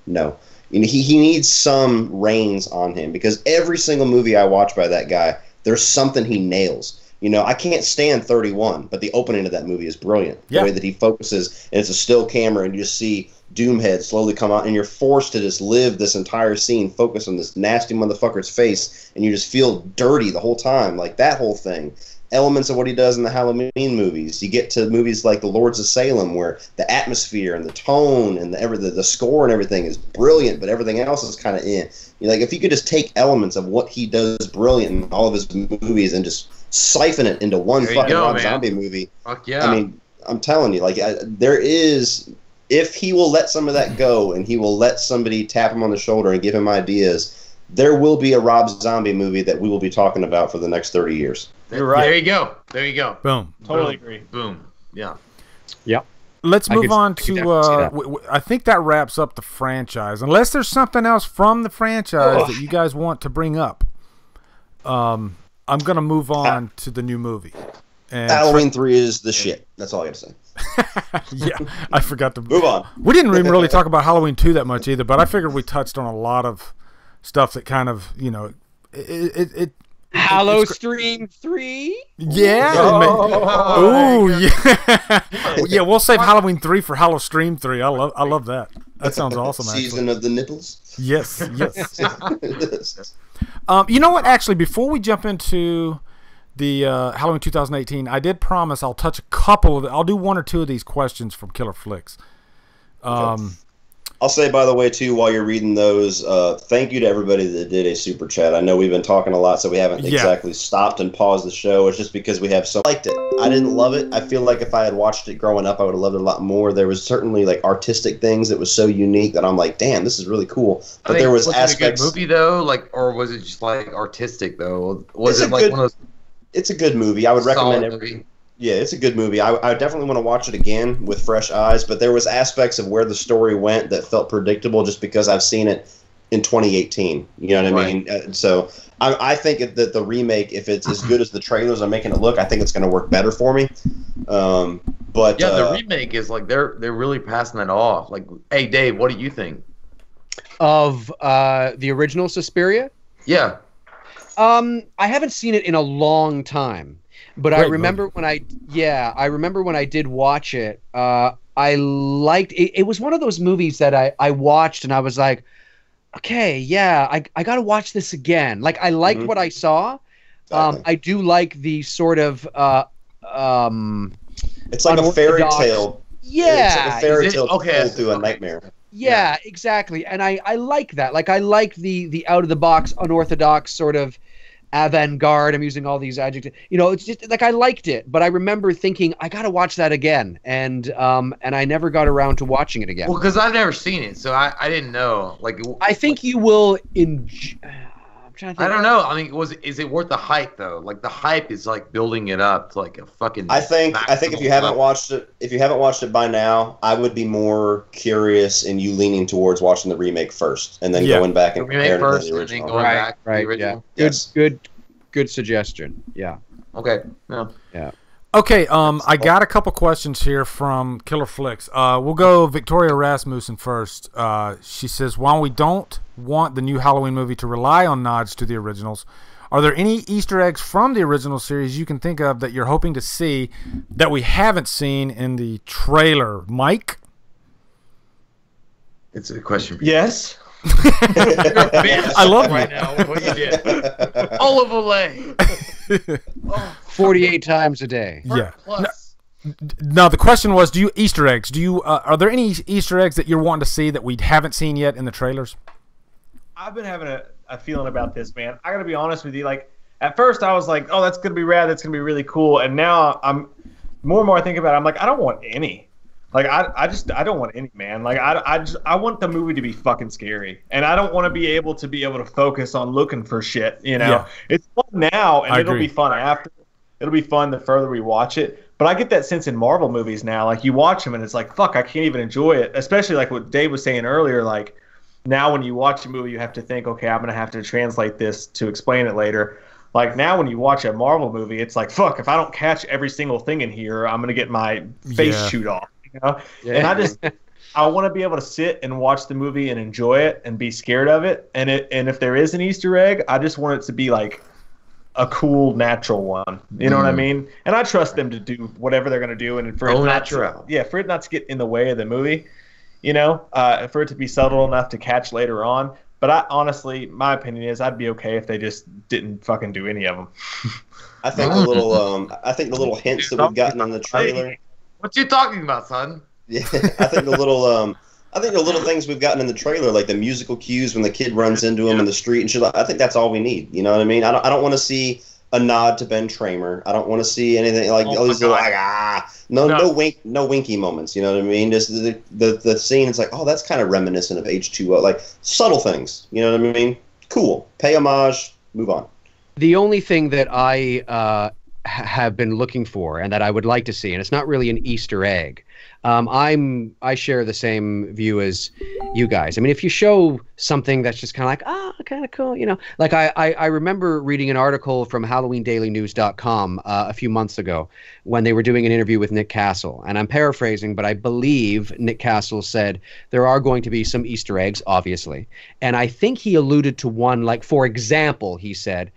no. He needs some reins on him, because every single movie I watch by that guy, there's something he nails. I can't stand 31, but the opening of that movie is brilliant. The way that he focuses, and it's a still camera, and you just see Doomhead slowly come out, and you're forced to just live this entire scene, focus on this nasty motherfucker's face, and you just feel dirty the whole time. Like, that whole thing. Elements of what he does in the Halloween movies. You get to movies like The Lords of Salem, where the atmosphere and the tone and the score and everything is brilliant, but everything else is kind of like, if you could just take elements of what he does brilliant in all of his movies and just siphon it into one fucking Rob Zombie movie. Fuck yeah. I mean, I'm telling you, like, there is, if he will let some of that go and he will let somebody tap him on the shoulder and give him ideas, there will be a Rob Zombie movie that we will be talking about for the next 30 years. You're right. There you go. Boom. Totally agree. Boom. Yeah. Yep. Let's move on to, I think that wraps up the franchise. Unless there's something else from the franchise that you guys want to bring up. I'm going to move on to the new movie. And Halloween 3 is the shit. That's all I got to say. Yeah, I forgot to move on. We didn't even really talk about Halloween 2 that much either, but I figured we touched on a lot of stuff that kind of, you know, it HallowStream 3? Yeah. Oh, yeah. Yeah, we'll save Halloween 3 for HallowStream 3. I love that. That sounds awesome, actually. Season of the nipples? Yes. You know what? Actually, before we jump into the Halloween 2018, I did promise I'll touch a couple of I'll do one or two of these questions from Killer Flicks. I'll say, by the way, too, while you're reading those, thank you to everybody that did a super chat. I know we've been talking a lot, so we haven't exactly stopped and paused the show. It's just because we have so liked it. I didn't love it. I feel like if I had watched it growing up, I would have loved it a lot more. There was certainly like artistic things that was so unique that I'm like, damn, this is really cool. But there was aspects. Was it a good movie though, like, or was it just like artistic though? Was it like one of those? It's a good movie. I would recommend it. Yeah, it's a good movie. I definitely want to watch it again with fresh eyes, but there was aspects of where the story went that felt predictable just because I've seen it in 2018. You know what I mean? So I think that the remake, if it's as good as the trailers are making it look, I think it's going to work better for me. But yeah, the remake is like they're really passing that off. Like, hey, Dave, what do you think of the original Suspiria? Yeah. I haven't seen it in a long time. But I remember when I did watch it, I liked it. It was one of those movies that I watched and I was like, okay, yeah, I got to watch this again. Like, I liked what I saw. I do like the sort of it's like a fairy tale. Yeah, it's like a fairy tale told through a nightmare. Yeah, exactly. And I like that. Like, I like the out of the box, unorthodox sort of avant-garde. I'm using all these adjectives. You know, it's just like I liked it, but I remember thinking I got to watch that again, and I never got around to watching it again. Well, because I've never seen it, so I didn't know. Like, I think you will enjoy. I'm trying to think. I don't know. I mean, is it worth the hype though? Like, the hype is like building it up to like a fucking. I think if you haven't watched it by now, I would be more curious in you leaning towards watching the remake first and then going back and comparing it to the original. And then going back to the original. Yeah. Good suggestion. Yeah. Okay. Yeah. Okay, I got a couple questions here from Killer Flicks. We'll go Victoria Rasmussen first. She says, while we don't want the new Halloween movie to rely on nods to the originals, are there any Easter eggs from the original series you can think of that you're hoping to see that we haven't seen in the trailer? Mike? It's a question for you. Yes. I love right now what you did. Olive Lay. 48 times a day. Yeah. Now the question was, do you Easter eggs? Are there any Easter eggs that you're wanting to see that we haven't seen yet in the trailers? I've been having a feeling about this, man. I got to be honest with you. Like, at first I was like, oh, that's gonna be rad. That's gonna be really cool. And now I'm more and more I think about it. I'm like, I don't want any. Like, I don't want any, man. Like, I want the movie to be fucking scary, and I don't want to be able to focus on looking for shit. You know, It's fun now, and it'll be fun after. It'll be fun the further we watch it. But I get that sense in Marvel movies now. Like, you watch them, and it's like, fuck, I can't even enjoy it. Especially like what Dave was saying earlier. Like, now when you watch a movie, you have to think, okay, I'm gonna have to translate this to explain it later. Like, now when you watch a Marvel movie, it's like, fuck, if I don't catch every single thing in here, I'm gonna get my face chewed off. You know? And I want to be able to sit and watch the movie and enjoy it and be scared of it. And if there is an Easter egg, I just want it to be like a cool, natural one. You know what I mean? And I trust them to do whatever they're going to do. And for it not to get in the way of the movie, you know, for it to be subtle enough to catch later on. But honestly, my opinion is I'd be okay if they just didn't fucking do any of them. I think the little hints that we've gotten in the trailer. What you talking about, son? Yeah, I think the little things we've gotten in the trailer, like the musical cues when the kid runs into him in the street and shit. I think that's all we need. You know what I mean? I don't want to see a nod to Ben Tramer. I don't want to see anything like all these little no winky moments. You know what I mean? Just the scene. It's like, oh, that's kind of reminiscent of H2O. Like subtle things. You know what I mean? Cool. Pay homage. Move on. The only thing that I have been looking for and that I would like to see, and it's not really an Easter egg, I share the same view as you guys. I mean, if you show something that's just kind of like, kind of cool, like I remember reading an article from HalloweenDailyNews.com a few months ago when they were doing an interview with Nick Castle, and I'm paraphrasing, but I believe Nick Castle said there are going to be some Easter eggs, obviously, and I think he alluded to one, like, for example, he said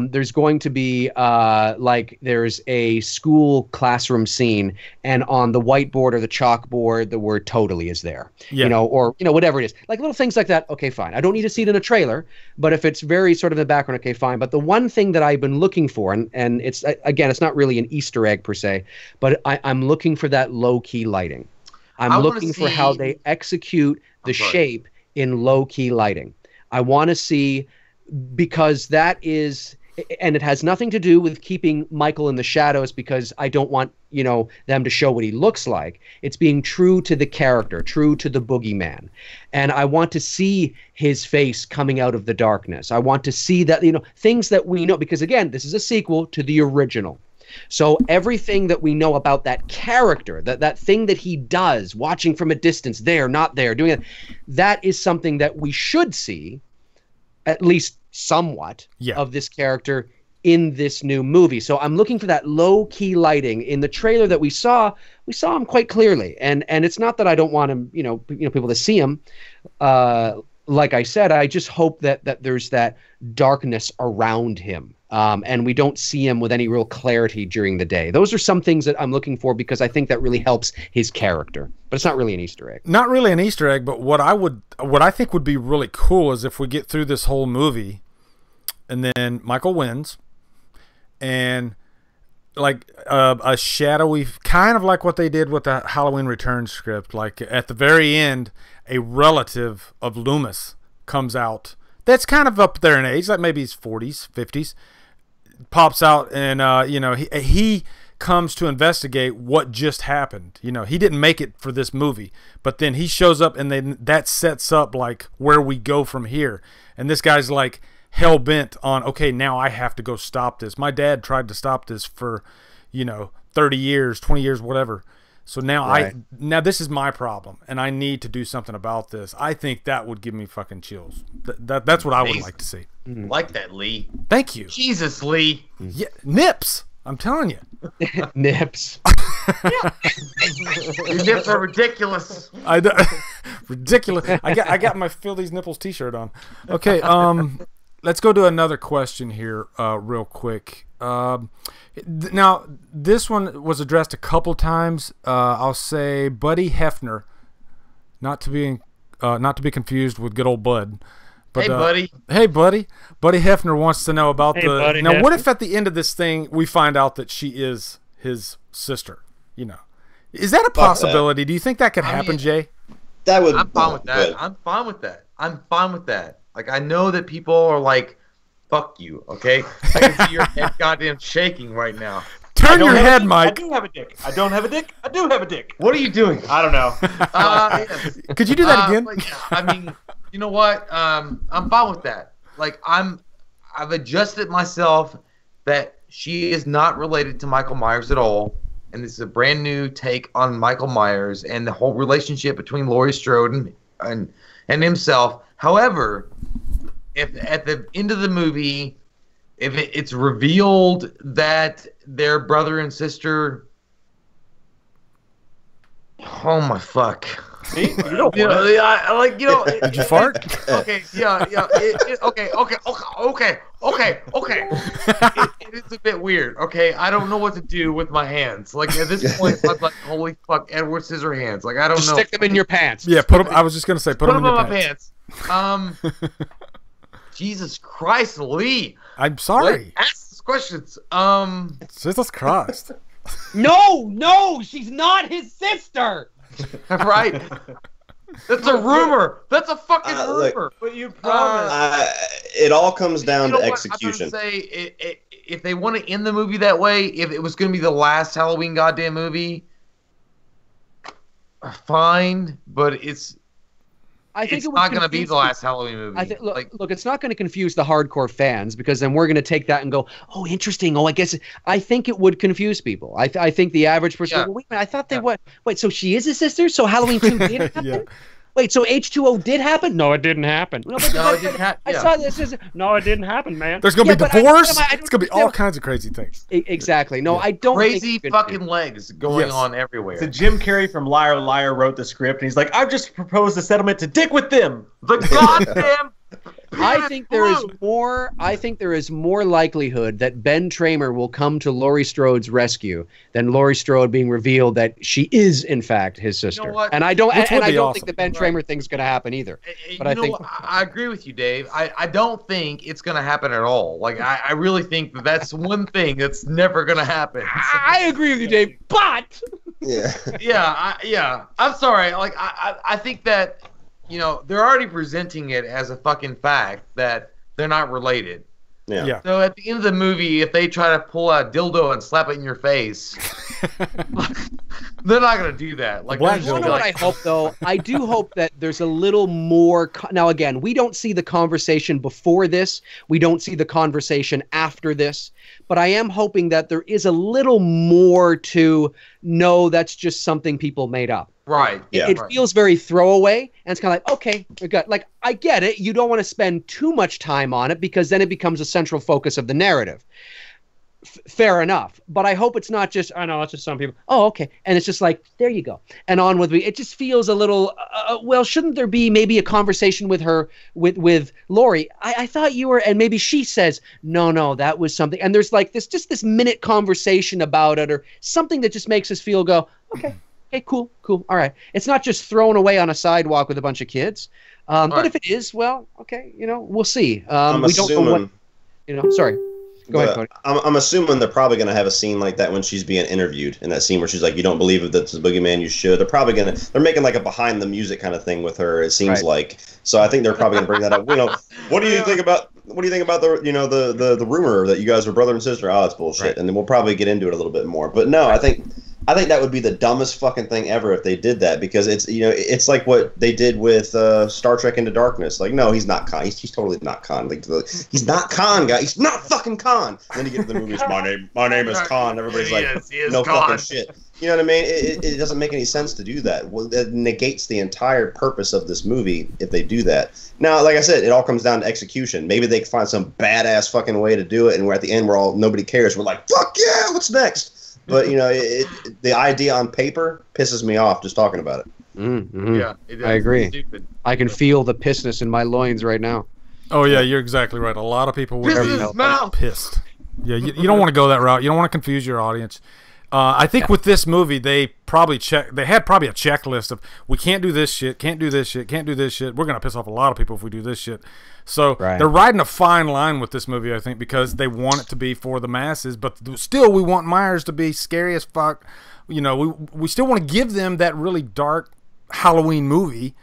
there's going to be like there's a school classroom scene, and on the whiteboard or the chalkboard the word totally is there, or whatever it is, like little things like that. Okay, fine, I don't need to see it in a trailer, but if it's very sort of in the background, okay, fine. But the one thing that I've been looking for, and it's, again, it's not really an Easter egg per se, but I'm looking for that low-key lighting. I'm looking for how they execute the shape in low-key lighting. I want to see, because that is, and it has nothing to do with keeping Michael in the shadows, because I don't want, them to show what he looks like. It's being true to the character, true to the boogeyman. And I want to see his face coming out of the darkness. I want to see that, things that we know, because again, this is a sequel to the original. So everything that we know about that character, that thing that he does, watching from a distance, there, not there, doing it, that is something that we should see, at least somewhat, of this character in this new movie. So I'm looking for that low-key lighting. In the trailer that we saw him quite clearly. And it's not that I don't want him, people to see him. Like I said, I just hope that there's that darkness around him. And we don't see him with any real clarity during the day. Those are some things that I'm looking for, because I think that really helps his character. But it's not really an Easter egg. Not really an Easter egg, but what I think would be really cool is if we get through this whole movie and then Michael wins, and like a shadowy, kind of like what they did with the Halloween Returns script, like at the very end, a relative of Loomis comes out that's kind of up there in age, like maybe he's 40s, 50s, pops out, and he comes to investigate what just happened. He didn't make it for this movie, but then he shows up, and then that sets up like where we go from here. And this guy's like hell bent on, okay, now I have to go stop this. My dad tried to stop this for 30 years, 20 years, whatever. So now now this is my problem, and I need to do something about this. I think that would give me fucking chills. That's what I would like to see. Like that, Lee. Thank you. Jesus, Lee. Yeah, nips. I'm telling you. Nips. Your nips are ridiculous. Ridiculous. I got my Fill These Nipples t-shirt on. Okay, let's go to another question here real quick. Now, this one was addressed a couple times. I'll say Buddy Hefner, not to be confused with good old Bud. But, hey, buddy. Hey, buddy. Buddy Hefner wants to know about Buddy Now, Hefner. what if at the end of this thing we find out that she is his sister? Is that a possibility? Do you think that could happen, Jay? That would. I'm fine with that. I'm fine with that. I'm fine with that. Like, I know that people are like, fuck you, okay? I can see your head goddamn shaking right now. Turn your head, Mike. I do have a dick. I don't have a dick. I do have a dick. What are you doing? I don't know. Yes. Could you do that again? But yeah, I mean, you know what? I'm fine with that. Like, I've adjusted myself that she is not related to Michael Myers at all, and this is a brand new take on Michael Myers and the whole relationship between Laurie Strode and himself. However, if at the end of the movie, if it's revealed that their brother and sister, oh my fuck. See? You don't Did you fart? Okay, yeah. Okay. It is a bit weird. Okay, I don't know what to do with my hands. Like at this point, I'm like, holy fuck, Edward Scissorhands. Like I don't Just know. stick them in your pants. Yeah, put them. I was just gonna say, put them in your my pants. pants. Jesus Christ, Lee. I'm sorry. Ask these questions. Jesus Christ. No, she's not his sister. Right. That's a rumor. That's a fucking rumor. But you promised. It all comes down to what? execution. I'm gonna say if they want to end the movie that way, if it was going to be the last Halloween goddamn movie, fine. But I think it's not going to be the last Halloween movie. I think look, it's not going to confuse the hardcore fans because then we're going to take that and go, oh, interesting. Oh, I guess I think it would confuse people. I think the average person. Well, wait a minute, I thought they were. Wait, so she is a sister? So Halloween 2 did happen? Yeah. Wait, so H2O did happen? No, it didn't happen. No, it didn't happen. I saw this. No, it didn't happen, man. There's gonna be divorce. It's gonna be all kinds of crazy things. Exactly. No, I don't. Crazy fucking legs going on everywhere. So Jim Carrey from Liar Liar wrote the script, and he's like, "I've just proposed a settlement to dick with them." The goddamn. I think there is more. I think there is more likelihood that Ben Tramer will come to Laurie Strode's rescue than Laurie Strode being revealed that she is in fact his sister. You know what? And I don't. And I don't awesome. think the Ben Tramer thing's going to happen either. But I think I agree with you, Dave. I don't think it's going to happen at all. Like I really think that's one thing that's never going to happen. I agree with you, Dave. But yeah. I'm sorry. Like I think that. You know, they're already presenting it as a fucking fact that they're not related. Yeah. So at the end of the movie, if they try to pull out a dildo and slap it in your face, they're not going to do that. Like, you know what I hope, though? I do hope that there's a little more. Now, again, we don't see the conversation before this. We don't see the conversation after this. But I am hoping that there is a little more to know that's just something people made up. Right. Yeah. It feels very throwaway, and it's kind of like, okay, we got, like, I get it. You don't want to spend too much time on it because then it becomes a central focus of the narrative. Fair enough. But I hope it's not just, I know, it's just some people, oh, okay. And it's just like, there you go. And on with me. It just feels a little, well, shouldn't there be maybe a conversation with her, with Laurie? I thought you were, and maybe she says, no, that was something. And there's like this minute conversation about it or something that just makes us feel go, okay, cool. All right. It's not just thrown away on a sidewalk with a bunch of kids. But if it is, well, okay, we'll see. We don't know what, sorry. Go ahead, Cody. I'm assuming they're probably going to have a scene like that when she's being interviewed, in that scene where she's like, "You don't believe that this is Boogeyman? You should." They're making like a behind the music kind of thing with her. It seems like. So I think they're probably going to bring that up. What do you think about the the rumor that you guys are brother and sister? Oh, it's bullshit. Right. And then we'll probably get into it a little bit more. But no, I think that would be the dumbest fucking thing ever if they did that, because it's like what they did with Star Trek Into Darkness. Like, no, he's not Khan. He's totally not Khan. Like, he's not Khan, guy. He's not fucking Khan. And then you get to the movies. My name is Khan. Everybody's like, no fucking shit. You know what I mean? It doesn't make any sense to do that. Well, that negates the entire purpose of this movie if they do that. Now, like I said, it all comes down to execution. Maybe they can find some badass fucking way to do it, and we're at the end, nobody cares. We're like, fuck yeah, what's next? But the idea on paper pisses me off just talking about it. Mm-hmm. Yeah, it is. I agree. Stupid. I can feel the pissness in my loins right now. Oh yeah, you're exactly right. A lot of people would be pissed. Yeah, you don't want to go that route. You don't want to confuse your audience. I think with this movie, they had probably a checklist of, we can't do this shit, can't do this shit, can't do this shit. We're gonna piss off a lot of people if we do this shit. So they're riding a fine line with this movie, I think, because they want it to be for the masses, but still we want Myers to be scary as fuck. We still want to give them that really dark Halloween movie.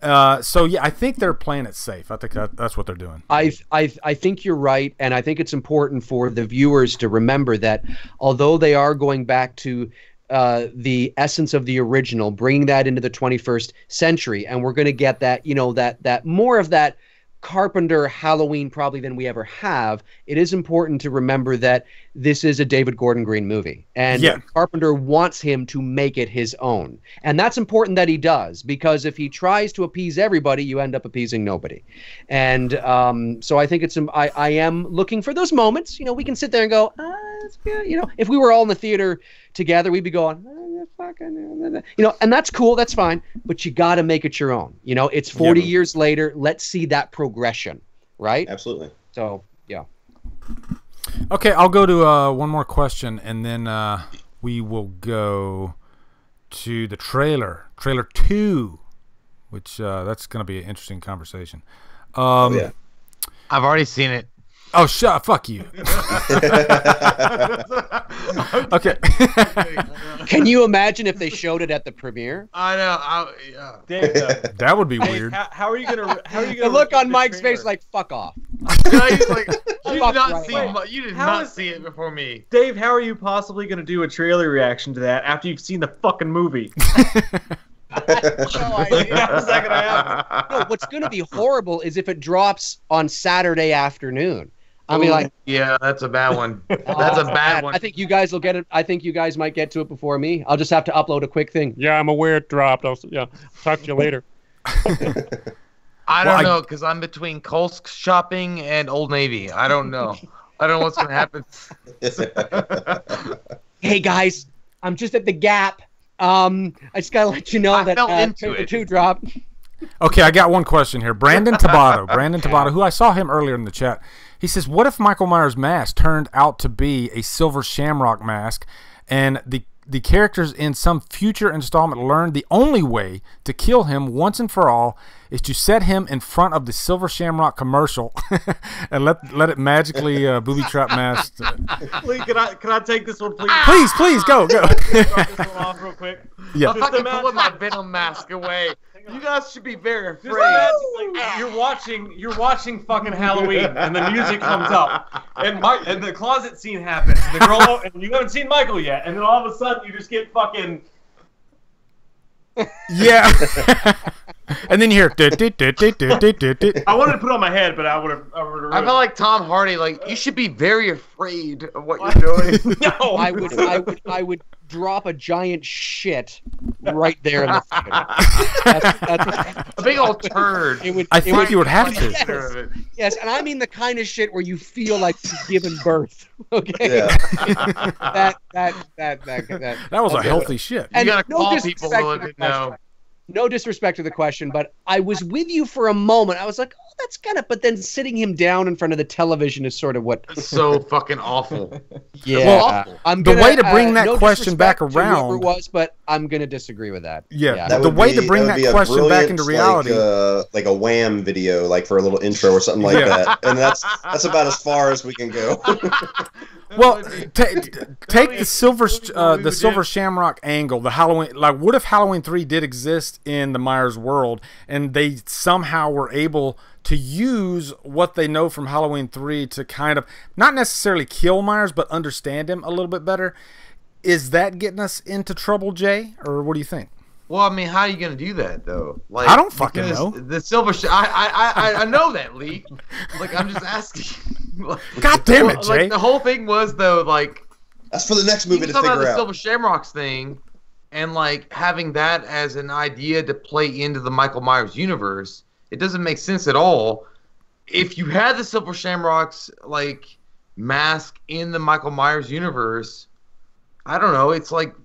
So yeah, I think they're playing it safe. I think that's what they're doing. I think you're right, and I think it's important for the viewers to remember that although they are going back to the essence of the original, bringing that into the 21st century, and we're going to get that, that more of that Carpenter Halloween probably than we ever have. It is important to remember that this is a David Gordon Green movie, and Carpenter wants him to make it his own, and that's important that he does, because if he tries to appease everybody, you end up appeasing nobody. And so I think I am looking for those moments. We can sit there and go, that's good. If we were all in the theater together, we'd be going, and that's cool, that's fine, but you got to make it your own. It's 40 years later. Let's see that progression, right? Absolutely. So yeah. Okay, I'll go to one more question, and then we will go to the trailer 2, which that's going to be an interesting conversation. Yeah. I've already seen it. Oh, fuck you. Okay. Can you imagine if they showed it at the premiere? I know. Yeah. Dave, that would be weird. How are you gonna? The look on Mike's face, like, fuck off. He's like, you did not see it before me. Dave, how are you possibly gonna do a trailer reaction to that after you've seen the fucking movie? No idea. How's that gonna happen? No, what's going to be horrible is if it drops on Saturday afternoon. I mean, like, yeah, that's a bad one. That's a bad one. I think you guys will get it. I think you guys might get to it before me. I'll just have to upload a quick thing. Yeah, I'm aware it dropped. Yeah, talk to you later. I don't know, because I'm between Kohl's shopping and Old Navy. I don't know. I don't know what's going to happen. Hey, guys, I'm just at the Gap. I just got to let you know that Paper 2 dropped. Okay, I got one question here. Brandon Tabata, who I saw him earlier in the chat. He says, what if Michael Myers' mask turned out to be a silver shamrock mask, and the characters in some future installment learned the only way to kill him once and for all is to set him in front of the silver shamrock commercial and let it magically booby trap mask. Please, can I take this one, please? Please, go. Drop this one off real quick. Yeah. I'm fucking pulling my Venom mask away. You guys should be very afraid. Like, you're watching fucking Halloween, and the music comes up, and the closet scene happens, and the girl, and you haven't seen Michael yet, and then all of a sudden you just get fucking. Yeah. And then you hear. I wanted to put it on my head, but I would have. I felt like Tom Hardy. Like, you should be very afraid of what you're doing. No, I would drop a giant shit right there in the theater. That's a big old turd. I think you would have to. Yes, yes, and I mean the kind of shit where you feel like you've given birth. Okay. Yeah. That was a healthy shit. You gotta no call people disrespect who to the didn't know. question. No disrespect to the question, but I was with you for a moment. I was like, oh, that's kind of, but then sitting him down in front of the television is sort of what. It's so fucking awful. Yeah. Well, I'm the gonna, way to bring that no question back disrespect to around whoever it was, but I'm going to disagree with that. Yeah. That The would way be- to bring that would that be a question back into brilliant, reality. like a Wham video, like for a little intro or something like that, and that's about as far as we can go. Well, take the silver shamrock angle, the Halloween. Like, what if Halloween 3 did exist in the Myers world, and they somehow were able to use what they know from Halloween 3 to kind of not necessarily kill Myers, but understand him a little bit better? Is that getting us into trouble, Jay, or what do you think? Well, I mean, how are you gonna do that though? Like, I don't fucking know. The silver. I know that, Lee. Like, I'm just asking. Like, God damn it, Jay! Like, the whole thing was though, like, That's for the next movie to talking about figure the out. Silver Shamrocks thing, and like having that as an idea to play into the Michael Myers universe. It doesn't make sense at all. If you had the Silver Shamrocks like mask in the Michael Myers universe, I don't know. It's like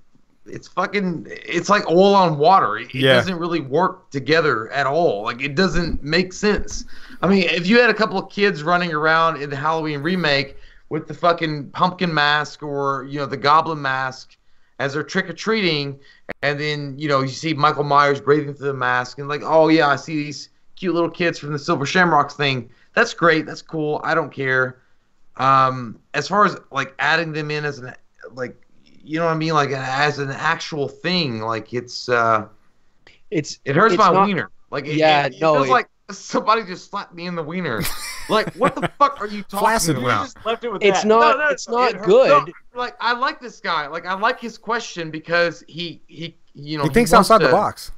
oil on water. It doesn't really work together at all. Like, it doesn't make sense. I mean, if you had a couple of kids running around in the Halloween remake with the fucking pumpkin mask or, you know, the goblin mask as they're trick-or-treating, and then, you know, you see Michael Myers breathing through the mask and like, oh yeah, I see these cute little kids from the Silver Shamrocks thing. That's great. That's cool. I don't care. As far as like adding them in as an, like, you know what I mean? Like, as an actual thing, like, it hurts my wiener. Like, it feels like somebody just slapped me in the wiener. Like, what the fuck are you talking Flaccid about? around. You just left it with It's that. not. It's not good. No, like, I like this guy. Like, I like his question because he He thinks outside the box.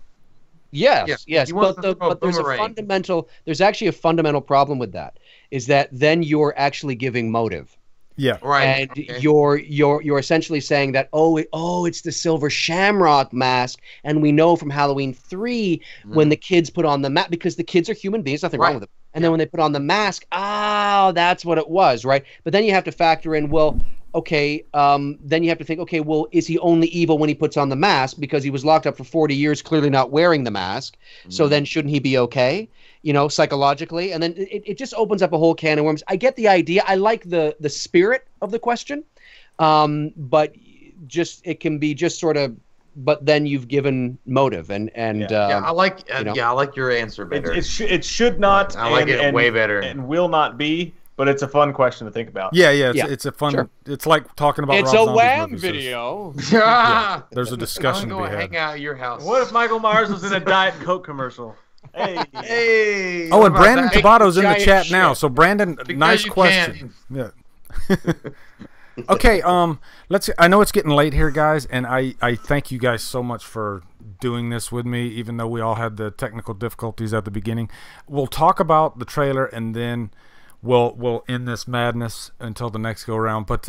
Yes. he wants to throw a But there's boomerang. there's actually a fundamental problem with that. Is that then you're actually giving motive. Yeah. Right. And you're essentially saying that it's the Silver Shamrock mask, and we know from Halloween 3 when the kids put on the mask, because the kids are human beings, nothing wrong with them. And then when they put on the mask, that's what it was, right? But then you have to factor in, well, okay, then you have to think, okay, well, is he only evil when he puts on the mask because he was locked up for 40 years, clearly not wearing the mask? So then shouldn't he be okay? You know, psychologically, and then it just opens up a whole can of worms. I get the idea. I like the spirit of the question, but just it can be just sort of. But then you've given motive, and I like I like your answer better. It should not. I like it way better. And will not be. But it's a fun question to think about. Yeah. It's a fun. Sure. It's like talking about. It's Rob a Zombie's Wham movies. video. Yeah, there's a discussion I'm to gonna be go had. hang out at your house. What if Michael Myers was in a Diet Coke commercial? Hey. Oh, and Brandon Tabato's in the giant chat shit. now. So Brandon, nice question. Yeah. Okay. I know it's getting late here, guys, and I thank you guys so much for doing this with me, even though we all had the technical difficulties at the beginning. We'll talk about the trailer, and then we'll end this madness until the next go around. But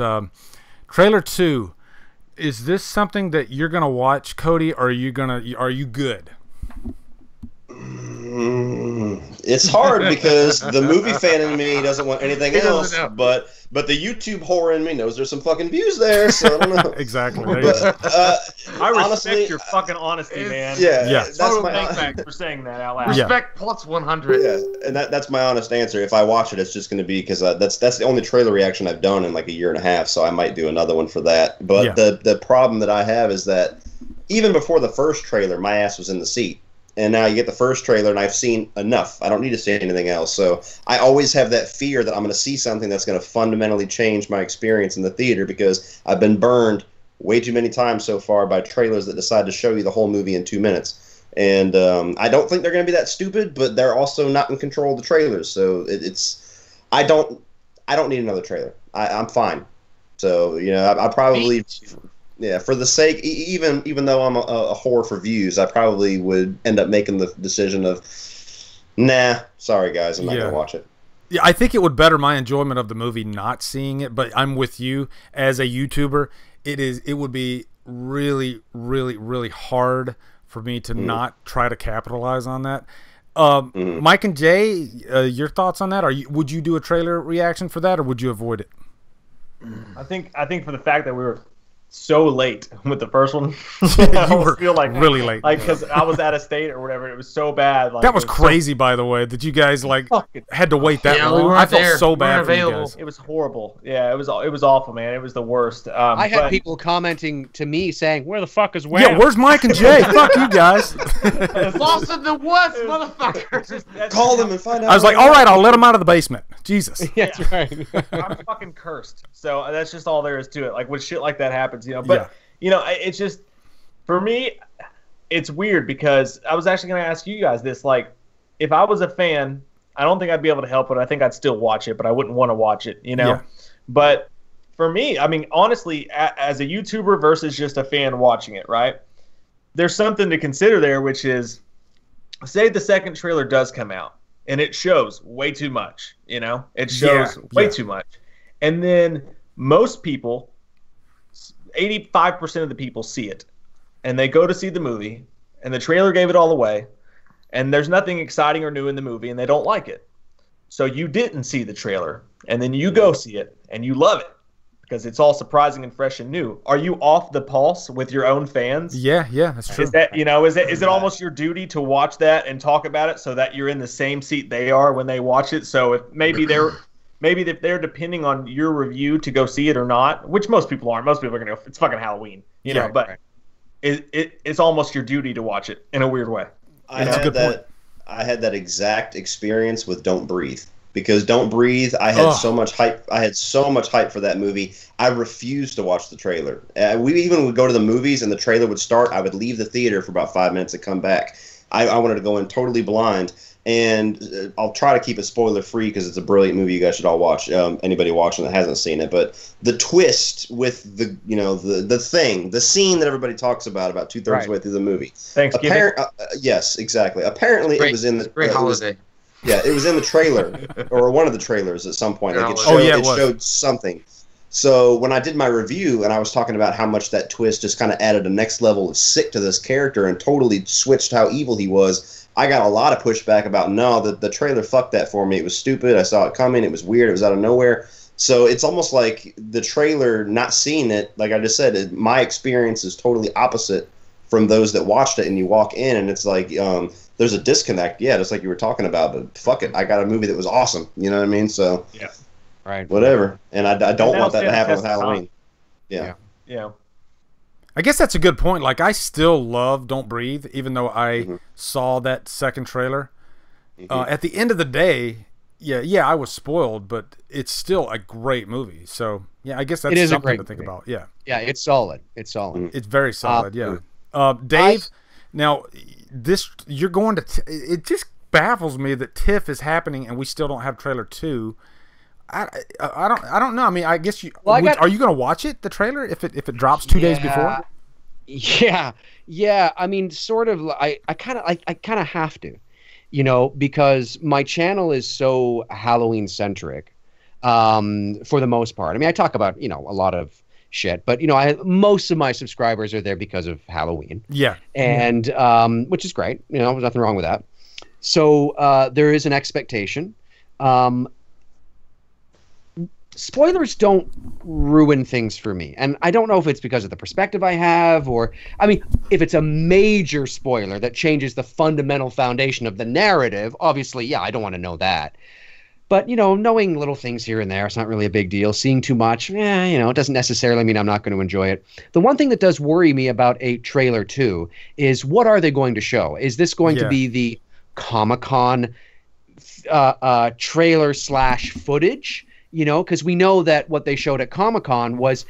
trailer 2, is this something that you're gonna watch, Cody, or are you good? It's hard because the movie fan in me doesn't want anything else, but the YouTube whore in me knows there's some fucking views there, so I don't know. Exactly. But, I respect honestly, your fucking honesty, man. Yeah, Yes. that's my Thanks for saying that out loud. Respect plus 100. yeah, and that's my honest answer. If I watch it, it's just going to be because that's the only trailer reaction I've done in like a year and a half, so I might do another one for that. But the problem that I have is that even before the first trailer, my ass was in the seat. And now you get the first trailer, and I've seen enough. I don't need to see anything else. So I always have that fear that I'm going to see something that's going to fundamentally change my experience in the theater, because I've been burned way too many times so far by trailers that decide to show you the whole movie in 2 minutes. And I don't think they're going to be that stupid, but they're also not in control of the trailers. So I don't need another trailer. I'm fine. So I probably. Yeah, for the sake, even though I'm a whore for views, I probably would end up making the decision of, nah, sorry guys, I'm not gonna watch it. Yeah, I think it would better my enjoyment of the movie not seeing it. But I'm with you as a YouTuber. It would be really, really, really hard for me to not try to capitalize on that. Mike and Jay, your thoughts on that? Would you do a trailer reaction for that, or would you avoid it? I think for the fact that we were so late with the first one. You were really late. Like, because I was out of state or whatever. It was so bad. Like, that was crazy, by the way, that you guys had to wait that long. We I felt there. so bad for you guys. It was horrible. Yeah, it was awful, man. It was the worst. I had people commenting to me saying, Where the fuck is Wham? Yeah, where's Mike and Jay? Fuck you guys. Lost in the woods, motherfuckers. Call them and find out. I was like, all right, I'll let them out of the basement. Jesus. Yeah, that's right. I'm fucking cursed. So that's just all there is to it. Like, when shit like that happens, But it's just, for me, it's weird, because I was actually going to ask you guys this. Like, if I was a fan, I don't think I'd be able to help it. I think I'd still watch it, but I wouldn't want to watch it. Yeah. But for me, I mean, honestly, as a YouTuber versus just a fan watching it, right? There's something to consider there, which is, say the second trailer does come out and it shows way too much. It shows way too much, and then most people, 85% of the people, see it, and they go to see the movie, and the trailer gave it all away, and there's nothing exciting or new in the movie, and they don't like it. So you didn't see the trailer, and then you go see it, and you love it because it's all surprising and fresh and new. Are you off the pulse with your own fans? Yeah, that's true. Is that is it almost your duty to watch that and talk about it so that you're in the same seat they are when they watch it? So if maybe if they're depending on your review to go see it or not, which most people aren't. Most people are going to go, it's fucking Halloween, but it's almost your duty to watch it in a weird way. I had that exact experience with Don't Breathe, because Don't Breathe, I had so much hype. I had so much hype for that movie. I refused to watch the trailer. We even would go to the movies and the trailer would start. I would leave the theater for about 5 minutes and come back. I wanted to go in totally blind. And I'll try to keep it spoiler free because it's a brilliant movie. You guys should all watch. Anybody watching that hasn't seen it, but the twist with the scene that everybody talks about 2/3 of the way through the movie. Thanksgiving. Yes, exactly. Apparently, it was in the great holiday. It was in the trailer or one of the trailers at some point. Like it showed something. So when I did my review and I was talking about how much that twist just kind of added a next level of sick to this character and totally switched how evil he was, I got a lot of pushback about, no, the trailer fucked that for me. It was stupid. I saw it coming. It was weird. It was out of nowhere. So it's almost like the trailer, not seeing it, like I just said, my experience is totally opposite from those that watched it. And you walk in and it's like there's a disconnect. Yeah, just like you were talking about. But fuck it. I got a movie that was awesome. You know what I mean? So whatever. And I don't want that to happen with Halloween. Yeah. I guess that's a good point. Like, I still love Don't Breathe, even though I saw that second trailer. At the end of the day, I was spoiled, but it's still a great movie. So, yeah, I guess that's something to think about. Yeah. Yeah, it's solid. It's solid. It's very solid, Dave, now, you're going to... it just baffles me that TIFF is happening and we still don't have trailer 2. I don't know. I mean, I guess you are you going to watch it, the trailer, if it drops 2 days before? Yeah. I mean, sort of. I kind of have to, because my channel is so Halloween centric, for the most part. I mean, I talk about a lot of shit, but most of my subscribers are there because of Halloween. Yeah. And which is great. There's nothing wrong with that. So there is an expectation. Spoilers don't ruin things for me. And I don't know if it's because of the perspective I have, or, I mean, if it's a major spoiler that changes the fundamental foundation of the narrative, obviously, yeah, I don't want to know that. But, knowing little things here and there, it's not really a big deal. Seeing too much, it doesn't necessarily mean I'm not going to enjoy it. The one thing that does worry me about a trailer 2 is, what are they going to show? Is this going to be the Comic-Con trailer / footage? Because we know that what they showed at Comic-Con was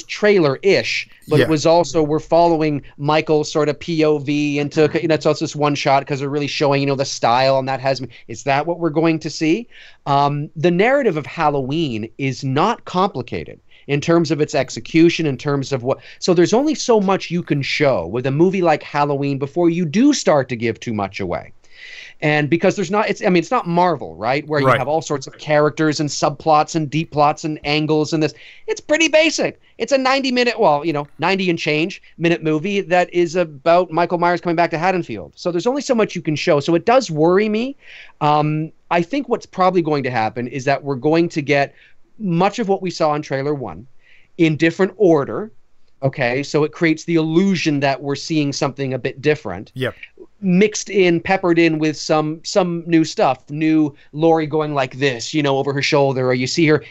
trailer-ish, but it was also, we're following Michael's sort of POV into, it's also this one shot because they're really showing, the style, and that is that what we're going to see? The narrative of Halloween is not complicated in terms of its execution, in terms of so there's only so much you can show with a movie like Halloween before you do start to give too much away. And because it's not Marvel, right? Where you have all sorts of characters and subplots and deep plots and angles and this. It's pretty basic. It's a 90-minute, 90 and change minute movie that is about Michael Myers coming back to Haddonfield. So there's only so much you can show. So it does worry me. I think what's probably going to happen is that we're going to get much of what we saw in trailer 1 in different order. Okay, so it creates the illusion that we're seeing something a bit different. Yep. Peppered in with some new stuff. New Laurie going like this, over her shoulder, or you see her,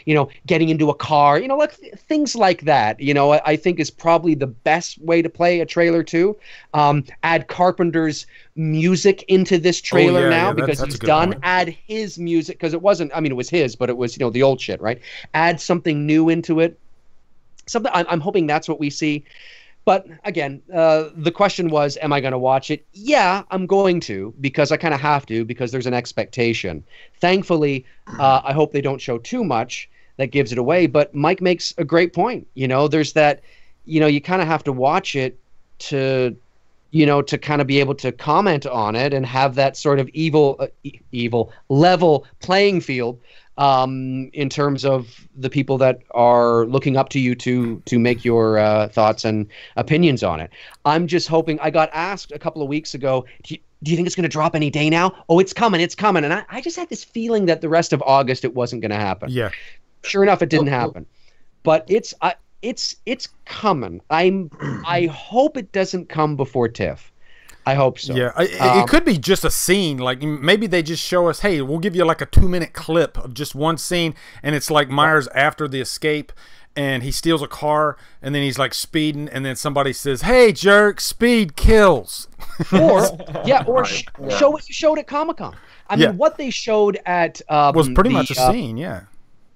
getting into a car, like things like that. I think is probably the best way to play a trailer 2. Add Carpenter's music into this trailer because he's done. Point. Add his music, because it wasn't. I mean, it was his, but it was the old shit, right? Add something new into it. I'm hoping that's what we see. But again, the question was, am I going to watch it? Yeah, I'm going to, because I kind of have to, because there's an expectation. Thankfully, I hope they don't show too much that gives it away. But Mike makes a great point. There's that, you kind of have to watch it to kind of be able to comment on it and have that sort of evil level playing field. In terms of the people that are looking up to you to make your thoughts and opinions on it. I'm just hoping. I got asked a couple of weeks ago, do you think it's going to drop any day now? Oh, it's coming. And I just had this feeling that the rest of August it wasn't going to happen. Yeah. Sure enough, it didn't happen. But it's coming. I hope it doesn't come before TIFF. I hope so. Yeah, it could be just a scene. Like maybe they just show us, hey, we'll give you like a 2-minute clip of just one scene, and it's like Myers after the escape, and he steals a car, and then he's like speeding, and then somebody says, "Hey, jerk, speed kills." Or show what you showed at Comic-Con. I mean, what they showed at was pretty much a scene. Yeah.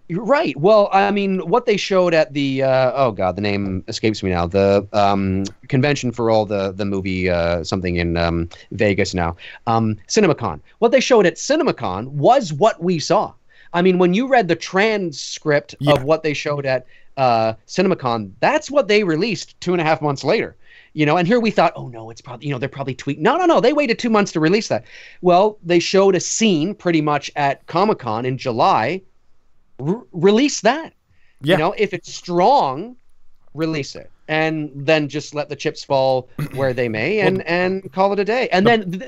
You're right. Well, I mean, what they showed at the the name escapes me now. The convention for all the movie something in Vegas now. CinemaCon. What they showed at CinemaCon was what we saw. I mean, when you read the transcript of what they showed at CinemaCon, that's what they released 2.5 months later. And here we thought, oh no, it's probably, they're probably tweaking. No. They waited 2 months to release that. Well, they showed a scene pretty much at Comic-Con in July. Release that. If it's strong, release it, and then just let the chips fall where they may, and call it a day. And then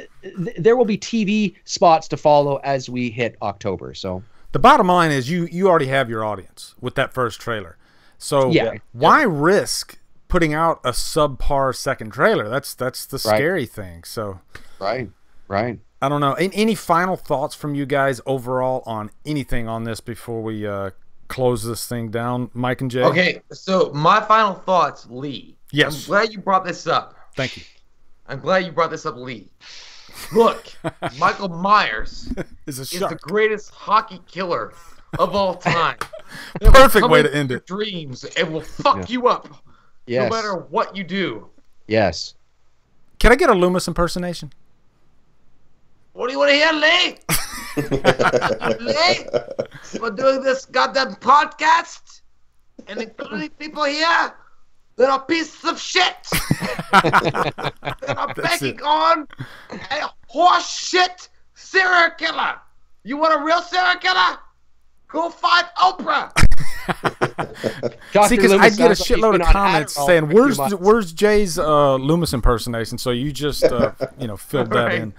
there will be TV spots to follow as we hit October. So the bottom line is you already have your audience with that first trailer. So why risk putting out a subpar second trailer? That's the scary thing. So right. I don't know. Any final thoughts from you guys overall on anything on this before we close this thing down, Mike and Jay? Okay, so my final thoughts, Lee. Yes. I'm glad you brought this up. Thank you. I'm glad you brought this up, Lee. Look, Michael Myers is the greatest hockey killer of all time. Perfect way to end it. Dreams and will fuck you up no matter what you do. Yes. Can I get a Loomis impersonation? What do you want to hear, Lee? Lee? We're doing this goddamn podcast, and including people here than a piece of shit. Than a begging on a horse shit serial killer. You want a real serial killer? Go find Oprah. See, because I get a shitload of comments saying, Adderall "Where's Jay's Loomis impersonation?" So you just filled that in.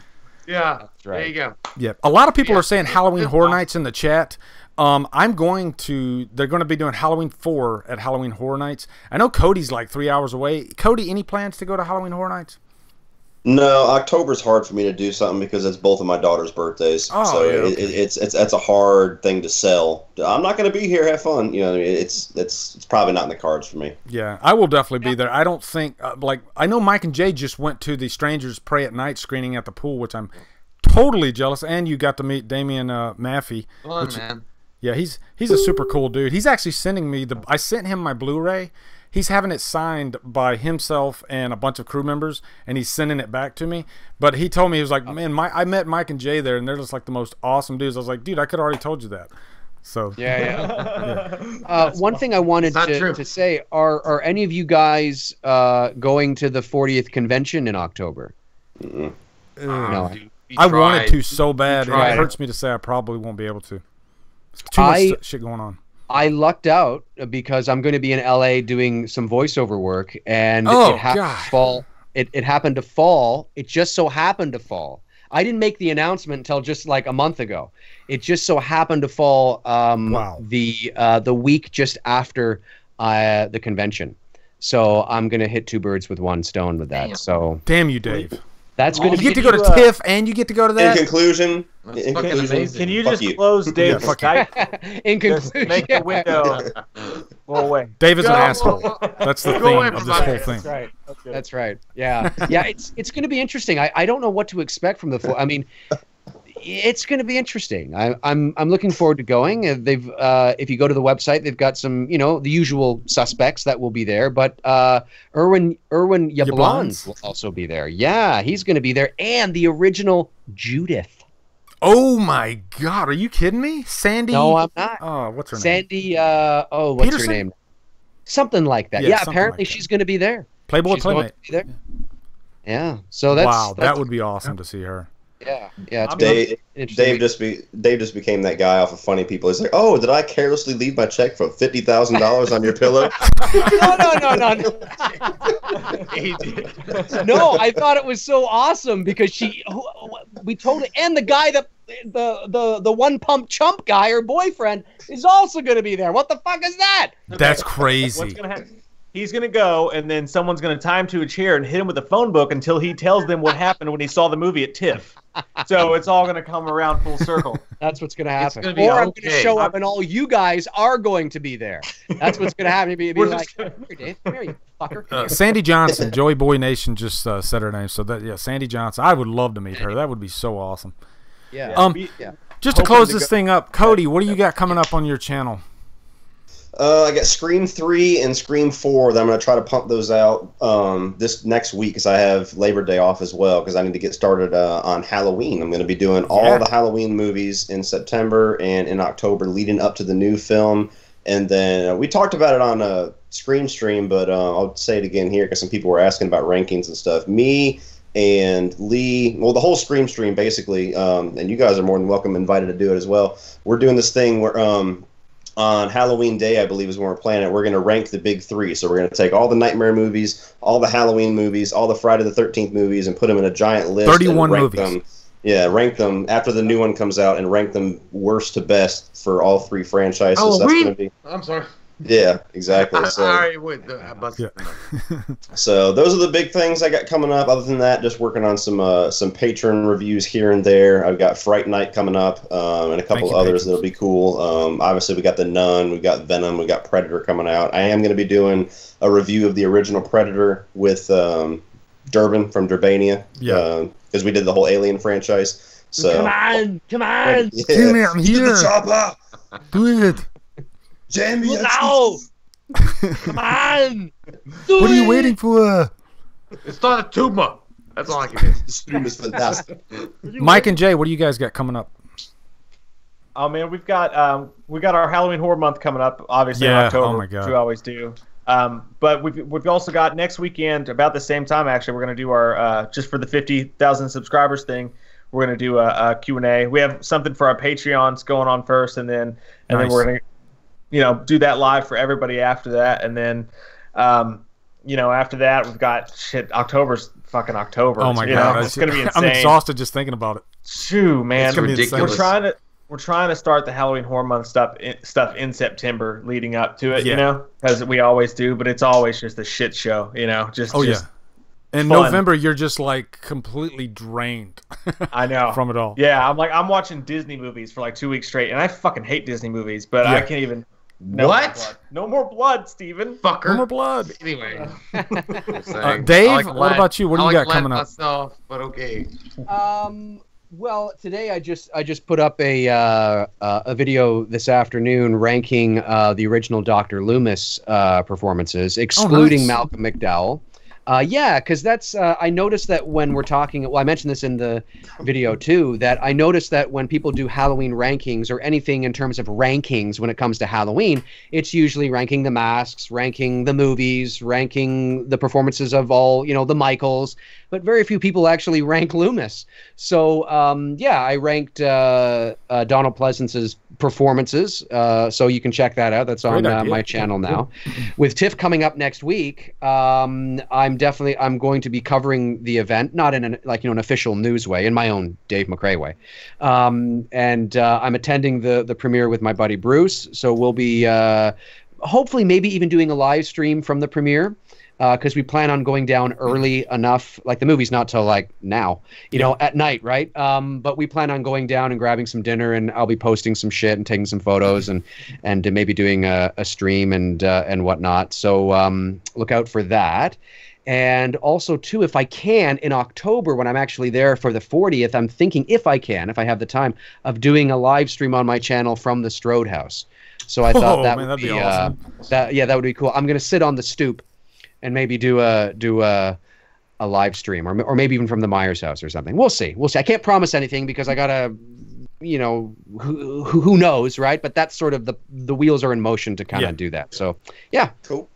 Yeah, That's right. there you go. Yeah, a lot of people are saying Halloween Horror Nights in the chat. They're going to be doing Halloween 4 at Halloween Horror Nights. I know Cody's like 3 hours away. Cody, any plans to go to Halloween Horror Nights? No, October's hard for me to do something because it's both of my daughter's birthdays. Oh, so yeah, okay. it's a hard thing to sell. I'm not going to be here. Have fun. You know, it's probably not in the cards for me. Yeah, I will definitely be there. I don't think I know Mike and Jay just went to the Strangers Pray at Night screening at the pool, which I'm totally jealous. And you got to meet Damian Maffey. Fun, man. Yeah, he's a super cool dude. He's actually sending me I sent him my Blu-ray. He's having it signed by himself and a bunch of crew members, and he's sending it back to me. But he told me, he was like, man, I met Mike and Jay there, and they're just like the most awesome dudes. I was like, dude, I could have already told you that. So yeah. One thing I wanted to say, are any of you guys going to the 40th convention in October? Mm-mm. No. Dude, I wanted to so bad, and tried. it hurts me to say I probably won't be able to. There's too much shit going on. I lucked out because I'm going to be in LA doing some voiceover work, and Oh, it happened God. to fall. It happened to fall. It just so happened to fall. I didn't make the announcement until just like a month ago. It just so happened to fall Wow. the week just after the convention. So I'm going to hit two birds with one stone with that. Damn. So Damn you, Dave. that's going You to get to go to TIFF, and you get to go to In that? conclusion, That's fucking amazing. Can you Fuck just you. close Dave's fuck Skype? in Just conclusion. make the window go away. Dave is an Go. asshole. That's the Go theme away of from this my whole head. thing. That's right. That's good. That's right. Yeah. Yeah. It's going to be interesting. I don't know what to expect from the. I mean, it's going to be interesting. I'm looking forward to going. They've if you go to the website, they've got some the usual suspects that will be there. But Erwin Yablans will also be there. Yeah, he's going to be there, and the original Judith. Oh my God, are you kidding me? Sandy? No, I'm not. Oh, what's her name? Sandy. What's Peterson? her name? Something like that. Yeah, Yeah. something Apparently, like that. she's going to be there. Playboy She's going Playmate. to be there. Yeah. So that's Wow, that would be awesome to see her. Yeah. Yeah. It's Dave, interesting. Dave just became that guy off of Funny People. He's like, oh, did I carelessly leave my check for $50,000 on your pillow? No. No, I thought it was so awesome because we told it, and the guy that the one pump chump guy, her boyfriend, is also going to be there. What the fuck is that? That's What's crazy. gonna happen? He's gonna go, and then someone's gonna tie him to a chair and hit him with a phone book until he tells them what happened when he saw the movie at TIFF. So it's all gonna come around full circle. That's what's going to happen. gonna be Or I'm going to okay. show up, and all you guys are going to be there. That's what's going to happen. Be We're like, just come here, Dave. Come here, you fucker. Sandy Johnson, Joey Boy Nation just said her name. So Sandy Johnson. I would love to meet her. That would be so awesome. Yeah. Just to Hoping close to this go- thing up, Cody, what do you got coming up on your channel? I got Scream 3 and Scream 4 that I'm going to try to pump those out this next week because I have Labor Day off as well because I need to get started on Halloween. I'm going to be doing all the Halloween movies in September and in October leading up to the new film. And then we talked about it on a Scream stream, but I'll say it again here because some people were asking about rankings and stuff. Me and Lee, well, the whole Scream stream basically, and you guys are more than welcome invited to do it as well. We're doing this thing where on Halloween Day, I believe is when we're playing it, we're going to rank the big three. So we're going to take all the Nightmare movies, all the Halloween movies, all the Friday the 13th movies, and put them in a giant list. 31 and rank movies. them. Yeah, rank them after the new one comes out and rank them worst to best for all three franchises. That's Halloween? going to be. I'm sorry. Yeah, exactly. I So, already went. I busted. so those are the big things I got coming up. Other than that, just working on some patron reviews here and there. I've got Fright Night coming up and a couple you, others patrons. that'll be cool. Obviously, we got The Nun, we got Venom, we got Predator coming out. I am going to be doing a review of the original Predator with Durbin from Durbania. Yeah. Because we did the whole Alien franchise. So Come on. yeah. Come here, I'm Get here. the chopper. Do it. Jam me. No. Come on. What are you waiting for? It's not a tumor. That's all I can do. This stream is fantastic. Mike and Jay, what do you guys got coming up? Oh man, we got our Halloween Horror Month coming up, obviously Yeah, in October, oh my God. which we always do. But we've also got next weekend, about the same time, actually, we're going to do our, just for the 50,000 subscribers thing, we're going to do a Q&A. We have something for our Patreons going on first, and then we're going to, do that live for everybody after that. And then, after that, we've got October's fucking October. Oh my God. It's going to be insane. I'm exhausted just thinking about it. Shoo, man. It's ridiculous. We're trying to start the Halloween Horror Month stuff in September, leading up to it, as we always do. But it's always just a shit show, just. Oh, yeah. In fun. November, you're just like completely drained. I know. From it all. Yeah, I'm watching Disney movies for like 2 weeks straight, and I fucking hate Disney movies, but I can't even. No more blood, Steven. Fucker. No more blood. Anyway. Dave, what about you? What do you got coming up? Myself, but okay. Well, today I just put up a video this afternoon ranking the original Dr. Loomis performances, excluding Malcolm McDowell. Because that's I noticed that when we're talking, well, I mentioned this in the video too, that I noticed that when people do Halloween rankings or anything in terms of rankings when it comes to Halloween, it's usually ranking the masks, ranking the movies, ranking the performances of all, the Michaels, but very few people actually rank Loomis. So, I ranked Donald Pleasance's performances, so you can check that out. That's on my channel now. With TIFF coming up next week, I'm going to be covering the event, not in an official news way, in my own Dave McRae way. And I'm attending the premiere with my buddy Bruce, so we'll be hopefully maybe even doing a live stream from the premiere. Because we plan on going down early enough, like the movie's not till like now, at night, right? But we plan on going down and grabbing some dinner, and I'll be posting some shit and taking some photos and maybe doing a stream and whatnot. So look out for that. And also, too, if I can, in October, when I'm actually there for the 40th, I'm thinking, if I have the time, of doing a live stream on my channel from the Strode House. So I thought that'd be awesome. That would be cool. I'm going to sit on the stoop and maybe do a live stream, or maybe even from the Myers house or something. We'll see. I can't promise anything because I gotta, who knows, right? But that's sort of the wheels are in motion to kind of do that. So yeah, cool.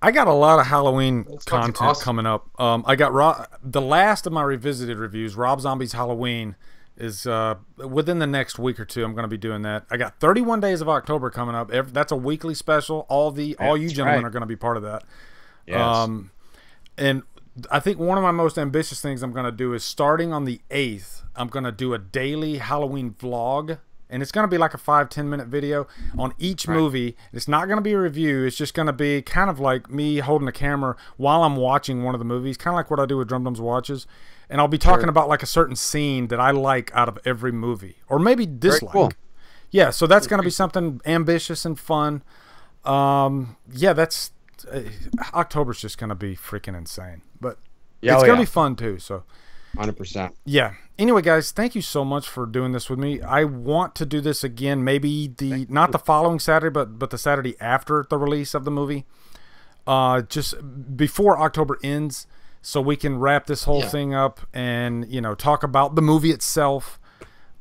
I got a lot of Halloween content coming up. I got the last of my revisited reviews. Rob Zombie's Halloween is within the next week or two. I'm going to be doing that. I got 31 Days of October coming up. That's a weekly special. All you gentlemen are going to be part of that. Yes. And I think one of my most ambitious things I'm going to do is, starting on the 8th, I'm going to do a daily Halloween vlog, and it's going to be like a 5-10 minute video on each movie. It's not going to be a review. It's just going to be kind of like me holding a camera while I'm watching one of the movies, kind of like what I do with Drumdums Watches. And I'll be talking about like a certain scene that I like out of every movie, or maybe dislike. Very cool. Yeah, so that's going to be something ambitious and fun. That's October's just gonna be freaking insane, but it's gonna be fun too. So 100%. Yeah. Anyway, guys, thank you so much for doing this with me. I want to do this again, maybe not the following Saturday, but the Saturday after the release of the movie, just before October ends, so we can wrap this whole thing up and talk about the movie itself.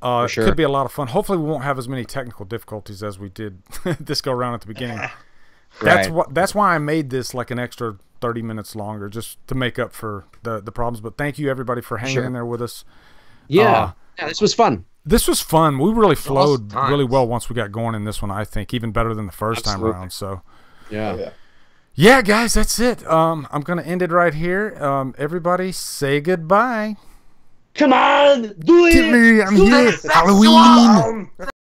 It could be a lot of fun. Hopefully, we won't have as many technical difficulties as we did this go around at the beginning. That's why I made this like an extra 30 minutes longer, just to make up for the problems. But thank you everybody for hanging in there with us. Yeah, this was fun. This was fun. We really flowed really well once we got going in this one. I think even better than the first time around. So yeah, guys, that's it. I'm gonna end it right here. Everybody, say goodbye. Come on, do it. Get me. I'm here. Halloween.